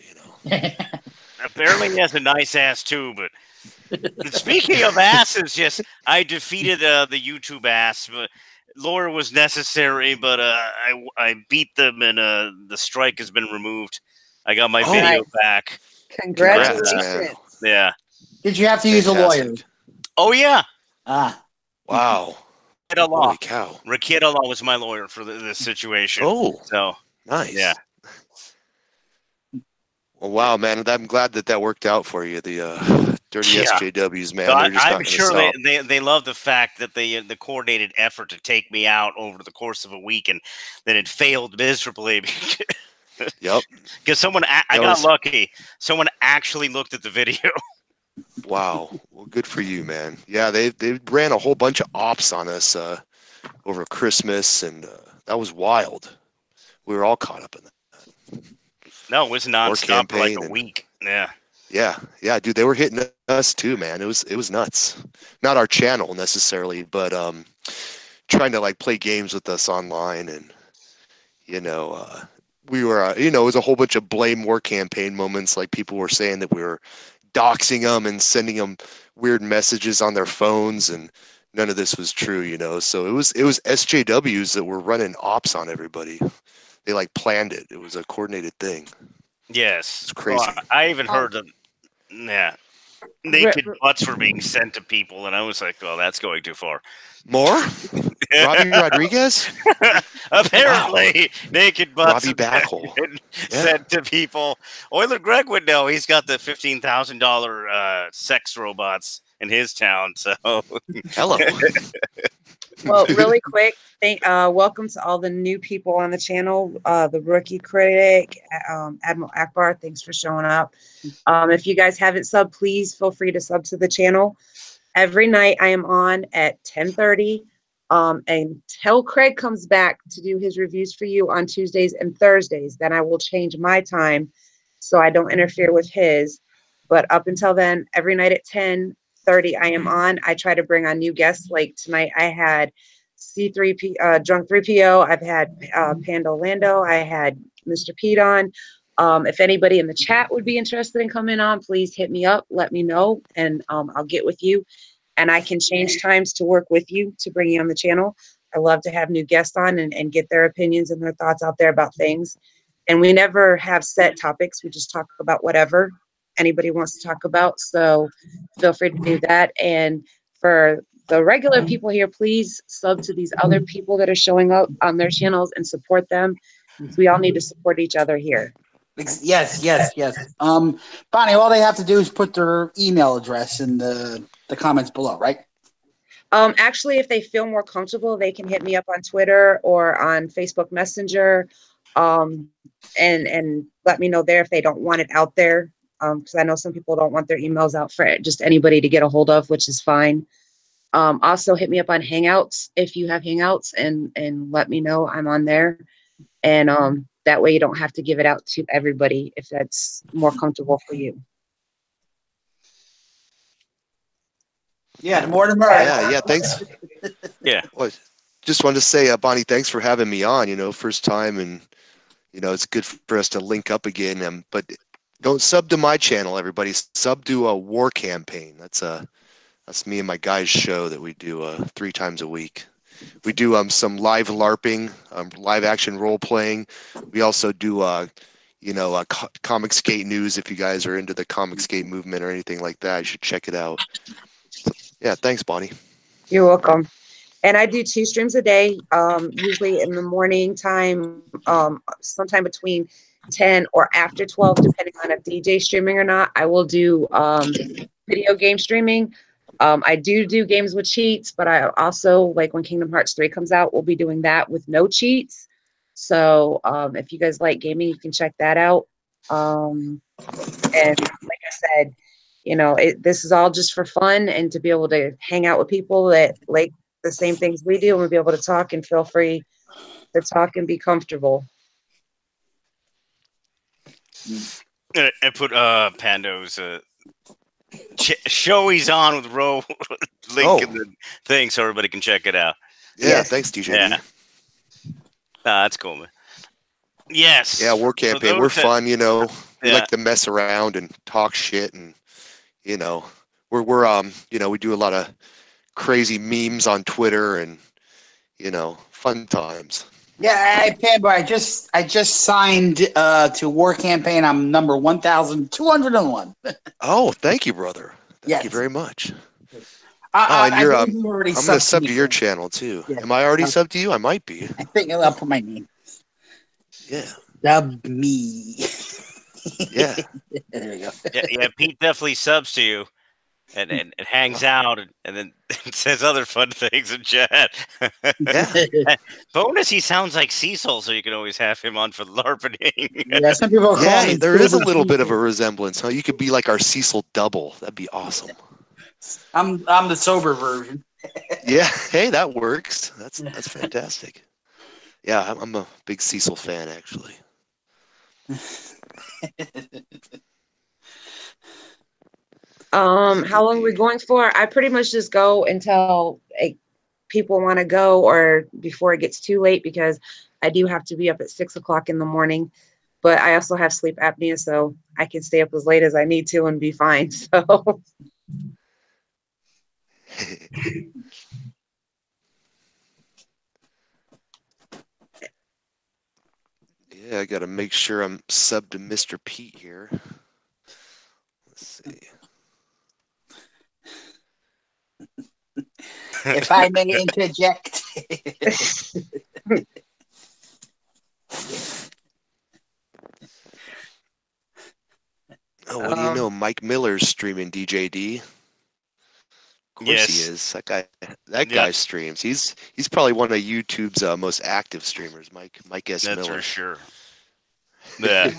Apparently, he has a nice ass too. But speaking of asses, yes, I defeated the YouTube ass. But lawyer was necessary, but I beat them, and the strike has been removed. I got my video back. Congratulations. man. Yeah. Did you have to use a lawyer? Fantastic. Oh yeah. Wow. Rakita Law. Holy cow. Rakita Law was my lawyer for this situation. Oh, so nice. Yeah. Well, wow, man. I'm glad that worked out for you. The dirty SJWs, man. So They're just I'm not sure stop. they love the fact that the coordinated effort to take me out over the course of a week, and then it failed miserably. Yep. Because I got lucky. Someone actually looked at the video. Wow. Well, good for you, man. Yeah, they ran a whole bunch of ops on us over Christmas, and that was wild. We were all caught up in that. No, it was nonstop for like a week. Yeah. Yeah, dude. They were hitting us too, man. It was nuts. Not our channel necessarily, but trying to like play games with us online, and we were it was a whole bunch of blame war campaign moments. Like people were saying that we were doxing them and sending them weird messages on their phones, and none of this was true, So it was SJWs that were running ops on everybody. They like planned it. It was a coordinated thing. Yes. It's crazy. Well, I even heard that. Yeah. Naked butts were being sent to people, and I was like, "Oh, that's going too far." More? Robbie Rodriguez? Apparently, naked butts Robbie Backhole sent to people. Euler Greg would know. He's got the $15,000 sex robots in his town. So, hello. Well, really quick, welcome to all the new people on the channel. The rookie critic, Admiral Akbar, thanks for showing up. If you guys haven't subbed, please feel free to sub to the channel. Every night I am on at 10:30 until Craig comes back to do his reviews for you on Tuesdays and Thursdays. Then I will change my time so I don't interfere with his. But up until then, every night at 10:30 I am on. I try to bring on new guests. Like tonight I had C3P Drunk 3PO. I've had Panda Lando. I had Mr. Pete on. If anybody in the chat would be interested in coming on, please hit me up, let me know, and I'll get with you. And I can change times to work with you to bring you on the channel. I love to have new guests on and get their opinions and their thoughts out there about things. And we never have set topics. We just talk about whatever anybody wants to talk about. So feel free to do that. And for the regular people here, please sub to these other people that are showing up on their channels and support them. We all need to support each other here. Yes. Bonnie, all they have to do is put their email address in the comments below, right? Actually, if they feel more comfortable, they can hit me up on Twitter or on Facebook Messenger, and let me know there if they don't want it out there. Because I know some people don't want their emails out for just anybody to get a hold of, which is fine. Also hit me up on Hangouts if you have Hangouts, and let me know I'm on there. And that way you don't have to give it out to everybody if that's more comfortable for you. Yeah, the more the merrier. Yeah, thanks. Yeah. Well, just wanted to say, Bonnie, thanks for having me on. First time, and it's good for us to link up again. But don't sub to my channel, everybody. Sub to a War Campaign. That's me and my guys' show that we do 3 times a week. We do some live LARPing, live action role playing. We also do Comic Skate news. If you guys are into the Comic Skate movement or anything like that, you should check it out. So, yeah, thanks, Bonnie. You're welcome. And I do 2 streams a day, usually in the morning time, sometime between 10 or after 12, depending on if DJ streaming or not. I will do video game streaming. I do games with cheats, but I also, like when Kingdom Hearts 3 comes out, we'll be doing that with no cheats. So if you guys like gaming, you can check that out. And like I said, this is all just for fun and to be able to hang out with people that like the same things we do, and we'll be able to talk and feel free to talk and be comfortable. I put Pando's show he's on with Ro link in the thing so everybody can check it out. Yeah, thanks, DJ. Yeah. That's cool, man. Yes. Yeah, War Campaign. We're fun, We like to mess around and talk shit, and we're we do a lot of crazy memes on Twitter, and fun times. Yeah, hey, Panboy, I just signed to War Campaign. I'm number 1,201. Oh, thank you, brother. Thank you very much. And you're I'm going to sub to your channel too. Yeah. Am I already subbed to you? I might be. I think I'll put my name. Yeah. Sub me. Yeah. There we go. Yeah, Pete definitely subs to you. And it hangs out and then it says other fun things in chat. Yeah. Bonus, he sounds like Cecil, so you can always have him on for LARPing. Yeah, some people call me. There is a little bit of a resemblance. Huh? You could be like our Cecil double. That'd be awesome. I'm the sober version. Yeah. Hey, that works. That's fantastic. Yeah, I'm a big Cecil fan, actually. How long are we going for? I pretty much just go until people want to go or before it gets too late, because I do have to be up at 6 o'clock in the morning, but I also have sleep apnea, so I can stay up as late as I need to and be fine. So yeah, I got to make sure I'm subbed to Mr. Pete here. Let's see. If I may interject. Oh, what do you know? Mike Miller's streaming DJD. Of course he is. That guy streams. He's probably one of YouTube's most active streamers, Mike S. Miller. That's for sure. Yeah.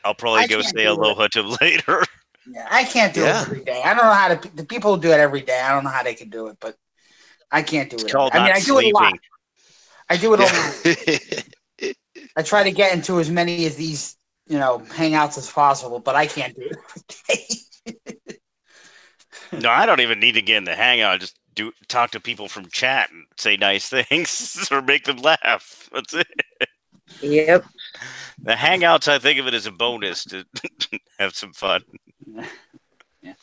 I'll probably go say aloha to him later. Yeah, I can't do it every day. I don't know how to. The people who do it every day, I don't know how they can do it, but I can't do it. I do it a lot. I do it a lot. I try to get into as many of these, hangouts as possible, but I can't do it every day. No, I don't even need to get in the hangout. Just talk to people from chat and say nice things or make them laugh. That's it. Yep. The hangouts, I think of it as a bonus to have some fun. Yeah.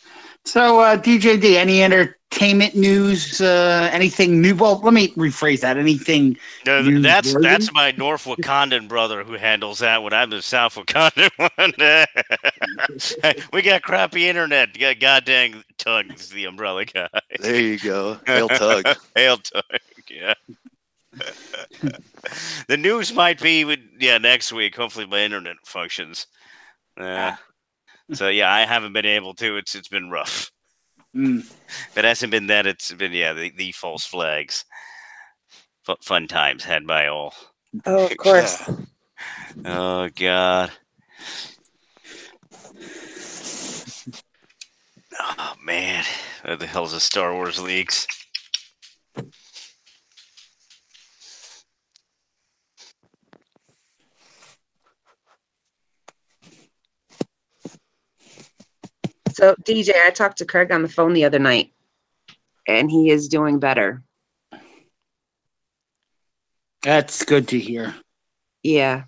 So, DJD, any entertainment news? Anything new? Well, let me rephrase that. Anything? That's my North Wakandan brother who handles that one. I'm the South Wakandan one. We got crappy internet. You got goddamn Tug's the umbrella guy. There you go. Hail Tug. Hail Tug. Yeah. The news might be next week. Hopefully my internet functions. So yeah, I haven't been able to. It's been rough. If it hasn't been that, it's been the false flags. Fun times had by all. Oh, of course. Oh God. Oh man, what the hell's the Star Wars leaks? So, DJ, I talked to Craig on the phone the other night, and he is doing better. That's good to hear. Yeah.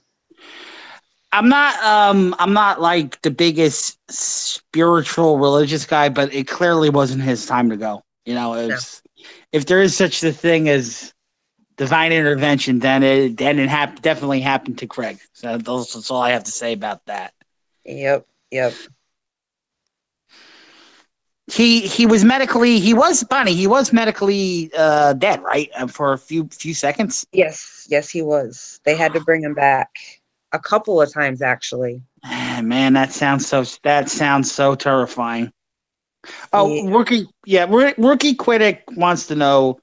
I'm not like the biggest spiritual religious guy, but it clearly wasn't his time to go. You know, if there is such a thing as divine intervention, then it definitely happened to Craig. So that's all I have to say about that. Yep. He was medically dead, right? For a few seconds. Yes, he was. They had to bring him back a couple of times, actually. Man, that sounds so terrifying. Oh, yeah. Rookie Critic wants to know: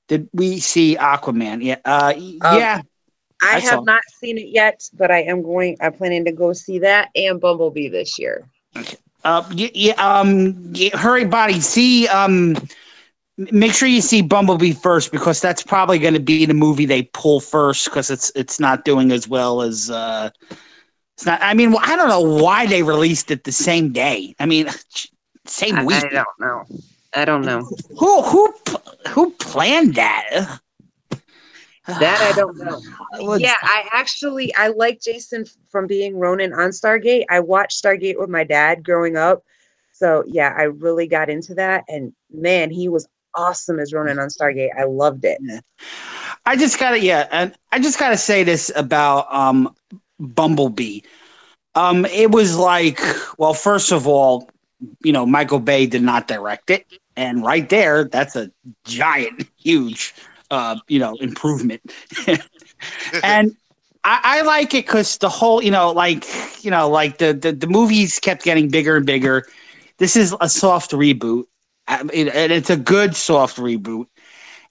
did we see Aquaman? Yeah. I have not seen it yet, but I'm planning to go see that and Bumblebee this year. Okay. Hurry, buddy. See, make sure you see Bumblebee first, because that's probably going to be the movie they pull first, because it's not doing as well as it's not. I mean, I don't know why they released it the same day. I mean, same week. I don't know. Who planned that? That I don't know. Yeah, I like Jason from being Ronan on Stargate. I watched Stargate with my dad growing up. So yeah, I really got into that. And man, he was awesome as Ronan on Stargate. I loved it. Yeah. I just gotta say this about Bumblebee. It was like, well, first of all, Michael Bay did not direct it. And right there, that's a giant, huge improvement. And I like it because the whole, the movies kept getting bigger and bigger. This is a soft reboot, and it's a good soft reboot.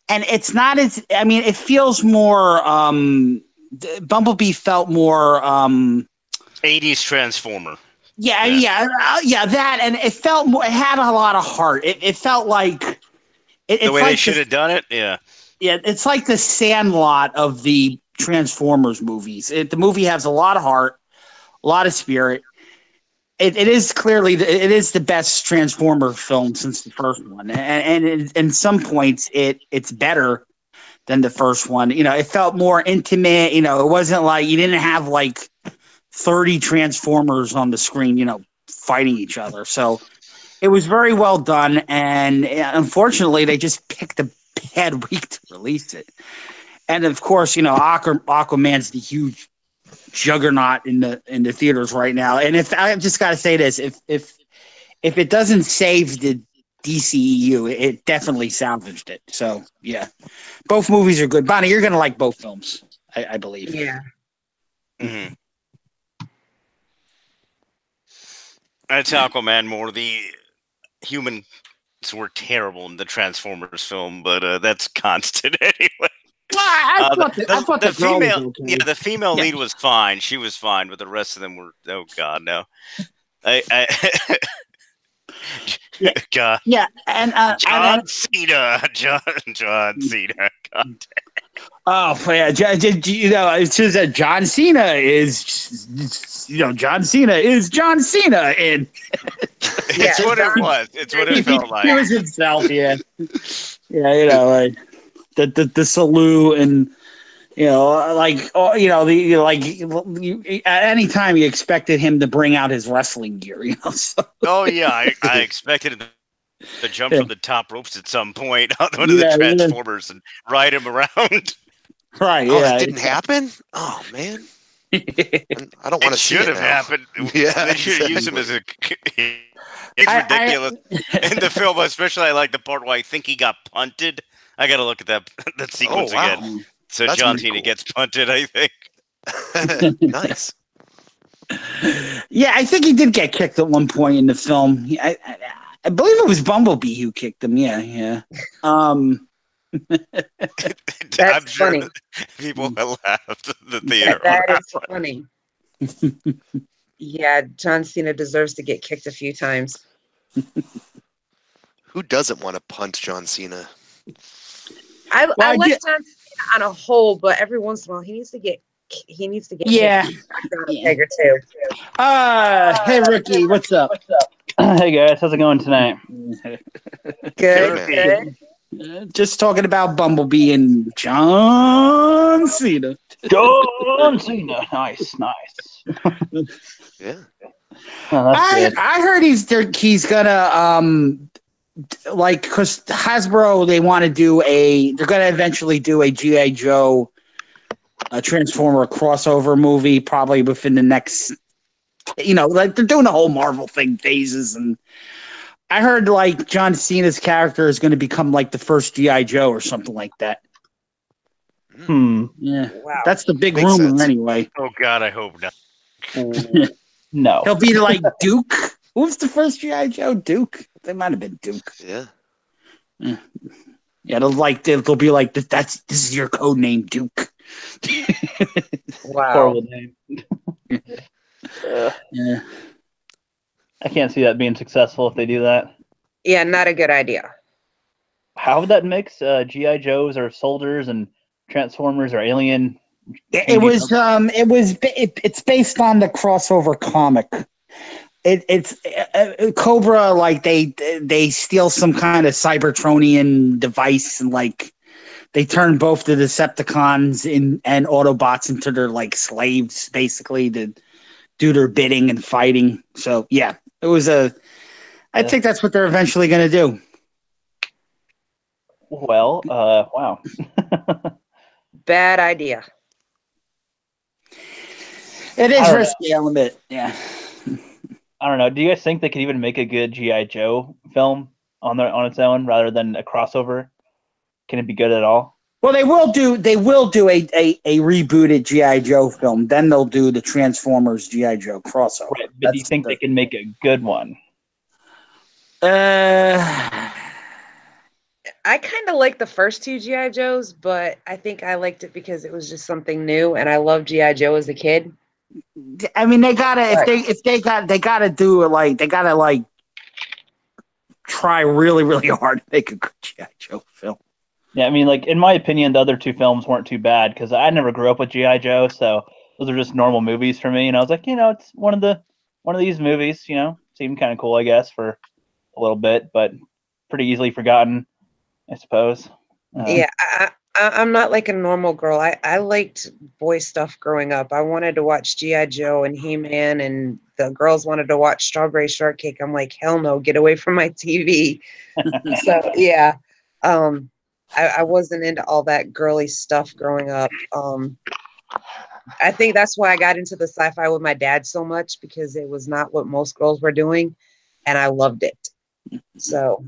And it's not it feels more, Bumblebee felt more 80s Transformer. Yeah, that, and it felt more, it had a lot of heart. It felt like the way they should have done it. Yeah, it's like the Sandlot of the Transformers movies. The movie has a lot of heart, a lot of spirit. It is clearly it is the best Transformer film since the first one, and in some points it's better than the first one. It felt more intimate. It wasn't like you didn't have like 30 Transformers on the screen, fighting each other. So it was very well done, and unfortunately, they just picked a bad week to release it. And of course, Aquaman's the huge juggernaut in the theaters right now. And if I've just got to say this, if it doesn't save the DCEU, it definitely salvaged it. So yeah, both movies are good. Bonnie, you're gonna like both films, I believe. Yeah. Mm-hmm. I'd say Aquaman more. The humans were terrible in the Transformers film, but that's constant anyway. Well, I thought the female, okay. yeah, the female lead was fine. She was fine, but the rest of them were. Oh God, no! God. Yeah, and John Cena. God. Oh yeah, it's just that John Cena is, John Cena is John Cena, and it's what it was. It's what it felt like. He was himself, yeah. Like the salute, and at any time you expected him to bring out his wrestling gear, So. Oh yeah, I expected him to jump from the top ropes at some point on one of the Transformers and ride him around. Right. Oh, yeah. that didn't happen? Oh man. I don't want to see it. Should have happened. Yeah. They should have used him as a. It's ridiculous. In the film, especially, I like the part where I think he got punted. I got to look at that sequence again. So that's John Cena gets punted, I think. Nice. Yeah, I think he did get kicked at one point in the film. I believe it was Bumblebee who kicked him. Yeah. That's funny. People laughed at the theater. That is funny. Yeah, John Cena deserves to get kicked a few times. Who doesn't want to punt John Cena? I like John Cena on a whole, but every once in a while he needs to get yeah. a peg or two. Hey Ricky, what's up? Hey guys, how's it going tonight? Good. man. Good. Just talking about Bumblebee and John Cena. John Cena. Nice. Yeah. Oh, that's good. I heard he's gonna like, because Hasbro, they want to do they're gonna eventually do a G.I. Joe Transformer crossover movie, probably within the next, like they're doing the whole Marvel thing phases. And I heard like John Cena's character is going to become like the first G.I. Joe or something like that. Yeah, Wow. that's the big Makes rumor sense. anyway. Oh God, I hope not. No. He'll be like Duke. Who was the first G.I. Joe? Duke. They might have been Duke. Yeah. Yeah, they'll be like, this is your code name, Duke. Wow. Horrible name. Yeah. I can't see that being successful if they do that. Yeah, not a good idea. How would that mix G.I. Joes or soldiers and Transformers or Alien? It's based on the crossover comic. It's Cobra, like they steal some kind of Cybertronian device, and like they turn both the Decepticons and Autobots into their like slaves, basically, to do their bidding and fighting. So yeah, it was I think that's what they're eventually going to do. Well, wow. Bad idea. It is I don't risky element. Yeah. I don't know. Do you guys think they could even make a good G.I. Joe film on its own rather than a crossover? Can it be good at all? Well, they will do a rebooted G.I. Joe film. Then they'll do the Transformers G.I. Joe crossover. Right, but do you think they can make a good one? I kind of like the first two G.I. Joes, but I think I liked it because it was just something new, and I loved G.I. Joe as a kid. I mean, they gotta they gotta do it, like they gotta like try really, really hard to make a good G.I. Joe film. Yeah, I mean, like in my opinion, the other two films weren't too bad because I never grew up with G.I. Joe, so those are just normal movies for me. And I was like, it's one of these movies, seemed kind of cool, I guess, for a little bit, but pretty easily forgotten, I suppose. Yeah, I'm not like a normal girl. I liked boy stuff growing up. I wanted to watch G.I. Joe and He-Man, and the girls wanted to watch Strawberry Shortcake. I'm like, hell no, get away from my TV. So yeah, I wasn't into all that girly stuff growing up. I think that's why I got into the sci-fi with my dad so much, because it was not what most girls were doing, and I loved it. So,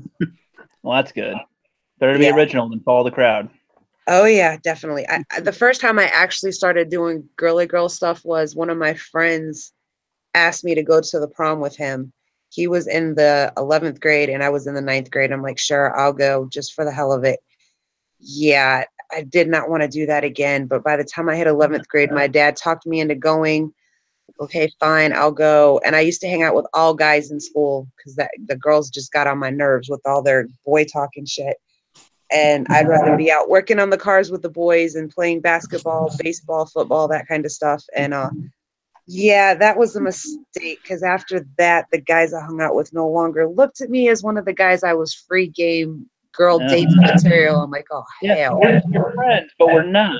well, that's good. Better to be original than follow the crowd. Oh yeah, definitely. The first time I actually started doing girly girl stuff was one of my friends asked me to go to the prom with him. He was in the 11th grade and I was in the 9th grade. I'm like, sure, I'll go just for the hell of it. Yeah, I did not want to do that again. But by the time I hit 11th grade, my dad talked me into going. Okay, fine, I'll go. And I used to hang out with all guys in school because the girls just got on my nerves with all their boy talk and shit. And I'd rather be out working on the cars with the boys and playing basketball, baseball, football, that kind of stuff. And yeah, that was a mistake, because after that, the guys I hung out with no longer looked at me as one of the guys I was free game girl date material. I'm like, oh, hell. We're friends, but we're not.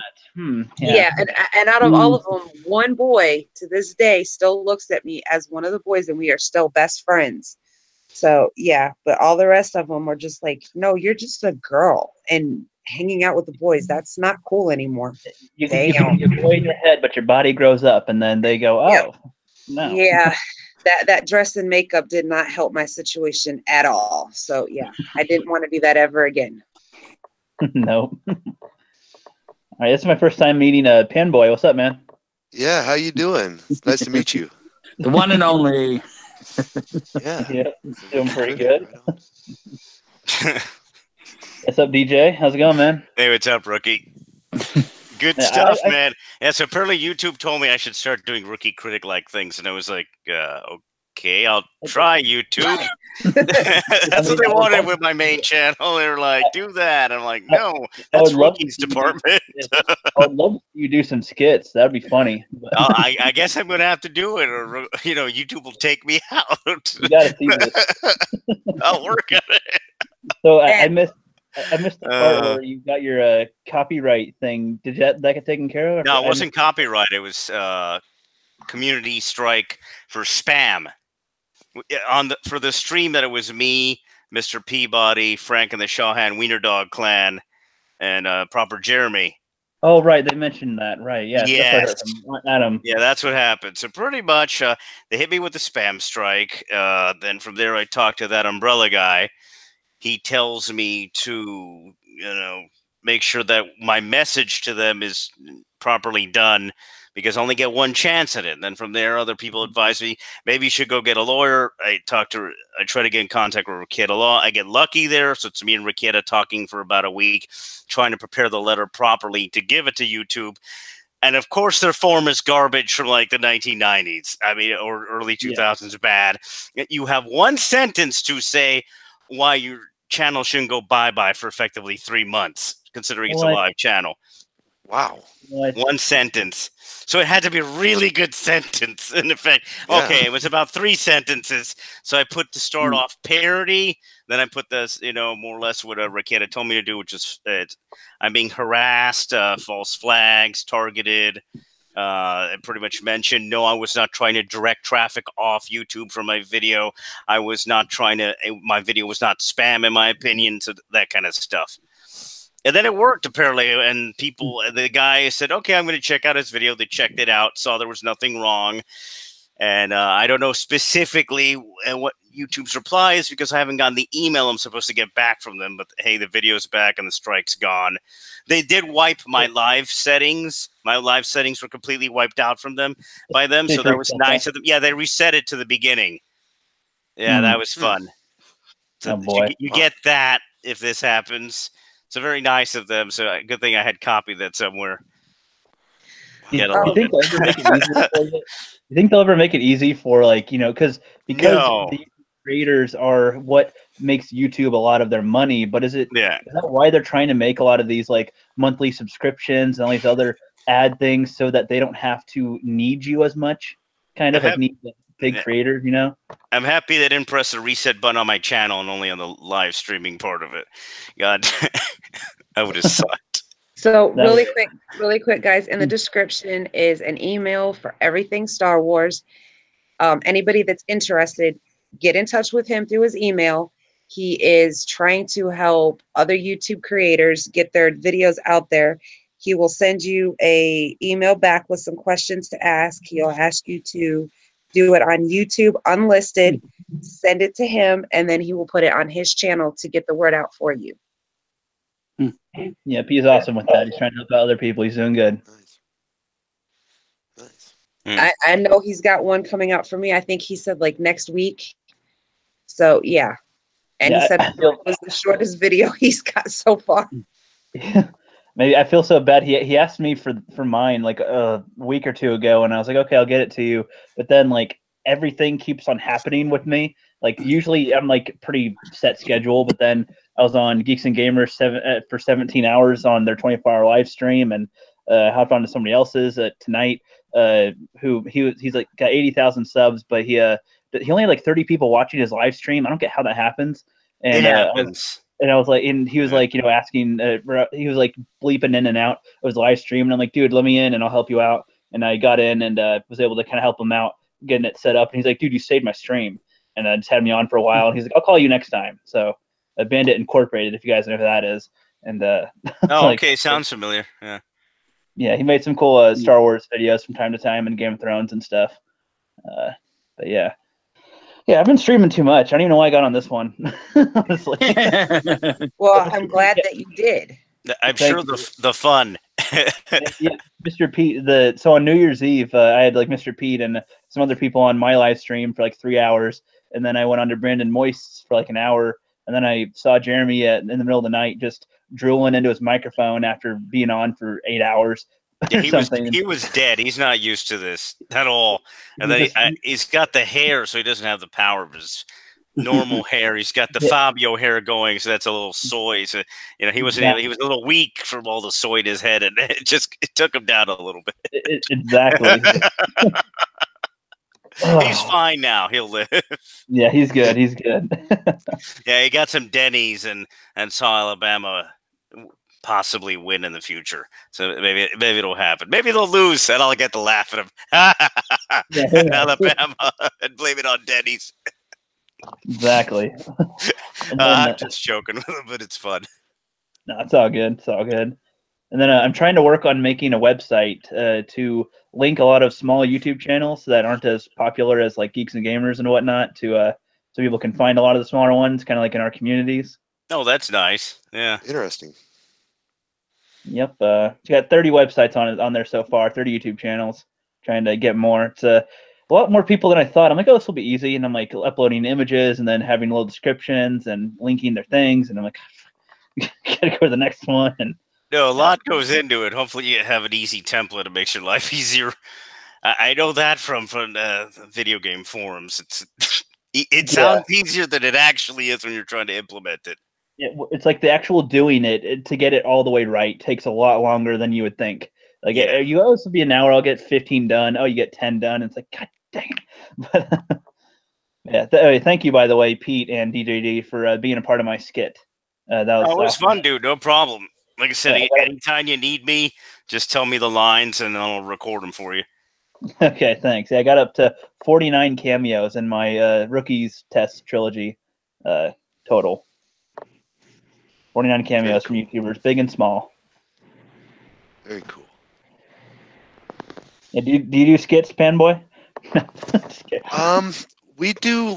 Yeah, and out of all of them, one boy to this day still looks at me as one of the boys, and we are still best friends. So yeah, but all the rest of them are just like, no, you're just a girl and hanging out with the boys. That's not cool anymore. You can be a boy in your head, but your body grows up, and then they go, oh, no. Yeah, that dress and makeup did not help my situation at all. So yeah, I didn't want to do that ever again. Nope. All right, this is my first time meeting a Panboy. What's up, man? Yeah, how you doing? It's nice to meet you. The one and only. Yeah, doing pretty good. What's up, DJ? How's it going, man? Hey, what's up, Rookie? Good stuff, man. Yeah, so apparently YouTube told me I should start doing Rookie Critic-like things, and I was like, okay, I'll try YouTube. That's what they wanted with my main channel. They were like, do that. I'm like, no, that's Ricky's department. I would love to see you do some skits. That'd be funny. I guess I'm going to have to do it, or YouTube will take me out. You got to see this. I'll work on it. So I missed the part where you got your copyright thing. Did that get taken care of? No, it wasn't copyright. It was community strike for spam. For the stream that it was me, Mr. Peabody, Frank and the Shawhan Wiener Dog Clan, and Proper Jeremy. Oh, right. They mentioned that. Right. Yeah. Yes. Adam. Yeah, that's what happened. So pretty much they hit me with the spam strike. Then from there, I talked to that umbrella guy. He tells me to, make sure that my message to them is properly done, because I only get one chance at it. And then from there, other people advise me, maybe you should go get a lawyer. I try to get in contact with Raqueta Law. I get lucky there. So it's me and Raqueta talking for about a week, trying to prepare the letter properly to give it to YouTube. And of course, their form is garbage from like the 1990s. I mean, or early 2000s, bad. You have one sentence to say why your channel shouldn't go bye-bye for effectively 3 months, considering it's a live channel. Wow. One sentence. So it had to be a really good sentence. In effect, okay, it was about 3 sentences. So I put to start off parody. Then I put this, more or less what Raqueta told me to do, which is I'm being harassed, false flags, targeted. I pretty much mentioned, no, I was not trying to direct traffic off YouTube from my video. I was not trying to, my video was not spam, in my opinion, so that kind of stuff. And then it worked, apparently, and the guy said, okay, I'm going to check out his video. They checked it out, saw there was nothing wrong. And I don't know specifically what YouTube's reply is, because I haven't gotten the email I'm supposed to get back from them. But hey, the video's back and the strike's gone. They did wipe my live settings. My live settings were completely wiped out by them. So that was nice of them. Yeah, they reset it to the beginning. Yeah, that was fun. So you get that if this happens. So very nice of them. So good thing I had copied that somewhere. You think they'll ever make it easy for, like, because the creators are what makes YouTube a lot of their money, but is that why they're trying to make a lot of these like monthly subscriptions and all these other ad things, so that they don't have to need you as much, kind of like need the big creators, I'm happy they didn't press the reset button on my channel and only on the live streaming part of it. God, I would have sucked. So really quick, guys, in the description is an email for everything Star Wars. Anybody that's interested, get in touch with him through his email. He is trying to help other YouTube creators get their videos out there. He will send you a email back with some questions to ask. He'll ask you to do it on YouTube unlisted, send it to him, and then he will put it on his channel to get the word out for you. Yeah, he's awesome with that. He's trying to help out other people. He's doing good. Nice. I know he's got one coming out for me. I think he said like next week. So yeah. And he said it was the shortest video he's got so far. Yeah. Maybe I feel so bad. He asked me for mine like a week or two ago, and I was like, okay, I'll get it to you. But then like everything keeps on happening with me. Like usually I'm like pretty set schedule, but then I was on Geeks and Gamers for 17 hours on their 24-hour live stream, and hopped on to somebody else's tonight. He's like got 80,000 subs, but he only had like 30 people watching his live stream. I don't get how that happens. And it happens. And I was like, and he was like, asking, he was like bleeping in and out of his live stream. And I'm like, dude, let me in and I'll help you out. And I got in and was able to kind of help him out getting it set up. And he's like, dude, you saved my stream. And just had me on for a while. And he's like, I'll call you next time. So Bandit Incorporated, if you guys know who that is. And okay, sounds familiar. Yeah. Yeah, he made some cool Star Wars videos from time to time and Game of Thrones and stuff. But yeah. Yeah, I've been streaming too much. I don't even know why I got on this one. Honestly. Well, I'm glad that you did. I'm sure the fun. Yeah, Mr. Pete. So on New Year's Eve, I had like Mr. Pete and some other people on my live stream for like 3 hours, and then I went on to Brandon Moist for like an hour, and then I saw Jeremy in the middle of the night just drooling into his microphone after being on for 8 hours, Yeah, or he something. was dead. He's not used to this at all. And then he's got the hair, so he doesn't have the power of his normal hair. He's got the Fabio hair going, so that's a little soy. So he was a little weak from all the soy in his head, and it took him down a little bit. Exactly. He's fine now. He'll live. Yeah, he's good. He's good. Yeah, he got some Denny's and saw Alabama possibly win in the future. So maybe it'll happen. Maybe they'll lose, and I'll get to laugh at them. Alabama and blame it on Denny's. Exactly. I'm just joking with them, but it's fun. No, it's all good. It's all good. And then I'm trying to work on making a website to link a lot of small YouTube channels that aren't as popular as like Geeks and Gamers and whatnot, to so people can find a lot of the smaller ones, kind of like in our communities. Oh, that's nice. Yeah. Interesting. Yep. It's got 30 websites on there so far, 30 YouTube channels. Trying to get more. It's a lot more people than I thought. I'm like, oh, this will be easy. And I'm like uploading images and then having little descriptions and linking their things. And I'm like, gotta go to the next one. And no, a lot goes into it. Hopefully you have an easy template that makes your life easier. I know that from video game forums. It sounds easier than it actually is when you're trying to implement it. It's like the actual doing it to get it all the way right takes a lot longer than you would think. Like you always be an hour, I'll get 15 done. Oh, you get 10 done. It's like, God dang it. But yeah, thank you, by the way, Pete and DJD, for being a part of my skit. That was it was fun, dude. No problem. Like I said, anytime you need me, just tell me the lines and I'll record them for you. Okay, thanks. I got up to 49 cameos in my Rookies Test trilogy total. 49 cameos from YouTubers, big and small. Very cool. Yeah, do you do skits, Panboy? We do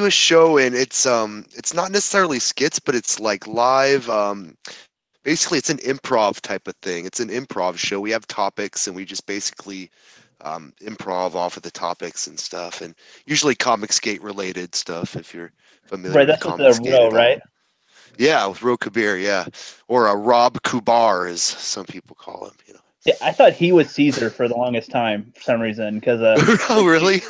a show, and it's not necessarily skits, but it's like live. Basically, it's an improv type of thing. It's an improv show. We have topics, and we just basically improv off of the topics and stuff, and usually Comicsgate related stuff. If you're familiar, right? That's with the Ro, right? Yeah, with Ro Kabir, yeah, or Rob Kubar, as some people call him. Yeah, I thought he was Caesar for the longest time for some reason, because oh, really?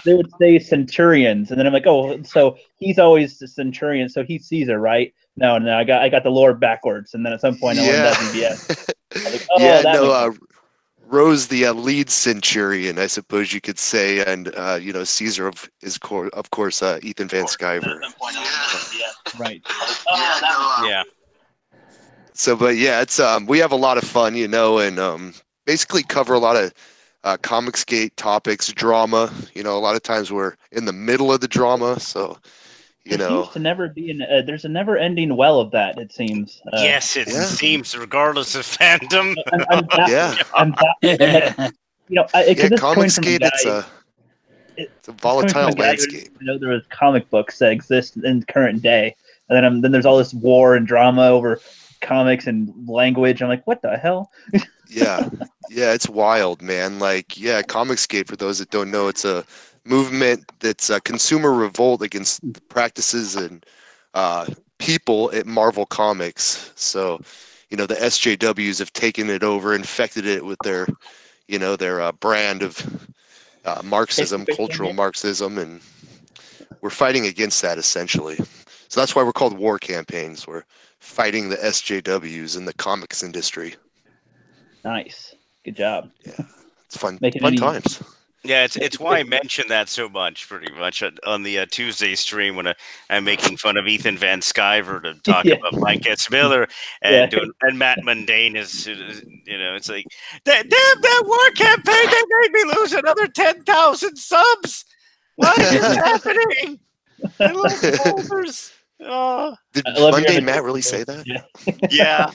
they would say centurions, and then I'm like, oh, so he's always the centurion, so he's Caesar, right? No, I got the lore backwards, and then at some point I learned that BBS. Like, oh, Rose, the lead centurion, I suppose you could say, and Caesar is of course Ethan Van Sciver. Right. Yeah. So, but yeah, it's we have a lot of fun, and basically cover a lot of Comicsgate topics, drama. A lot of times we're in the middle of the drama, so It seems to never be there's a never-ending well of that. It seems. Yes, it seems, regardless of fandom. Comicsgate. It's a volatile landscape. There was comic books that exist in the current day, and then there's all this war and drama over comics and language. I'm like, what the hell? Yeah, it's wild, man. Comicsgate, for those that don't know, it's a movement that's a consumer revolt against the practices and people at Marvel Comics. So, the SJWs have taken it over, infected it with their brand of Marxism, cultural Marxism, and we're fighting against that essentially. So that's why we're called war campaigns. We're fighting the SJWs in the comics industry. Nice. Good job. Yeah. It's fun times. Yeah, it's why I mentioned that so much, pretty much, on the Tuesday stream when I'm making fun of Ethan Van Sciver to talk about Mike S. Miller and Matt Mundane is, it's like, that war campaign, they made me lose another 10,000 subs. What is happening? I love folders. Did Monday Matt really say that? Yeah,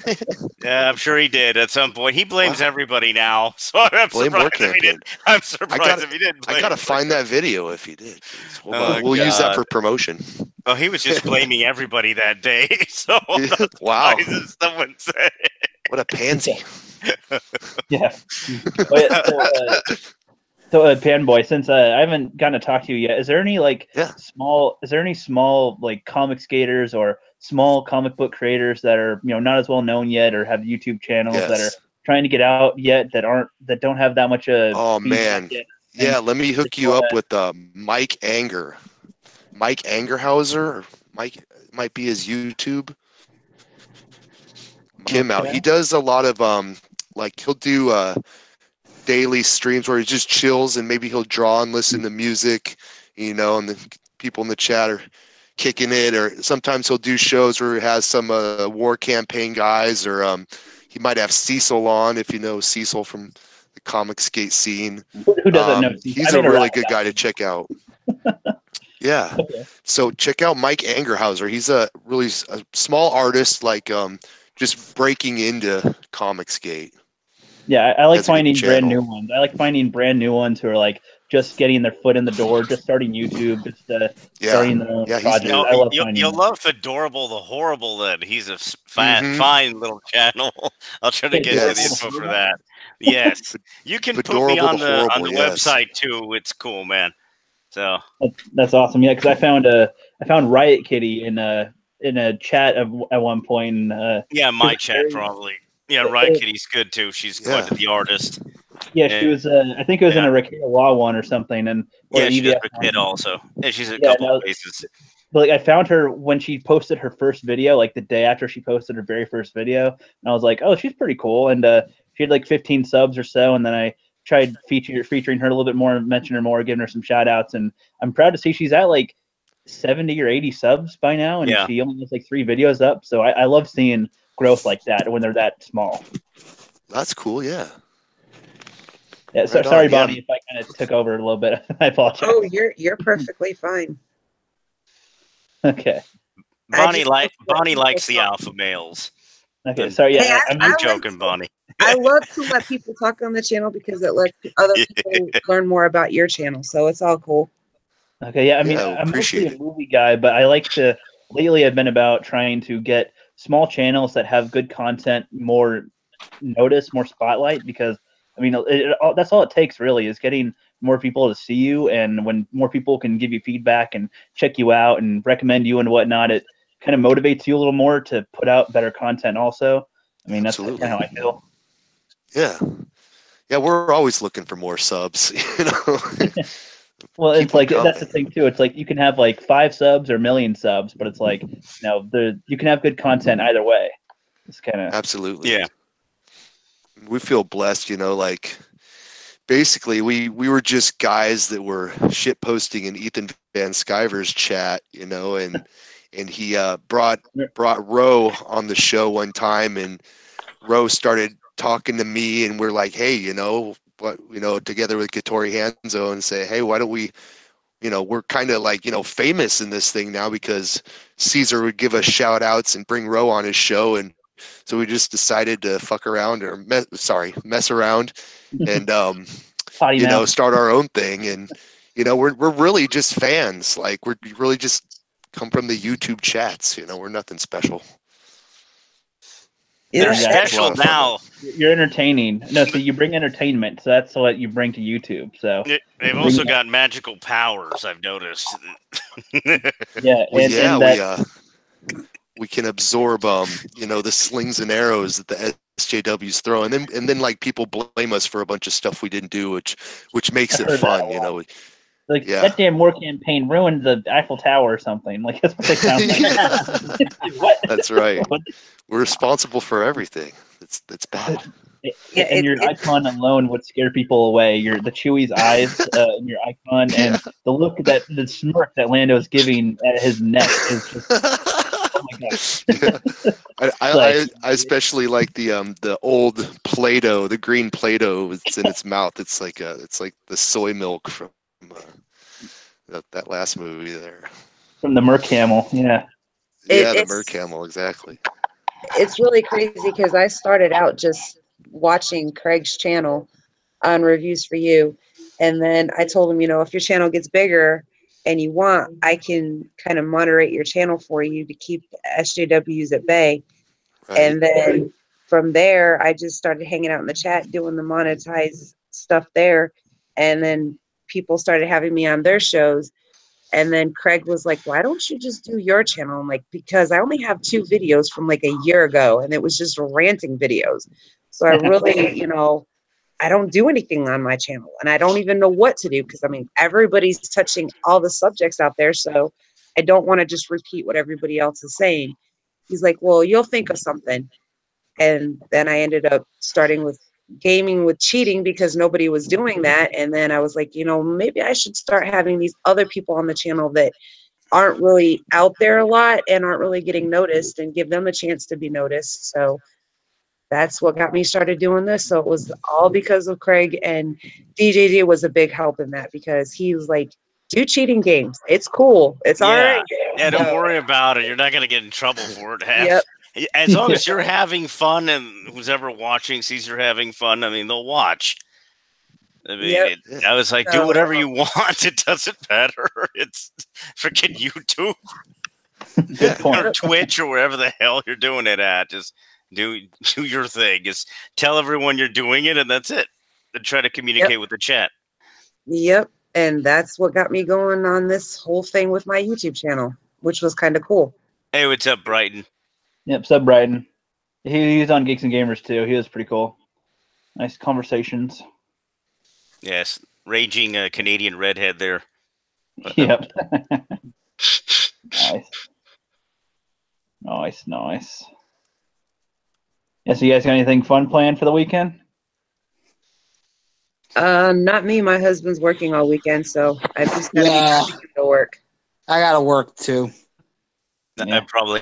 I'm sure he did at some point. He blames everybody now, so I'm surprised if he didn't. I'm surprised if he didn't. I gotta find that video if he did. We'll use that for promotion. Oh, he was just blaming everybody that day. So wow, someone said, "What a pansy!" Yeah. So, Panboy, since I haven't gotten to talk to you yet, is there any small like Comicsgaters or small comic book creators that are not as well known yet or have YouTube channels that are trying to get out yet that don't have that much Oh feedback man, yet. yeah. Let me hook you up with Mike Anger, Mike Angerhauser. Mike might be his YouTube. Him out. He does a lot of like he'll do daily streams where he just chills and maybe he'll draw and listen to music, and the people in the chat are kicking it, or sometimes he'll do shows where he has some war campaign guys, or he might have Cecil on, if you know Cecil from the comic skate scene. Who doesn't know Cecil? He's a really good guy to check out. Yeah. Okay. So check out Mike Angerhauser. He's a really small artist, like just breaking into comic skate. Yeah, I like finding brand new ones. I like finding brand new ones who are like just getting their foot in the door, just starting YouTube, just starting their own project. I love you'll love Fedorable the Horrible. Then he's a fine little channel. I'll try to get you the info for that. Yes, you can put me on the website too. It's cool, man. So that's awesome. Yeah, because I found Riot Kitty in a chat at one point. Yeah, my chat probably. Yeah, Riot Kitty's good too. She's quite the artist. Yeah, she was. I think it was in a Rakira Law one or something. And she's a kid also. Yeah, she's a couple of places. But I found her when she posted her first video, like the day after she posted her very first video, and I was like, oh, she's pretty cool. And she had like 15 subs or so, and then I tried featuring her a little bit more, mention her more, giving her some shout outs, and I'm proud to see she's at like 70 or 80 subs by now, and she only has like 3 videos up. So I love seeing growth like that when they're that small. That's cool. Yeah. Yeah. So sorry, Bonnie, if I kind of took over a little bit. I apologize. Oh, you're perfectly fine. Okay. Bonnie likes the alpha males. Okay. Sorry. Yeah. Hey, I'm joking, Bonnie. I love to let people talk on the channel because it lets other people learn more about your channel. So it's all cool. Okay. Yeah. I mean, I'm mostly a movie guy, but I like to. Lately, I've been about trying to get small channels that have good content more notice, more spotlight, because I mean that's all it takes really is getting more people to see you, and when more people can give you feedback and check you out and recommend you and whatnot, it kind of motivates you a little more to put out better content also. I mean, that's kind of how I feel. Yeah, we're always looking for more subs, Well, it's like that's the thing too. It's like you can have like 5 subs or 1 million subs, but it's like you can have good content either way. It's kind of absolutely. We feel blessed, like basically we were just guys that were shit posting in Ethan Van Sciver's chat, and he brought Ro on the show one time, and Ro started talking to me, and we're like, hey, together with Gattori Hanzo, and say, hey, why don't we, we're kind of like, famous in this thing now because Caesar would give us shout outs and bring Ro on his show. And so we just decided to fuck around or mess around and, start our own thing. And, we're really just fans. Like we're really just come from the YouTube chats, we're nothing special. They're special now. You're entertaining. No, so you bring entertainment. So that's what you bring to YouTube. So they've also got magical powers. I've noticed. We can absorb, the slings and arrows that the SJWs throw, and then like people blame us for a bunch of stuff we didn't do, which makes it fun, that damn war campaign ruined the Eiffel Tower or something. Like that's what they sound like. What? That's right. We're responsible for everything. That's bad. And your icon alone would scare people away. The Chewie's eyes in your icon, and the look the smirk that Lando's giving at his neck is just. Oh my gosh. I especially like the old Play-Doh, the green Play-Doh that's in its mouth. It's like the soy milk from that last movie there. From the Merc Camel, yeah. The Merc Camel, exactly. It's really crazy because I started out just watching Craig's channel on Reviews for You, and then I told him, if your channel gets bigger and you want, I can kind of moderate your channel for you to keep SJWs at bay. Right. And then from there, I just started hanging out in the chat doing the monetized stuff there, and then people started having me on their shows. And then Craig was like, why don't you just do your channel? I'm like, because I only have 2 videos from like a year ago, and it was just ranting videos. So I really, I don't do anything on my channel, and I don't even know what to do, because I mean, everybody's touching all the subjects out there. So I don't want to just repeat what everybody else is saying. He's like, well, you'll think of something. And then I ended up starting with gaming with cheating, because nobody was doing that. And then I was like, maybe I should start having these other people on the channel that aren't really out there a lot and aren't really getting noticed, and give them a chance to be noticed. So that's what got me started doing this. So it was all because of Craig, and DJD was a big help in that, because he was like, do cheating games. It's cool. It's all right. Yeah, don't worry about it. You're not going to get in trouble for it. Yep. As long as you're having fun, and who's ever watching sees you're having fun, I mean, they'll watch. I mean, I was like, do whatever you want. It doesn't matter. It's freaking YouTube or Twitch or wherever the hell you're doing it at. Just do your thing. Just tell everyone you're doing it, and that's it. And try to communicate with the chat. Yep. And that's what got me going on this whole thing with my YouTube channel, which was kind of cool. Hey, what's up, Brighton? Yep, sub Brighton. He's on Geeks and Gamers too. He was pretty cool. Nice conversations. Yes, raging Canadian redhead there. Yep. Nice. Yeah, so you guys got anything fun planned for the weekend? Not me. My husband's working all weekend, so I just gotta be to work. I gotta work too. I probably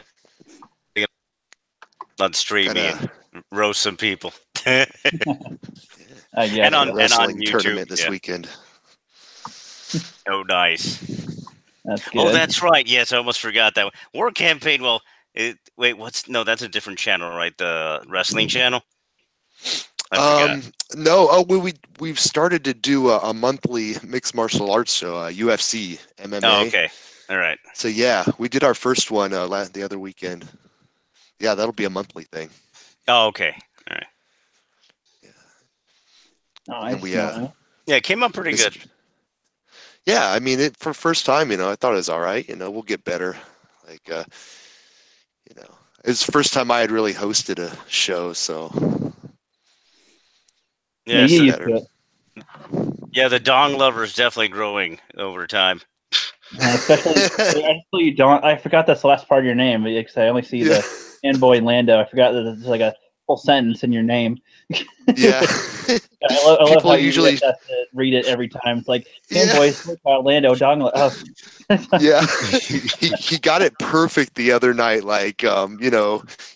on stream and roast some people. And on wrestling YouTube tournament this weekend. Oh, nice. That's good. Oh, that's right. Yes, I almost forgot that one. War Campaign. Well, that's a different channel, right? The wrestling channel. No. Oh, we've started to do a monthly mixed martial arts show, UFC MMA. Oh, okay. All right. So yeah, we did our first one the other weekend. Yeah, that'll be a monthly thing. Oh, okay. All right. Yeah. Yeah, it came up pretty good. Yeah, I mean, for first time, I thought it was all right. We'll get better. Like, it was the first time I had really hosted a show, so. Yeah, the Dong lover is definitely growing over time. Especially Don. I forgot that's the last part of your name, because I only see the fanboy Lando. I forgot that there's like a whole sentence in your name. Yeah. I love how usually you have to read it every time. It's like fanboy Lando Dong. Yeah, he got it perfect the other night. Like,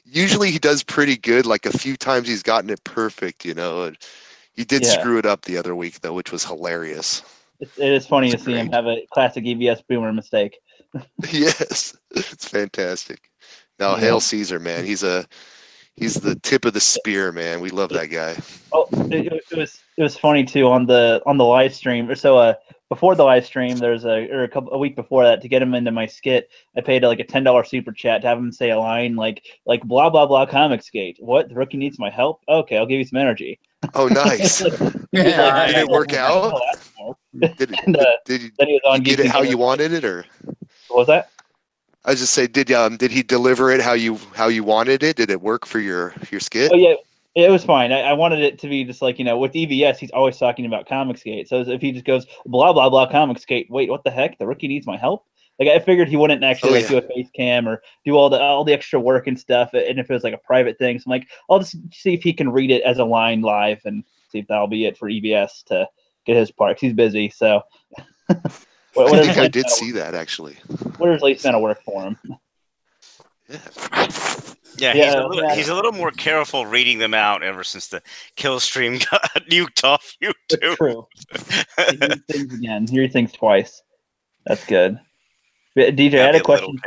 usually he does pretty good. Like a few times he's gotten it perfect. And he did screw it up the other week though, which was hilarious. It is funny to see him have a classic EBS boomer mistake. Yes, it's fantastic. Now, hail Caesar, man. He's the tip of the spear, man. We love that guy. Oh, it was funny too on the live stream. So before the live stream, there's a week before that, to get him into my skit, I paid like a $10 super chat to have him say a line like blah blah blah Comicsgate. What? The rookie needs my help? Okay, I'll give you some energy. Oh, nice. Did it work out? Did you get it how you wanted it, or what was that? I was just saying, did he deliver it how you wanted it? Did it work for your skit? Oh yeah, it was fine. I wanted it to be just like, with EBS, he's always talking about Comicsgate. So if he just goes blah blah blah Comicsgate, wait, what the heck? The rookie needs my help. Like, I figured he wouldn't actually do a face cam or do all the extra work and stuff. And if it was like a private thing, so I'm like, I'll just see if he can read it as a line live and see if that'll be it for EBS to get his part. 'Cause he's busy, so. I think I did see that actually. Whatever's least gonna work for him. Yeah, he's a little more careful reading them out ever since the kill stream got nuked off YouTube. True. He reads things twice. That's good. DJ, I had a question.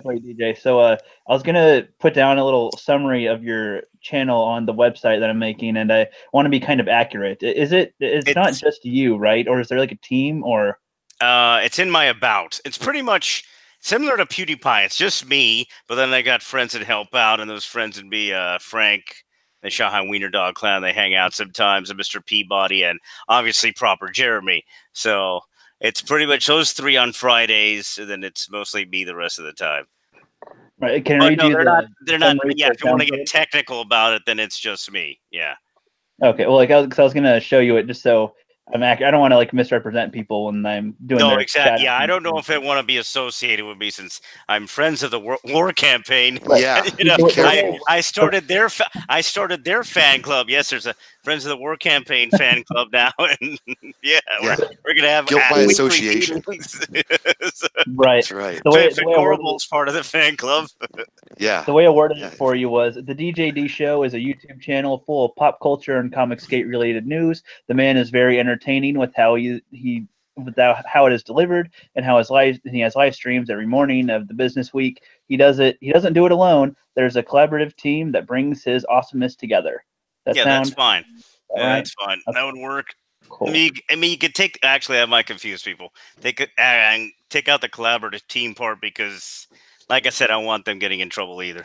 For you, DJ. So I was gonna put down a little summary of your channel on the website that I'm making, and I want to be kind of accurate. It's not just you, right? Or is there like a team, or? It's in my about. It's pretty much similar to PewDiePie. It's just me, but then I got friends that help out, and those friends would be Frank, the Shanghai Wiener Dog Clan. They hang out sometimes, and Mr. Peabody, and obviously Proper Jeremy. So it's pretty much those three on Fridays, and then it's mostly me the rest of the time. Right? Can Oh, I read no, you they're not. summary Yeah, for if you want to Town get technical about it, then it's just me. Yeah. Okay, well, like, I was gonna show you it just so I'm I don't want to like misrepresent people when I'm doing No, their exactly. chat. Yeah, I don't know if they want to be associated with me since I'm friends of the war campaign. Yeah, You know, be careful. I started their fan club. Yes, there's a Friends of the War Campaign fan club now, and Yeah. we're gonna have Guilt by weekly association. meetings. Right. That's right. The way, Fedorable's part of the fan club. Yeah. the way I worded Yeah. it for you was the DJD Show is a YouTube channel full of pop culture and Comicsgate related news. The man is very entertaining with how how it is delivered and how he has live streams every morning of the business week. He doesn't do it alone. There's a collaborative team that brings his awesomeness together. That's fine. All Yeah, right. that's fine. Okay. That would work. Cool. I mean, you could take. Actually, I might confuse people. Take it and take out the collaborative team part because, like I said, I don't want them getting in trouble either.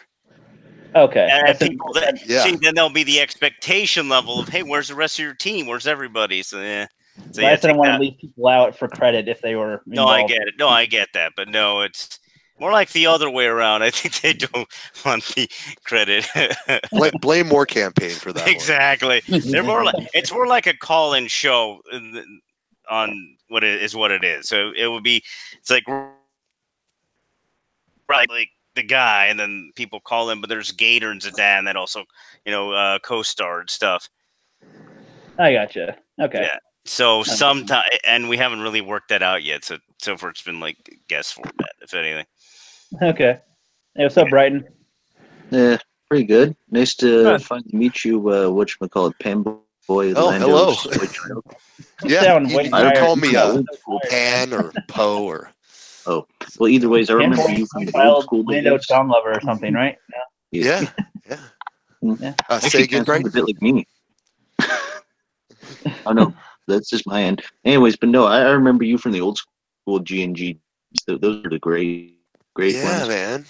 Okay. And people Yeah. see, then there'll be the expectation level of, hey, where's the rest of your team? Where's everybody? So yeah. So I yeah, just don't take want that. to leave people out for credit if they were No, I involved. get it. No, I get that. But no, it's more like the other way around. I think they don't want the credit. Blame War Campaign for that. Exactly. They're more like it's more like a call-in show on what it is. So it would be it's like right like the guy, and then people call in, but there's Gator and Zidane that also co-star and stuff. I gotcha. Okay. Yeah. So sometimes, and we haven't really worked that out yet. So far, it's been like guest format, if anything. Okay. Hey, what's up, Brighton? Yeah, pretty good. Nice to finally meet you. Whatchamacallit, Panboy. Oh, hello. Yeah, Sound you way can higher. call me Old Pan or Poe or. Oh, well, either ways, I remember Panboy, you from the wild old school Lando days. song lover or something, right? Yeah. Yeah. Say Actually, again, sounds Brian. a bit like me. Oh no, that's just my end. Anyways, but no, I remember you from the old school G&G. Those are the great Yeah, ones. man.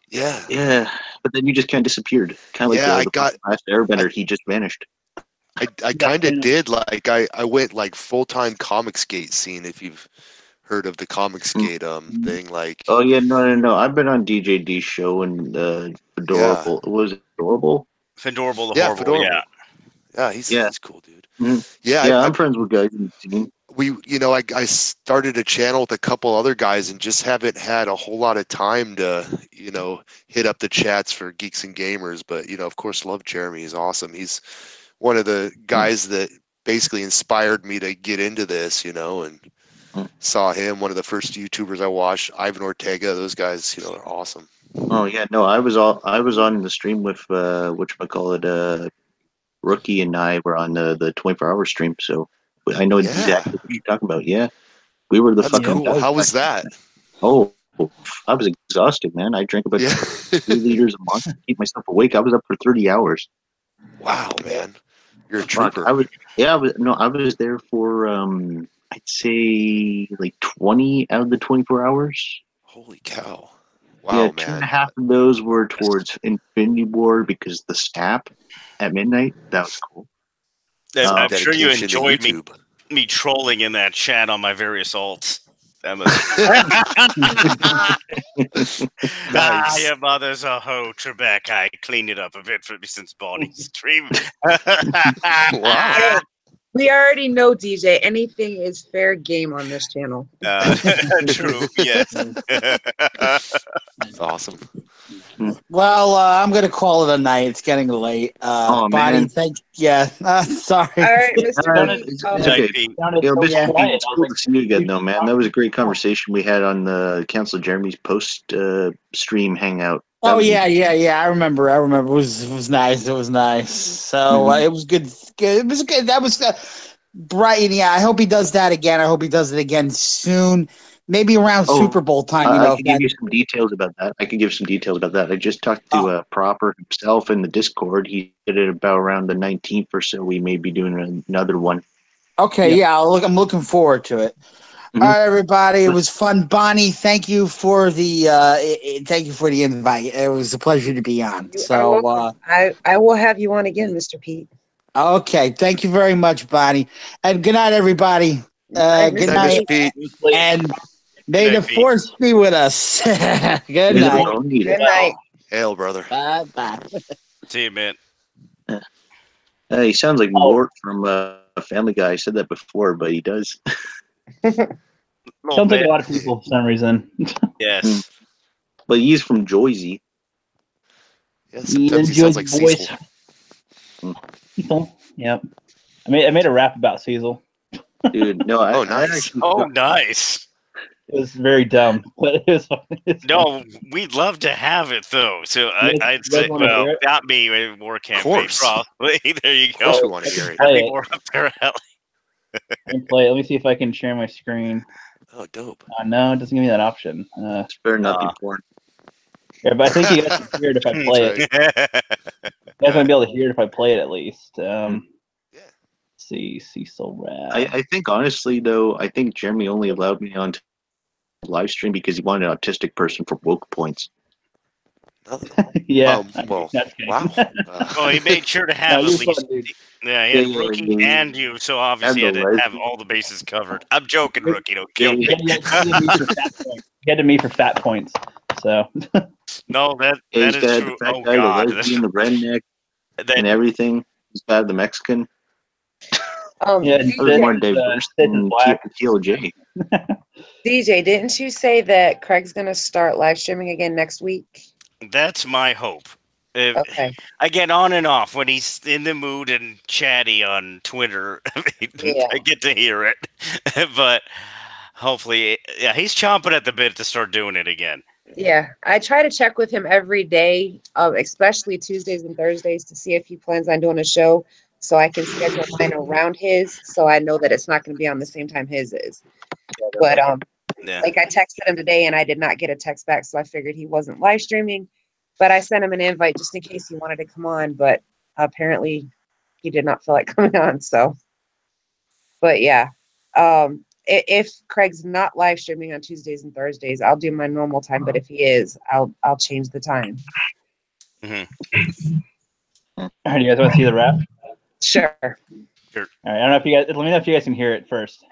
Yeah. Yeah, but then you just kind of disappeared. Kind of like Yeah, I the got- last Airbender. He just vanished. I kind of did. Like I went like full-time Comicsgate scene. If you've heard of the Comicsgate thing, like. Oh yeah, no. I've been on DJD's show and Fedorable. Was it Fedorable? Fedorable the Yeah, Horrible, Fedorable. yeah. Yeah, he's cool, dude. Mhm. Yeah, I'm friends with guys in the scene. I started a channel with a couple other guys and just haven't had a whole lot of time to, hit up the chats for Geeks and Gamers. But, of course, love Jeremy. He's awesome. He's one of the guys that basically inspired me to get into this, and saw him, one of the first YouTubers I watched, Ivan Ortega. Those guys, are awesome. Oh yeah, no, I was on the stream with Rookie and I were on the 24-hour stream, so I know exactly what you're talking about. Yeah, we were the That's fucking. cool. How was that? Oh, I was exhausted, man. I drank about 3 liters a month to keep myself awake. I was up for 30 hours. Wow, man, you're a Fuck, trooper. I was there for I'd say like 20 out of the 24 hours. Holy cow! Wow, Yeah, man. 2.5 of those were towards Infinity War because the snap at midnight. That was cool. I'm sure you Dedication to enjoyed YouTube. me trolling in that chat on my various alts. That must Nice. your mother's a hoe, Trebek. I cleaned it up a bit for me since Bonnie's stream. Wow. We already know, DJ. Anything is fair game on this channel. True, yes. That's awesome. Well, I'm gonna call it a night. It's getting late. Oh, Bonnie, man. sorry. All right, Mr. Alright, Pete. it's Oh, okay. Sounded Yeah, so Mr. quiet. Pete, it's cool to see you again, though, man. That was a great conversation we had on the Council Jeremy's post stream hangout. That Oh was- yeah. I remember. It was nice. It was nice. So it was good. It was good. That was Brighton. Yeah, I hope he does that again. I hope he does it again soon. Maybe around Oh, Super Bowl time. I if can give that- you some details about that. I just talked to Proper himself in the Discord. He did it about around the 19th or so. We may be doing another one. Okay, yeah. I'm looking forward to it. Mhm. All right, everybody. It was fun. Bonnie, thank you for the invite. It was a pleasure to be on. You are So welcome. I will have you on again, Mr. Pete. okay, thank you very much, Bonnie. And good night, everybody. Good night, Pete. and may the Pete. force be with us. Good night. Don't need Good it. night. Hail, brother. Bye bye. See you, man. He sounds like Mort from Family Guy. I said that before, but he does. Little Sounds like bit. a lot of people for some reason. Yes. But he's from Jersey. Yeah, sometimes he sounds like voice. Cecil. Cecil. Yep. I made a rap about Cecil. Dude, no, Oh, I nice. actually Oh, nice. It was very dumb, but it was fun. No, we'd love to have it though. So You guys- I'd you guys say, wanna well, hear it? not me, war campaign, course. probably. There you Of course go. we want to hear it. That'd be Play it. more up their alley. I can play it. Let me see if I can share my screen. Oh, dope. No, it doesn't give me that option. it's better not be porn. Yeah, but I think you guys can hear it if I play it. You guys might be able to hear it if I play it at least. Yeah. Let's see, Cecil rap. I think honestly though, I think Jeremy only allowed me on live stream because he wanted an autistic person for woke points. Yeah. Well, That's kidding. wow. Well, he made sure to have No, at you're least. fun, dude. Yeah, he had Yeah, Rookie yeah. and you, so obviously he And had the to have lesbian. all the bases covered. I'm joking, Rookie. Don't kill me. He had to me for fat points. So No, that He's is got true. the fat Oh guy, God, the lesbian, the redneck, and that, everything. He's got the Mexican. yeah, I was more Sid- diverse Sid is than black. TLJ. DJ, didn't you say that Craig's gonna start live streaming again next week? that's my hope. Okay. I get on and off when he's in the mood and chatty on Twitter. Yeah. I get to hear it, but hopefully, yeah, he's chomping at the bit to start doing it again. Yeah, I try to check with him every day, especially Tuesdays and Thursdays, to see if he plans on doing a show, so I can schedule mine around his, so I know that it's not going to be on the same time his is. But Yeah. like I texted him today and I did not get a text back, so I figured he wasn't live streaming. But I sent him an invite just in case he wanted to come on, but apparently he did not feel like coming on. So, but yeah, if Craig's not live streaming on Tuesdays and Thursdays, I'll do my normal time. But if he is, I'll change the time. Mm-hmm. All right, you guys want to see the rap? Sure. All right, I don't know if you guys. Let me know if you guys can hear it first.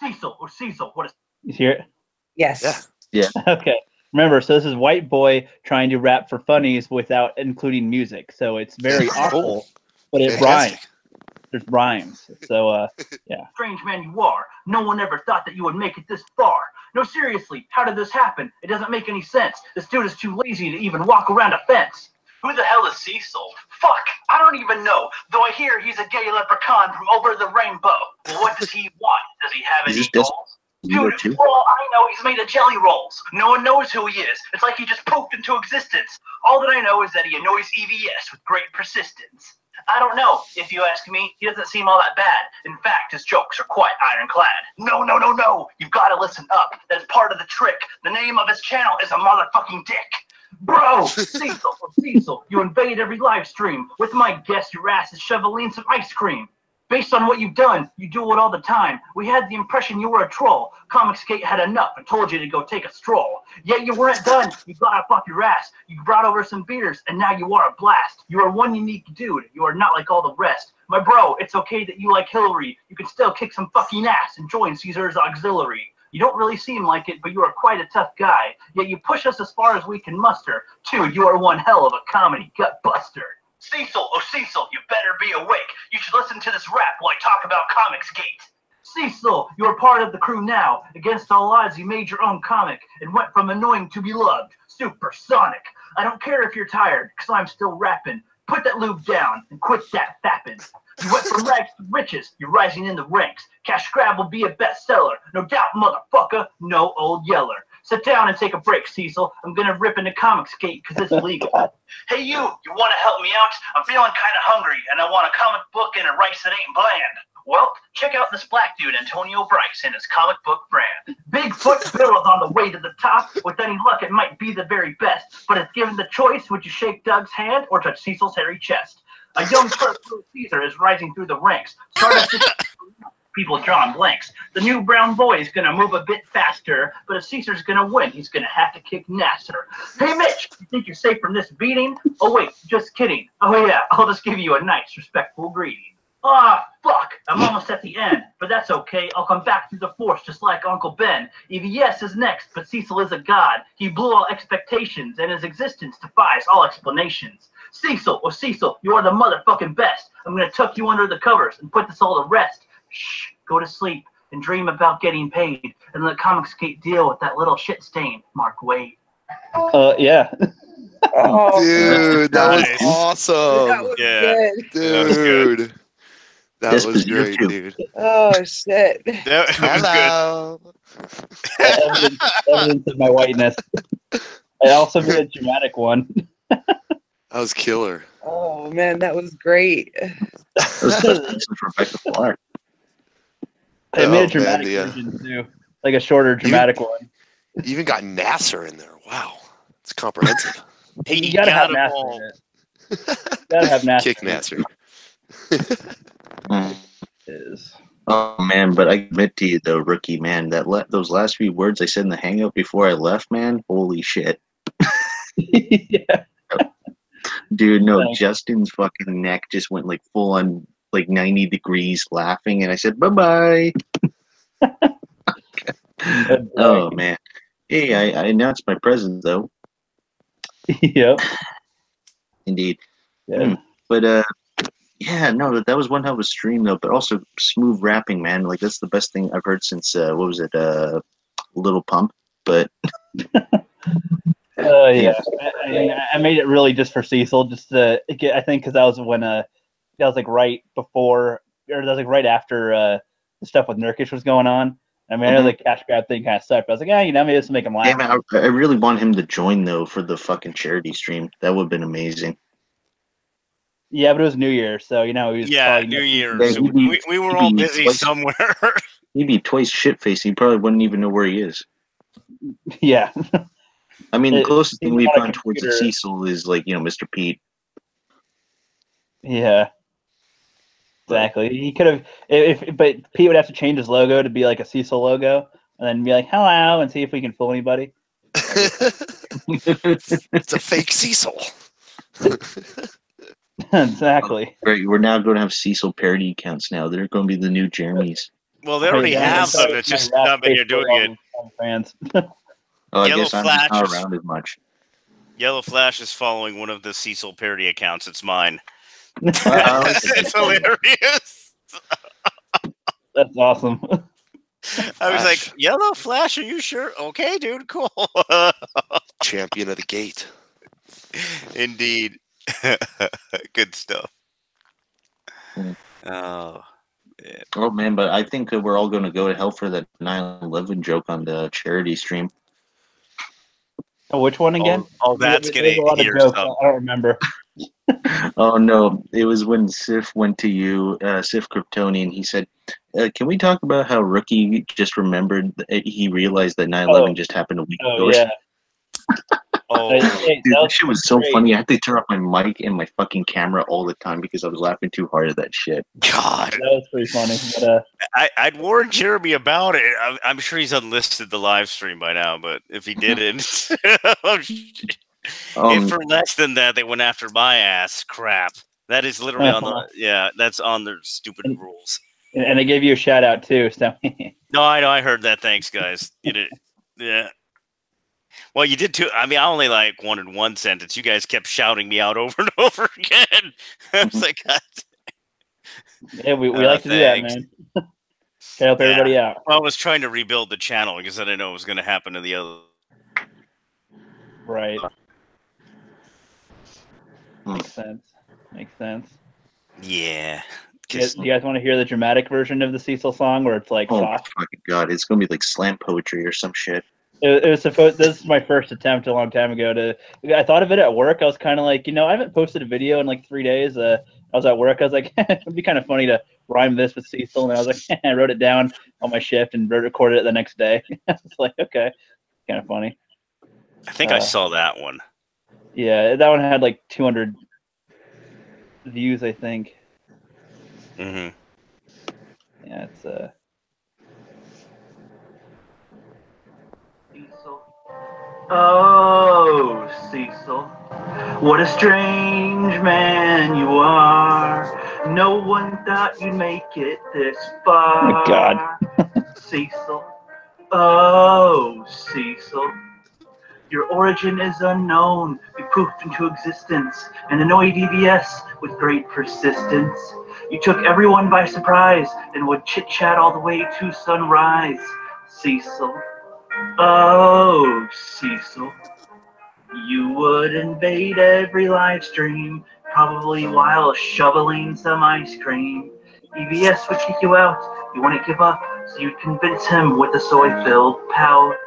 Cecil, what is... You hear it? Yes. Yeah. Okay. Remember, so this is white boy trying to rap for funnies without including music. So it's very awful, but it Fantastic. rhymes. There's rhymes. So yeah. strange man you are. No one ever thought that you would make it this far. No, seriously, how did this happen? It doesn't make any sense. This dude is too lazy to even walk around a fence. Who the hell is Cecil? Fuck, I don't even know. Though I hear he's a gay leprechaun from over the rainbow. Well, what does he want? Does he have any goals? Dude, for all I know, he's made of jelly rolls. No one knows who he is. It's like he just pooped into existence. All that I know is that he annoys EVS with great persistence. I don't know. If you ask me, he doesn't seem all that bad. In fact, his jokes are quite ironclad. No. You've got to listen up. That's part of the trick. The name of his channel is a motherfucking dick. Bro, Cecil, you invade every live stream. With my guest, your ass is shoveling some ice cream. Based on what you've done, you do it all the time. We had the impression you were a troll. Comicsgate had enough and told you to go take a stroll. Yet you weren't done. You got up off your ass. You brought over some beers, and now you are a blast. You are one unique dude. You are not like all the rest. My bro, it's okay that you like Hillary. You can still kick some fucking ass and join Caesar's auxiliary. You don't really seem like it, but you are quite a tough guy. Yet you push us as far as we can muster. Dude, you are one hell of a comedy gut buster. Cecil, you better be awake. You should listen to this rap while I talk about Comicsgate. Cecil, you're part of the crew now. Against all odds, you made your own comic and went from annoying to beloved. Supersonic. I don't care if you're tired, because I'm still rapping. Put that lube down and quit that fapping. You went from rags to riches. You're rising in the ranks. Cash Grab will be a bestseller. No doubt, motherfucker. No old yeller. Sit down and take a break, Cecil. I'm gonna rip into Comicsgate because it's legal. Hey, you want to help me out? I'm feeling kind of hungry, and I want a comic book and a rice that ain't bland. Well, check out this black dude, Antonio Bryce, and his comic book brand. Bigfoot Bill is on the way to the top. With any luck, it might be the very best. But if given the choice, would you shake Doug's hand or touch Cecil's hairy chest? A young first Little Caesar is rising through the ranks. Start us people drawing blanks. The new brown boy is going to move a bit faster, but if Caesar's going to win, he's going to have to kick Nasser. Hey, Mitch, you think you're safe from this beating? Oh, wait, just kidding. Oh, yeah, I'll just give you a nice, respectful greeting. Fuck, I'm almost at the end, but that's okay. I'll come back through the force just like Uncle Ben. EVS is next, but Cecil is a god. He blew all expectations, and his existence defies all explanations. Cecil, you are the motherfucking best. I'm gonna tuck you under the covers and put this all to rest. Shh, go to sleep and dream about getting paid, and let Comicsgate deal with that little shit stain, Mark Waid. Yeah. Oh, Dude, that was Nice. awesome. that was Yeah. good. That was good. Dude. That This was was your great, two. dude. Oh shit. That was good. Hello. Evidence of my whiteness. I also made a dramatic one. That was killer. Oh man, that was great. Those questions from Rebecca Clark. I made Oh, a dramatic man, yeah. version too, like a shorter dramatic one. You even got Nasser in there. Wow. It's comprehensive. He You gotta have got 'em Nasser all. in it. You gotta have Nasser. Kick in it. Nasser. Is Oh man, but I admit to you though, rookie man, that those last few words I said in the hangout before I left, man, holy shit, yeah. dude. No, Thanks. Justin's fucking neck just went like full on like 90 degrees laughing, and I said bye bye. Oh man, hey, I announced my presence though. Yep. Indeed. Yeah. But yeah, no, that was one hell of a stream though. But also smooth rapping, man. Like that's the best thing I've heard since what was it, Little Pump. But Yeah, I made it really just for Cecil, just to get. I think because that was when that was like right before, or that was like right after the stuff with Nurkic was going on. I mean, I know the cash grab thing kind of sucked, but I was like, yeah, maybe this will make him laugh. damn it, I really want him to join though for the fucking charity stream. That would have been amazing. Yeah, but it was New Year, so he was Yeah, probably New Year. Yeah, So he'd be- we were he'd all be busy twice- somewhere. He'd be twice shit faced. He probably wouldn't even know where he is. Yeah. I mean, the It- closest thing he's we've on a gone towards a computer. Cecil is like, Mr. Pete. Yeah. Exactly. He could have, but Pete would have to change his logo to be like a Cecil logo, and then be like, "Hello," and see if we can fool anybody. It's a fake Cecil. Exactly. Right, we're now going to have Cecil parody accounts now. They're going to be the new Jeremys. Well, they already Yeah, have that's them. It's just not many are doing it. Fans. Oh, I Yellow guess I'm just not Flash is- around as much. Yellow Flash is following one of the Cecil parody accounts. It's mine. Wow. It's hilarious. That's awesome. I was like, Yellow Flash, are you sure? Okay, dude, cool. Champion of the gate. Indeed. Good stuff. Hmm. Oh, man. Oh, man, but I think that we're all going to go to hell for that 9/11 joke on the charity stream. Oh, which one again? Oh, that's There's gonna a lot of hear jokes. some. I don't remember. Oh, no. It was when Sif went to you, Sif Kryptonian. He said, can we talk about how Rookie just remembered, he realized that 9/11 Oh. just happened a week Oh ago? yeah. Oh, Hey, Dude, that that shit was so great. funny. I had to turn off my mic and my fucking camera all the time because I was laughing too hard at that shit. God. That was pretty funny. But, I'd warned Jeremy about it. I'm sure he's unlisted the live stream by now, but if he didn't, if for less than that they went after my ass, crap. That is literally on the that's on their stupid rules. and I gave you a shout out too. So No, I know. I heard that. Thanks, guys. You did, yeah. Well, you did too. I mean, I only wanted one sentence. You guys kept shouting me out over and over again. I was like, God. Yeah, we like to do that, thanks. man. To help everybody out. Well, I was trying to rebuild the channel because I didn't know what was going to happen to the other. Right. Makes sense. Makes sense. Yeah. Do you guys want to hear the dramatic version of the Cecil song where it's like Oh my soft? fucking god, it's gonna be like slam poetry or some shit. It was supposed. This is my first attempt a long time ago. I thought of it at work. I was kind of like, I haven't posted a video in like 3 days. I was at work. I was like, it'd be kind of funny to rhyme this with Cecil. And I was like, I wrote it down on my shift and recorded it the next day. It's like, okay, kind of funny. I think I saw that one. Yeah, that one had like 200 views, I think. Mm-hmm. Yeah, it's Cecil. Oh, Cecil. What a strange man you are. No one thought you'd make it this far. Oh my God. Cecil. Oh, Cecil. Your origin is unknown. You poofed into existence and annoyed EBS with great persistence. You took everyone by surprise and would chit-chat all the way to sunrise. Cecil. Oh, Cecil. You would invade every live stream, probably while shoveling some ice cream. EBS would kick you out. You wouldn't give up, so you'd convince him with a soy-filled pout.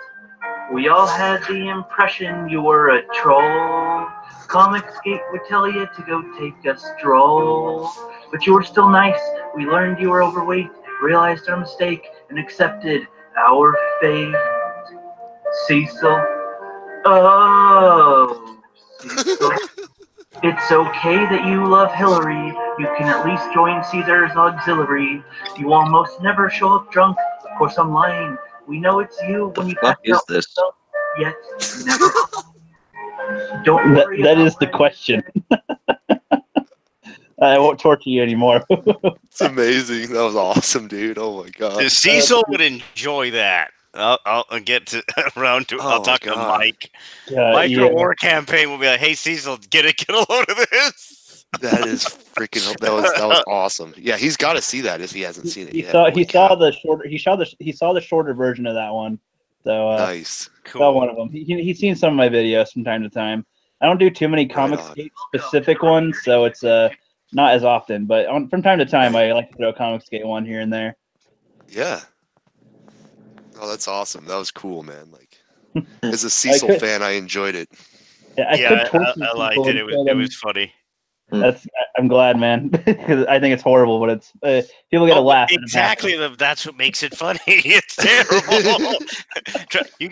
We all had the impression you were a troll. Comicsgate would tell you to go take a stroll. But you were still nice. We learned you were overweight, realized our mistake, and accepted our fate. Cecil. Oh, Cecil. It's okay that you love Hillary. You can at least join Caesar's auxiliary. You almost never show up drunk. Of course, I'm lying. We know it's you when you Fuck pass is out this? yourself, yet you never. Don't worry. That is the question. I won't torture you anymore. It's amazing. That was awesome, dude. Oh my god. Cecil would enjoy that. I'll get to around to. I'll talk to Mike. Mike yeah. War Campaign will be like, "Hey Cecil, get a load of this." That is freaking. That was awesome. Yeah, he's got to see that if he hasn't seen it yet. He saw the shorter version of that one. So nice. Cool. Saw one of them. He's seen some of my videos from time to time. I don't do too many Comicsgate specific ones, so it's not as often. But from time to time, I like to throw a Comicsgate one here and there. Yeah. Oh, that's awesome. That was cool, man. Like, as a Cecil fan, I enjoyed it. Yeah, I liked it. It was funny. I'm glad, man, because I think it's horrible, but it's people get a laugh. Exactly, that's what makes it funny. It's terrible. You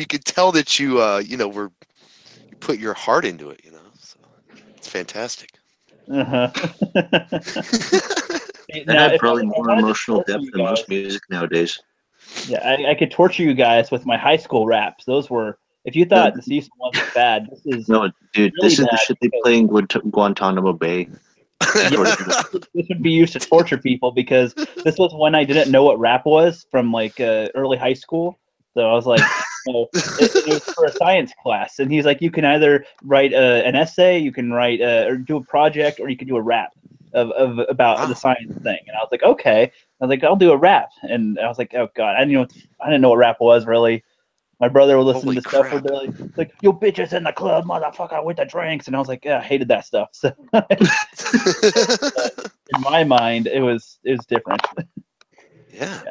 could tell that you put your heart into it. So it's fantastic. Uh-huh. It had probably more emotional depth than most music nowadays. Yeah, I could torture you guys with my high school raps. Those were. If you thought the Cecil wasn't bad, this is no, dude. Really this is the shit they play in Guantanamo Bay. This would be used to torture people because this was when I didn't know what rap was from like early high school. So I was like, it was for a science class, and he's like, you can either write an essay, you can write or do a project, or you can do a rap of about the science thing. And I was like, okay. I was like, I'll do a rap, and I was like, oh god, I didn't know what rap was really. My brother would listen to stuff where they're like, "Yo, bitches in the club, motherfucker, with the drinks," and I was like, "Yeah, I hated that stuff." So, in my mind, it was different. Yeah.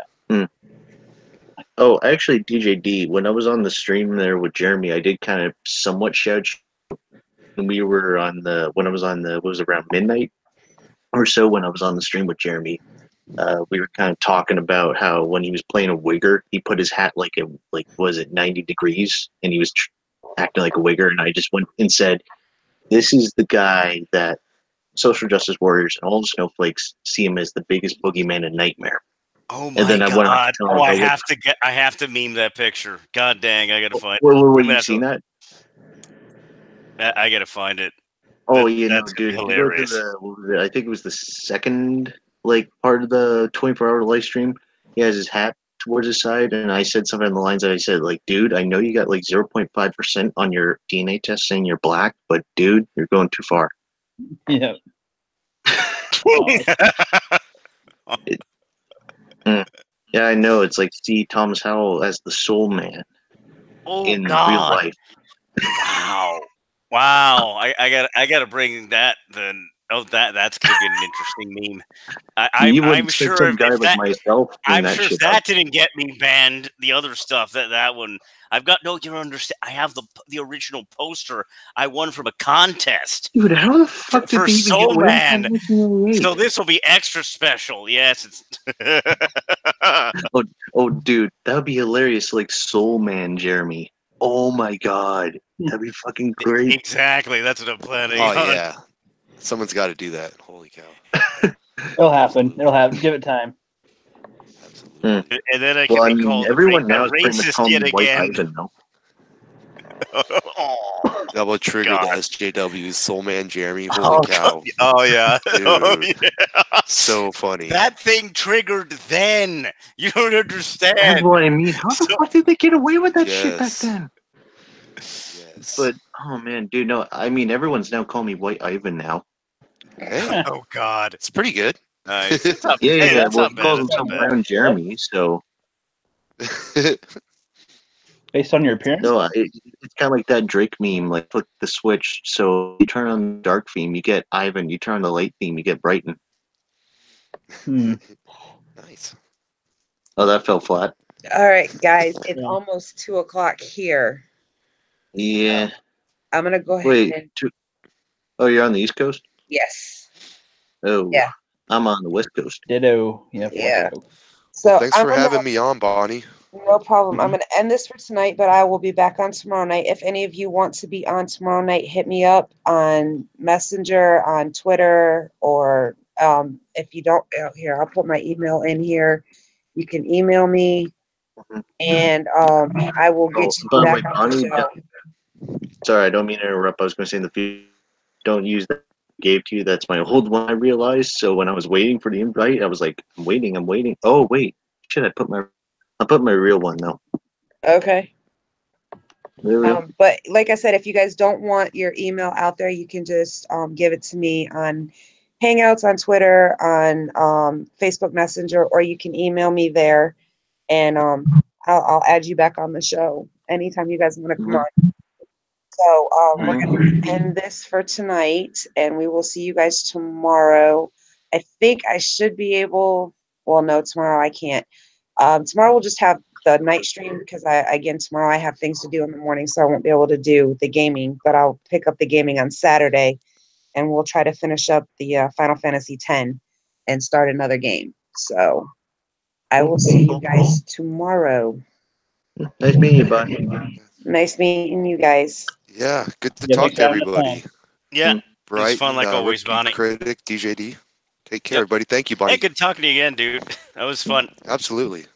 Oh, actually, DJ D, when I was on the stream there with Jeremy, I did kind of somewhat shout. When we were when I was on what was it, around midnight or so, when I was on the stream with Jeremy. We were kind of talking about how when he was playing a wigger, he put his hat was it 90 degrees, and he was acting like a wigger. And I just went and said, "This is the guy that social justice warriors and all the snowflakes see him as the biggest boogeyman and nightmare." Oh my god! I have to meme that picture. God dang! I gotta find. Were you seen that? I gotta find it. Oh yeah, dude! Hilarious. I think it was the second part of the 24-hour live stream. He has his hat towards his side, and I said something in the lines that I said, dude, I know you got 0.5% on your DNA test saying you're black, but dude, you're going too far. Yeah. Yeah, I know. It's like see Thomas Howell as the Soul Man in real life. Wow! I gotta bring that then. Oh, that's gonna be an interesting meme. I'm sure some guy like myself. I'm sure if that didn't get me banned, the other stuff that one I've got. No, you don't understand. I have the original poster I won from a contest. Dude, how the fuck did for they even Soul get Man? So this will be extra special. Yes, it's. oh, dude, that would be hilarious. Soul Man, Jeremy. Oh my god, that'd be fucking great. Exactly, that's what I'm planning. Oh yeah. Someone's got to do that. Holy cow. It'll happen. Give it time. Absolutely. And then I can be called everyone now is pretty much racist calling yet me White again. Ivan now. Oh, Double triggered the God. SJW's Soul Man Jeremy. Oh, Holy cow. Oh, yeah. Oh, Dude. yeah. So funny. That thing triggered then. You don't That's understand. what I mean. How the fuck did they get away with that shit back Yes. then? Yes. But oh man, dude, no, I mean everyone's now calling me White Ivan now. Hey, Oh, God. it's pretty good. Nice. It's not, Yeah, hey, yeah. that's Well, not he bad. calls That's not himself bad. Brown Jeremy, so Based on your appearance? no, it's kind of like that Drake meme, like flip the switch. So you turn on the dark theme, you get Ivan. You turn on the light theme, you get Brighton. Nice. Oh, that fell flat. All right, guys, it's Yeah. almost 2:00 here. Yeah. I'm gonna go ahead Wait. and Oh, you're on the East Coast? yes. Oh, Yeah. I'm on the West Coast. Ditto. Yeah. Yeah. Ditto. So Thanks I'm for gonna, having me on, Bonnie. no problem. I'm gonna end this for tonight, but I will be back on tomorrow night. If any of you want to be on tomorrow night, hit me up on Messenger, on Twitter, or if you don't, here, I'll put my email in here. You can email me, and I will get you By the way, back on the Bonnie, show. sorry, I don't mean to interrupt. I was going to say in the future, don't use that I gave to you. That's my old one, I realized. So when I was waiting for the invite, I was like, I'm waiting. Oh, wait. Shit, I'll put my real one now. Okay. There we go. But like I said, if you guys don't want your email out there, you can just give it to me on Hangouts, on Twitter, on Facebook Messenger, or you can email me there, and I'll add you back on the show anytime you guys want to come on. So we're going to end this for tonight, and we will see you guys tomorrow. I think I should be able, well, no, tomorrow I can't. Tomorrow we'll just have the night stream because tomorrow I have things to do in the morning, so I won't be able to do the gaming, but I'll pick up the gaming on Saturday, and we'll try to finish up the Final Fantasy X and start another game. So I will see you guys tomorrow. Nice meeting you, Bonnie. Nice meeting you guys. Yeah, good to Yeah, talk thanks to for having us everybody. on. Yeah. Bright, It's fun like always, Ricky, Bonnie. Critic, DJD. Take care, Yep. everybody. Thank you, Bonnie. Hey, good talking to you again, dude. That was fun. Absolutely.